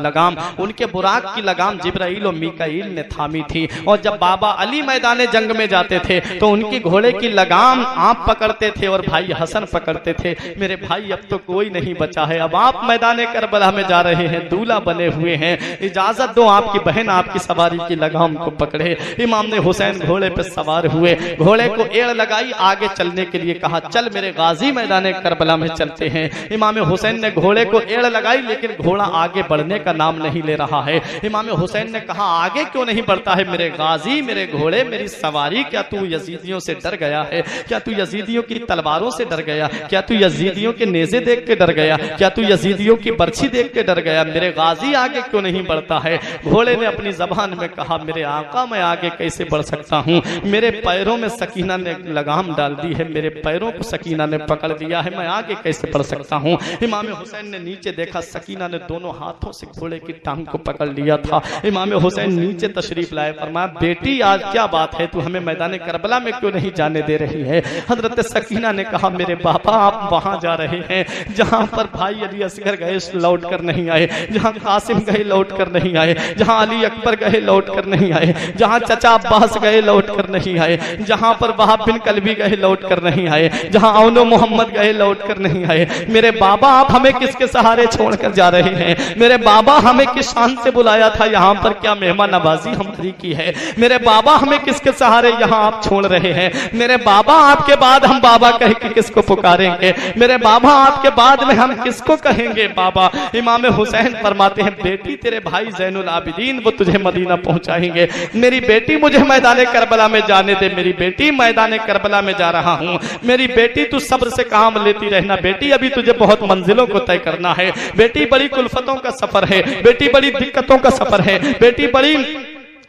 Speaker 2: लगाम, उनके बुराक की लगाम जिब्राइल और मीकाईल ने थामी थी। और जब बाबा अली मैदान जंग में जाते थे तो उनकी घोड़े की लगाम आप पकड़ते थे और भाई हसन पकड़ते करते थे, मेरे भाई अब तो कोई नहीं बचा है, अब आप मैदान करबला में जा रहे हैं, दूल्हा बने हुए हैं, इजाजत दो आपकी बहन आपकी सवारी की लगाम को पकड़े। इमाम ने हुसैन घोड़े पर सवार हुए, घोड़े को एड़ लगाई, आगे चलने के लिए कहा, चल मेरे गाजी मैदान करबला में चलते हैं। इमाम हुसैन ने घोड़े को एड़ लगाई, लेकिन घोड़ा आगे बढ़ने का नाम नहीं ले रहा है। इमाम हुसैन ने कहा, आगे क्यों नहीं बढ़ता है मेरे गाजी, मेरे घोड़े, मेरी सवारी, क्या तू यजीदियों से डर गया है? क्या तू यजीदियों की तलवारों से डर गया? क्या तू यजीदियों के नेज़े देख के डर गया? क्या तू यजीदियों की बर्छी देख के डर गया? मेरे गाजी आगे क्यों नहीं बढ़ता है? घोड़े ने अपनी जबान में कहा, मेरे आका मैं आगे कैसे बढ़ सकता हूँ, मेरे पैरों में सकीना ने लगाम डाल दी है, मेरे पैरों को सकीना ने पकड़ लिया है, मैं आगे कैसे बढ़ सकता हूँ? इमाम हुसैन ने नीचे देखा, सकीना ने दोनों हाथों से घोड़े की टांग को पकड़ लिया था। इमाम हुसैन नीचे तशरीफ लाए, फरमाया, बेटी आज क्या बात है, तू हमें मैदान करबला में क्यों नहीं जाने दे रही है? हजरत सकीना ने कहा, मेरे बाबा आप वहां जा रहे हैं जहां पर भाई अली असगर गए लौट कर नहीं आए, जहां कासिम गए लौट कर नहीं आए, जहां अली अकबर गए लौट कर नहीं आए, जहां चचा अब्बास गए लौट कर नहीं आए, जहां पर वहाब बिन कलबी गए लौट कर नहीं आए, जहां औनो मोहम्मद गए लौट कर नहीं आए। मेरे बाबा आप हमें किसके सहारे छोड़कर जा रहे हैं? मेरे बाबा हमें किस शान से बुलाया था यहाँ पर, क्या मेहमान नवाजी हमारी की है? मेरे बाबा हमें किसके सहारे यहाँ आप छोड़ रहे हैं? मेरे बाबा आपके बाद हम बाबा कह के किसको पुकारेंगे? मेरे बाबा आपके बाद में हम किसको कहेंगे बाबा? इमाम हुसैन फरमाते हैं, बेटी तेरे भाई ज़ैनुल आबिदीन वो तुझे मदीना पहुंचाएंगे, मेरी बेटी मुझे मैदान करबला में जाने दे, मेरी बेटी मैदान करबला में जा रहा हूँ, मेरी बेटी तू सब्र से काम लेती रहना, बेटी अभी तुझे बहुत मंजिलों को तय करना है, बेटी बड़ी कुल्फतों का सफर है, बेटी बड़ी दिक्कतों का सफर है, बेटी बड़ी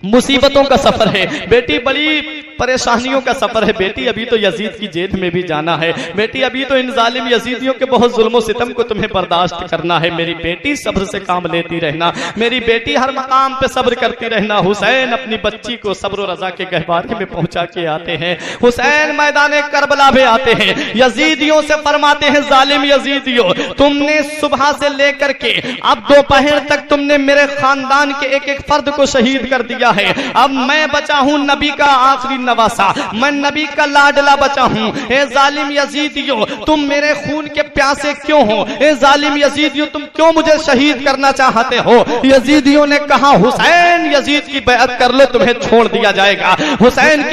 Speaker 2: मुसीबतों का सफर है, बेटी बड़ी परेशानियों का सफर है, बेटी अभी तो यजीद की जेल में भी जाना है, बेटी अभी तो इन जालिम यजीदियों के बहुत जुल्म सितम को तुम्हें बर्दाश्त करना है, मेरी बेटी सब्र से काम लेती रहना, मेरी बेटी हर मकाम पे सब्र करती रहना। हुसैन अपनी बच्ची को सब्र और रजा के गहवारे में पहुंचा के आते हैं। हुसैन मैदान करबला में आते हैं, यजीदियों से फरमाते हैं, जालिम यजीदियों तुमने सुबह से लेकर के अब दोपहर तक तुमने मेरे खानदान के एक एक फर्द को शहीद कर दिया है, अब मैं बचा हूं नबी का आखिरी नवासा, मैं नबी का लाडला बचा हूं। ए जालिम यजीदियों तुम मेरे खून के प्यासे क्यों हो? ए जालिम यजीदियों तुम क्यों मुझे शहीद करना चाहते हो? यजीदियों ने कहा, हुसैन यजीद की बैअत कर लो तुम्हें छोड़ दिया जाएगा, हुसैन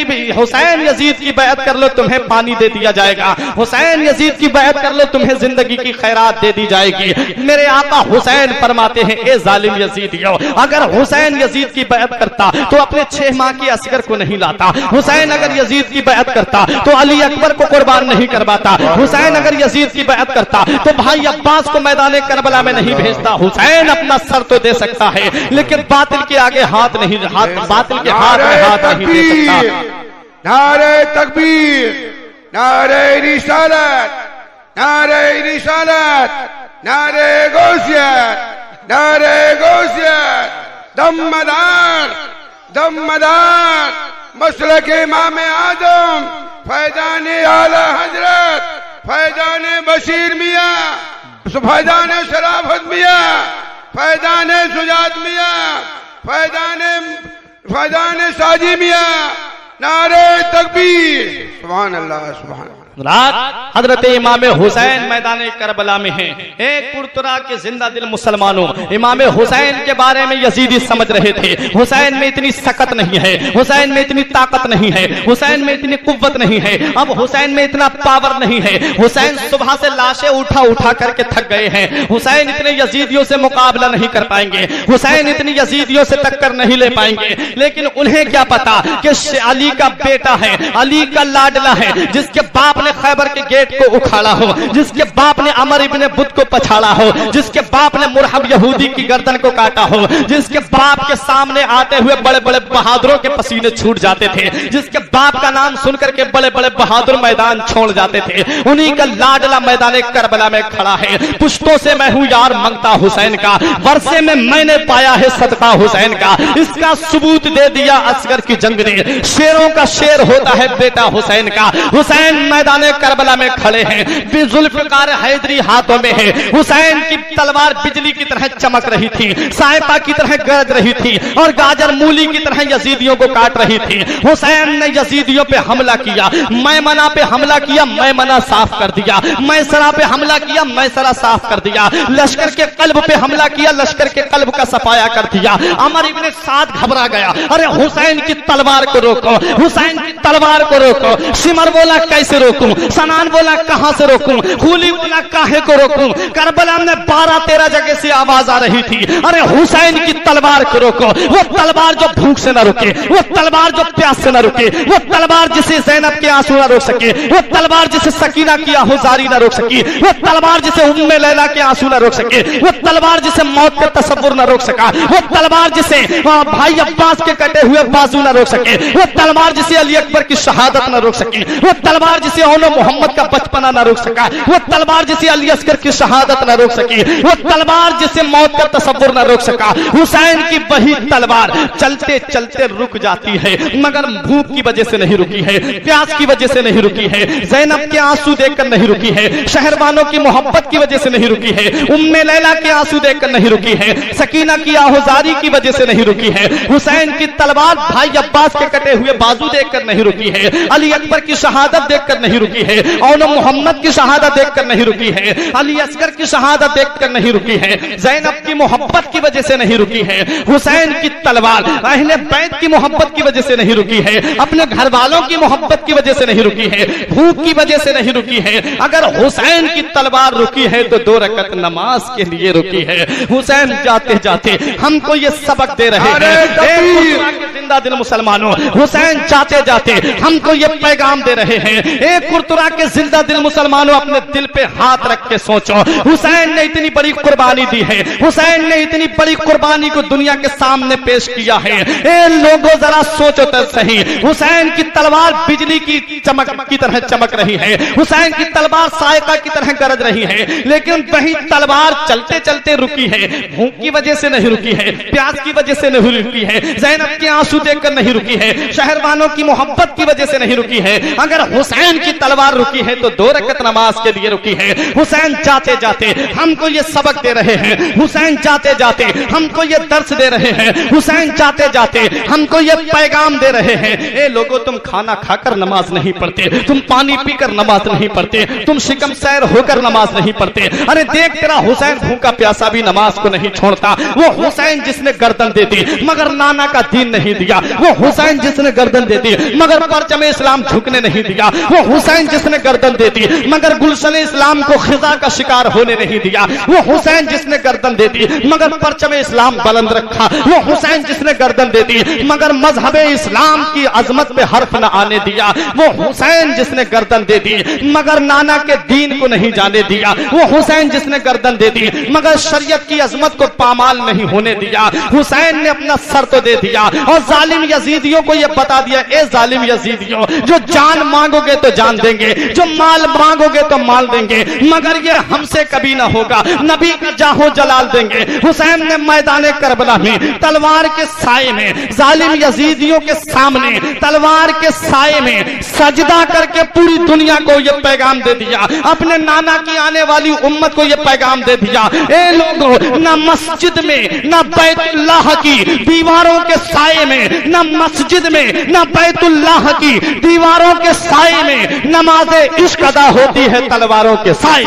Speaker 2: यजीद की बैअत कर लो तुम्हें पानी दे दिया जाएगा, हुसैन यजीद की बैअत कर लो तुम्हें जिंदगी की खैरात दे दी जाएगी। मेरे आका हुसैन फरमाते हैं, ए जालिम यजीदियों अगर हुसैन यजीद की बैअत करता तो अपने 6 माह की असगर को नहीं लाता, हुसैन अगर यजीद की बैअत करता तो अली अकबर को कुर्बान नहीं करवाता, हुसैन अगर यजीद की बैअत करता तो भाई अब्बास को मैदान करबला में नहीं भेजता। हुसैन अपना सर तो दे सकता है लेकिन बातिल के आगे हाथ नहीं, बातिल के हाथ में हाथ नहीं दे सकता।
Speaker 4: नारे तकबीर, नारे रिसालत, नारे रिसालत, नारे गौसियत, नारे गौसियत, दमदार दमदार मसलक इमाम आदम फैजान आला हजरत, फैजान बशीर मियाँ, फैजान शराफत मियाँ, फैजान सुजात मियाँ, फैजान साजी मियाँ, नारे तकबीर, सुभान अल्लाह सुभान अल्लाह।
Speaker 2: रात हजरत इमाम हुसैन मैदान करबला में हैं। एक पुरतरा के जिंदा दिल मुसलमानों इमाम हुसैन के बारे में यजीदी समझ रहे थे, हुसैन में इतनी सकत नहीं है, हुसैन में इतनी ताकत नहीं है, हुसैन में इतनी कुव्वत नहीं है, अब हुसैन में इतना पावर नहीं है। हुसैन सुबह से लाशें उठा उठा करके थक गए हैं, हुसैन इतने यजीदियों से मुकाबला नहीं कर पाएंगे, हुसैन इतनी यजीदियों से टक्कर नहीं ले पाएंगे। लेकिन उन्हें क्या पता कि अली का बेटा है, अली का लाडला है, जिसके बाप ने खैबर के गेट को उखाड़ा हो, जिसके बाप ने अमर इब्ने बुत को पछाड़ा हो, जिसके बाप ने मुरहब यहूदी की गर्दन को काटा हो, जिसके बाप के सामने आते हुए बड़े बड़े बहादुरों के पसीने छूट जाते थे, जिसके बाप का नाम सुनकर के बड़े बड़े बहादुर मैदान छोड़ जाते थे, उन्हीं का लाडला मैदान करबला में खड़ा है। पुश्तों से मैं हूं यार मंगता हुसैन का, वर्षे में मैंने पाया है सदका हुसैन का, इसका सबूत दे दिया असगर की जंग ने, शेरों का शेर होता है बेटा हुसैन का। हुसैन मैदान मैदान करबला में खड़े हैं, जुल्फ़िकार हैदरी हाथों में है। हुसैन की तलवार बिजली की तरह चमक रही थी, साइपा की तरह गरज रही थी और गाजर मूली की तरह यजीदियों को काट रही थी। हुसैन ने यजीदियों पे हमला किया, मैमना पे हमला किया, मैमना साफ कर दिया, मैसरा पे हमला किया, मैसरा साफ कर दिया, लश्कर के कल्ब पे हमला किया, लश्कर के कल्ब का सफाया कर दिया। अमर इब्ने साद घबरा गया, अरे हुसैन की तलवार को रोको, हुसैन की तलवार को रोको। सिमर बोला कैसे रोकूं, सनान बोला कहां से रोकूं, खूली बोला काहे को रोकूं। करबला में 12-13 जगह से आवाज आ रही थी, अरे हुसैन की तलवार को रोको। वो तलवार जो भूख से न रुके, वो तलवार जो प्यास से न रुके, वो तलवार जिसे ज़ैनब के आंसू न रोक सके, वो तलवार जिसे सकीना की आहुजारी न रोक सकी, वो तलवार जिसे उम्मे लैला के आंसू न रोक सके, वो तलवार जिसे मौत का तसव्वुर न रोक सका, वो तलवार जिसे भाई अब्बास के कटे हुए बाजू न रोक सके, वो तलवार जिसे अली अकबर की शहादत न रोक सके, वो तलवार जिसे औनो मोहम्मद का बचपना न रोक सका, वो तलवार जिसे अली अस्कर की शहादत न रोक सकी, वो तलवार जिसे मौत का तसव्वुर न रोक सका। हुसैन की वही तलवार चलते चलते रुक जाती है, मगर भूख की वजह से नहीं रुकी है, प्यास की वजह से नहीं रुकी है, ज़ैनब के आंसू देखकर नहीं रुकी है, शहरवानों की मोहब्बत की वजह से नहीं रुकी है, उम्मे लैला के आंसू देखकर नहीं रुकी है, सकीना की आहुजारी की वजह से नहीं रुकी है। हुसैन की तलवार भाई अब्बास के कटे हुए बाजू देखकर नहीं रुकी है, अली अकबर की शहादत देखकर नहीं रुकी है, और मोहम्मद की शहादत देखकर नहीं रुकी है, अली अस्कर की शहादत देखकर नहीं रुकी है, ज़ैनब की मोहब्बत की वजह से नहीं रुकी है। हुसैन की तलवार अहले बैत की मोहब्बत की वजह से नहीं रुकी है, अपने घर वालों की मोहब्बत की वजह से नहीं रुकी है, भूख की वजह से नहीं रुकी है। अगर हुसैन की तलवार रुकी है तो 2 रकअत नमाज के लिए रुकी है। हुसैन जाते जाते हमको ये सबक दे रहे हैं, जिंदा दिल मुसलमानों, हुसैन जाते जाते हमको ये पैगाम दे रहे हैं। एक कुर्तुरा के जिंदा दिल मुसलमानों, अपने दिल पे हाथ रख के सोचो, हुसैन ने इतनी बड़ी कुर्बानी दी है, हुसैन ने इतनी बड़ी कुर्बानी को दुनिया के सामने पेश किया है। ए लोगों जरा सोचो तो सही, हुसैन की तलवार बिजली की चमक की तरह चमक रही है, हुसैन की तलवार सायका की तरह गरज रही है, लेकिन वही तलवार चलते चलते रुकी है, भूख की वजह से नहीं रुकी है, प्यास की वजह से नहीं रुकी है, ज़ैनब के आंसू देखकर नहीं रुकी है, शहरवानों की मोहब्बत की वजह से नहीं रुकी है। अगर हुसैन की तलवार रुकी है तो 2 रकअत नमाज के लिए रुकी है। हुसैन जाते जाते हमको ये सबक दे रहे हैं, हुसैन जाते जाते हमको ये दर्स दे रहे हैं, हुसैन जाते जाते हमको ये पैगाम दे रहे हैं। ए लोगों, तुम खाना खाकर नमाज नहीं पढ़ते, तुम पानी पीकर नमाज नहीं पढ़ते, तुम शिकम सैर होकर नमाज नहीं पढ़ते। अरे देख, तेरा हुसैन भूखा प्यासा भी नमाज को नहीं छोड़ता। वो हुसैन जिसने गर्दन दे दी मगर नाना का दीन नहीं दिया, वो हुसैन जिसने गर्दन दे दी मगर परचम इस्लाम झुकने नहीं दिया, वो हुसैन जिसने गर्दन दे दी मगर गुलशन इस्लाम को खिजा का शिकार होने नहीं दिया, वो हुसैन जिसने गर्दन दे दी मगर परचम इस्लाम बुलंद रखा, वो हुसैन जिसने गर्दन दे दी मगर मजहब इस्लाम की अजमत पे हर्फ न आने दिया, वो हुसैन जिसने गर्दन दे दी मगर नाना के दीन को नहीं जाने दिया, वो हुसैन जिसने गर्दन दे दी मगर शरीयत की अजमत को पामाल नहीं होने दिया। हुसैन ने अपना सर तो दे दिया और जालिम यजीदियों को यह बता दिया, ए जालिम यजीदियों, जो जान मांगोगे तो जान देंगे, जो माल मांगोगे तो माल देंगे, मगर ये हमसे कभी ना होगा, नबी का जाहो जलाल देंगे। हुसैन ने मैदान करबला में तलवार के साए में जालिम यजीदियों के सामने तलवार के साए में सजदा करके पूरी दुनिया को यह पैगाम दे दिया, अपने नाना की आने वाली उम्मत को यह पैगाम दे दिया, ए लोगों, न मस्जिद में न बैतुल्लाह की दीवारों के साए में, न मस्जिद में न बैतुल्लाह की दीवारों के साए में नमाज़े इश्क अदा होती है तलवारों के साए।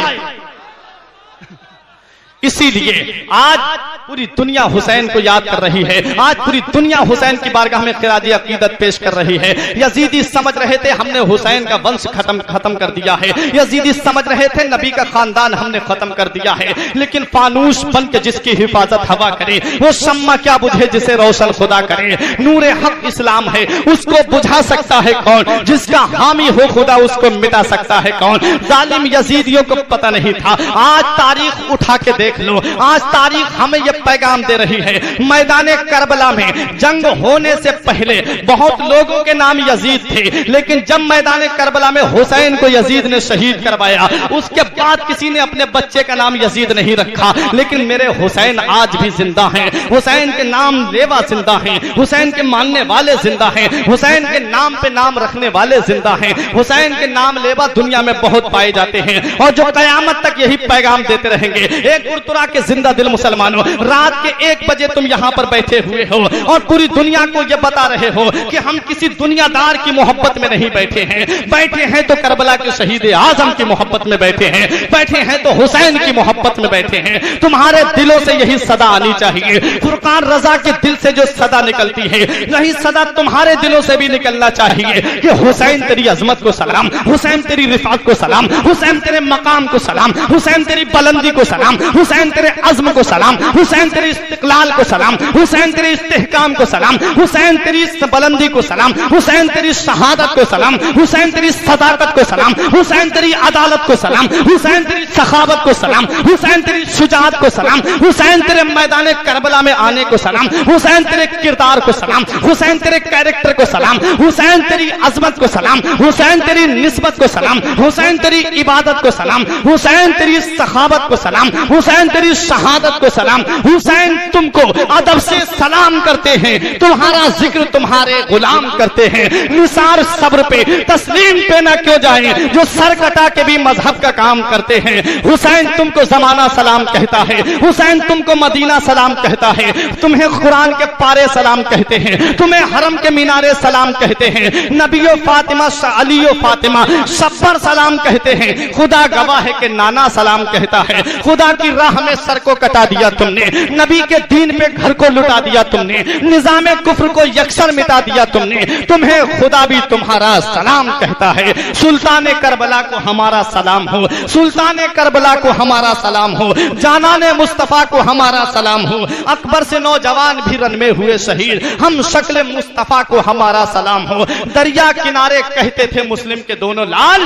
Speaker 2: इसीलिए आज पूरी दुनिया हुसैन को याद कर रही है, आज पूरी दुनिया हुसैन की बारगाह में खिराज अकीदत पेश कर रही है। यजीदी समझ रहे थे हमने हुसैन का वंश खत्म कर दिया है, यजीदी समझ रहे थे नबी का खानदान हमने खत्म कर दिया है, लेकिन फानूस बन के जिसकी हिफाजत हवा करे, वो शम्मा क्या बुझे जिसे रोशन खुदा करे। नूरे हक इस्लाम है, उसको बुझा सकता है कौन, जिसका हामी हो खुदा उसको मिटा सकता है कौन। जालिम यजीदियों को पता नहीं था, आज तारीख उठा के देख लो। आज तारीख हमें यह पैगाम दे रही है, मैदान करबला में जंग होने से पहले बहुत लोगों के नाम यजीद थे, लेकिन जब मैदान करबला में हुसैन को यजीद ने शहीद करवाया, उसके बाद किसी ने अपने बच्चे का नाम यजीद नहीं रखा। लेकिन मेरे हुसैन आज भी जिंदा हैं, हुसैन के नाम लेवा जिंदा हैं, हुसैन के मानने वाले जिंदा हैं, हुसैन के नाम पे नाम रखने वाले जिंदा हैं। हुसैन के नाम लेवा दुनिया में बहुत पाए जाते हैं और जो कयामत तक यही पैगाम देते रहेंगे। एक गुरतुरा के जिंदा दिल मुसलमानों, रात के 1 बजे तुम यहाँ पर बैठे हुए हो और पूरी दुनिया को यह बता रहे हो कि हम किसी दुनियादार की मोहब्बत में नहीं बैठे हैं, बैठे हैं तो करबला के शहीद आजम की मोहब्बत में बैठे हैं, बैठे हैं तो हुसैन की मोहब्बत में बैठे हैं। तुम्हारे दिलों से यही सदा आनी चाहिए। फुरकान रजा के दिल से जो सदा निकलती है, यही सदा तुम्हारे दिलों से भी निकलना चाहिए कि हुसैन तेरी अजमत को सलाम, हुसैन तेरी रिफात को सलाम, हुसैन तेरे मकाम को सलाम, हुसैन तेरी बुलंदी को सलाम, हुसैन तेरे अज़्म को सलाम, हुसैन तेरे इस्तिक़लाल को सलाम, हुसैन तेरे इस्तेहकाम को सलाम, हुसैन तेरी बुलंदी को सलाम, हुसैन तेरी शहादत को सलाम, हुसैन तेरी सदाकत को सलाम, हुसैन तेरी अदालत को सलाम, हुसैन तेरी सखावत को सलाम, हुसैन तेरी शुजाअत को सलाम, हुसैन तेरे मैदान करबला में आने को सलाम, हुसैन तेरे किरदार को सलाम, हुसैन तेरे कैरेक्टर को सलाम, हुसैन तेरी अजमत को सलाम, हुसैन तेरी निस्बत को सलाम, हुसैन तेरी इबादत को सलाम, हुसैन तेरी सखावत को सलाम, हुसैन तेरी शहादत को सलाम। हुसैन तुमको अदब से सलाम करते हैं, तुम्हारा जिक्र तुम्हारे गुलाम करते हैं। निसार सब्र पे तस्लीम पे ना क्यों जाए जो सर कटा के भी मजहब का काम करते हैं। हुसैन तुमको जमाना सलाम कहता है, हुसैन तुमको मदीना सलाम कहता है, तुम्हें कुरान के पारे सलाम कहते हैं, तुम्हें हरम के मीनारे सलाम कहते हैं, नबियो फातिमा अलियो फातिमा सब्बर सलाम कहते हैं। खुदा गवाह है कि नाना सलाम कहता है। खुदा की राह में सर को कटा दिया तुमने, नबी के दीन पे घर को लुटा दिया तुमने, निजाम कुफ्र को यकसर मिटा दिया तुमने। तुम्हें खुदा भी तुम्हारा सलाम कहता है। सुल्तान करबला को हमारा सलाम हो, सुल्तान करबला को हमारा सलाम हो, जानाने मुस्तफा को हमारा सलाम हो। अकबर से नौजवान भी रन में हुए शहीद, हम शक्ल मुस्तफा को हमारा सलाम हो। दरिया किनारे कहते थे मुस्लिम के दोनों लाल,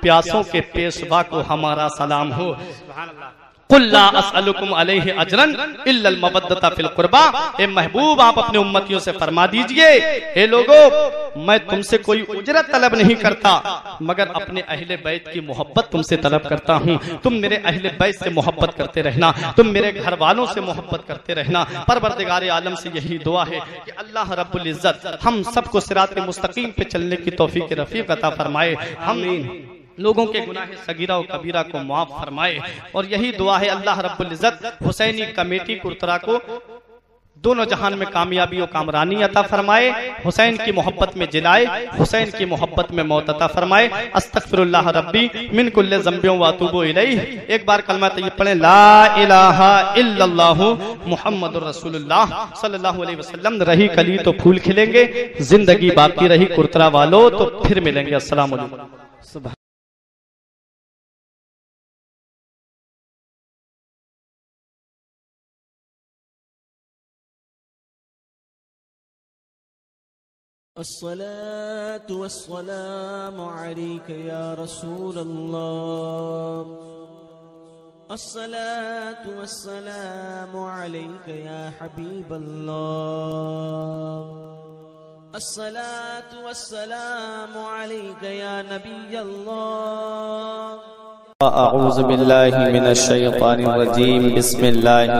Speaker 2: प्यासों के पेशवा को हमारा सलाम हो। कुल्ला अस्अलुकुम अलैहि अजरन इल्लल मवद्दता फिल कुर्बा। ए महबूब, आप अपने उम्मतियों से फरमा दीजिए, हे लोगों, मैं तुमसे कोई उजरत तलब नहीं करता, मगर अपने अहले बैत की मोहब्बत तुमसे तलब करता हूँ। तुम मेरे अहले बैत से मोहब्बत करते रहना, तुम मेरे घर वालों से मोहब्बत करते रहना। परवरदिगार आलम से यही दुआ है कि अल्लाह रब्बुल इज्जत हम सबको सिरात मुस्तकीम पे चलने की तौफीक रफीक अता फरमाए। हम लोगों के गुनाह सगीरा और कबीरा को माफ फरमाए। और यही दुआ है अल्लाह रब्बुल इज्जत हुसैनी कमेटी कुर्तरा को दोनों जहान में कामयाबी और कामरानी अता फरमाए, हुसैन की मोहब्बत में जिलाए, हुसैन की मोहब्बत में मौत अता फरमाए। अस्तगफिरुल्लाह रब्बी मिन कुल्ले ज़ंबियों व अतूबु इलैहि। एक बार कलमा तय्यब पढ़ें, ला इलाहा इल्लल्लाहु मुहम्मदुर रसूलुल्लाह सल्लल्लाहु अलैहि वसल्लम। रही कली तो फूल खिलेंगे, जिंदगी बाकी रही कुर्तरा वालों तो फिर मिलेंगे। अस्सलाम वालेकुम।
Speaker 1: अस्सलातु वस्सलामु अलैका या रसूल अल्लाह, अस्सलातु वस्सलामु अलैका या हबीब अल्लाह, अस्सलातु वस्सलामु अलैका या नबी अल्लाह।
Speaker 5: अऊज़ु बिल्लाहि मिनश शैतानिर रजीम। बिस्मिल्लाह।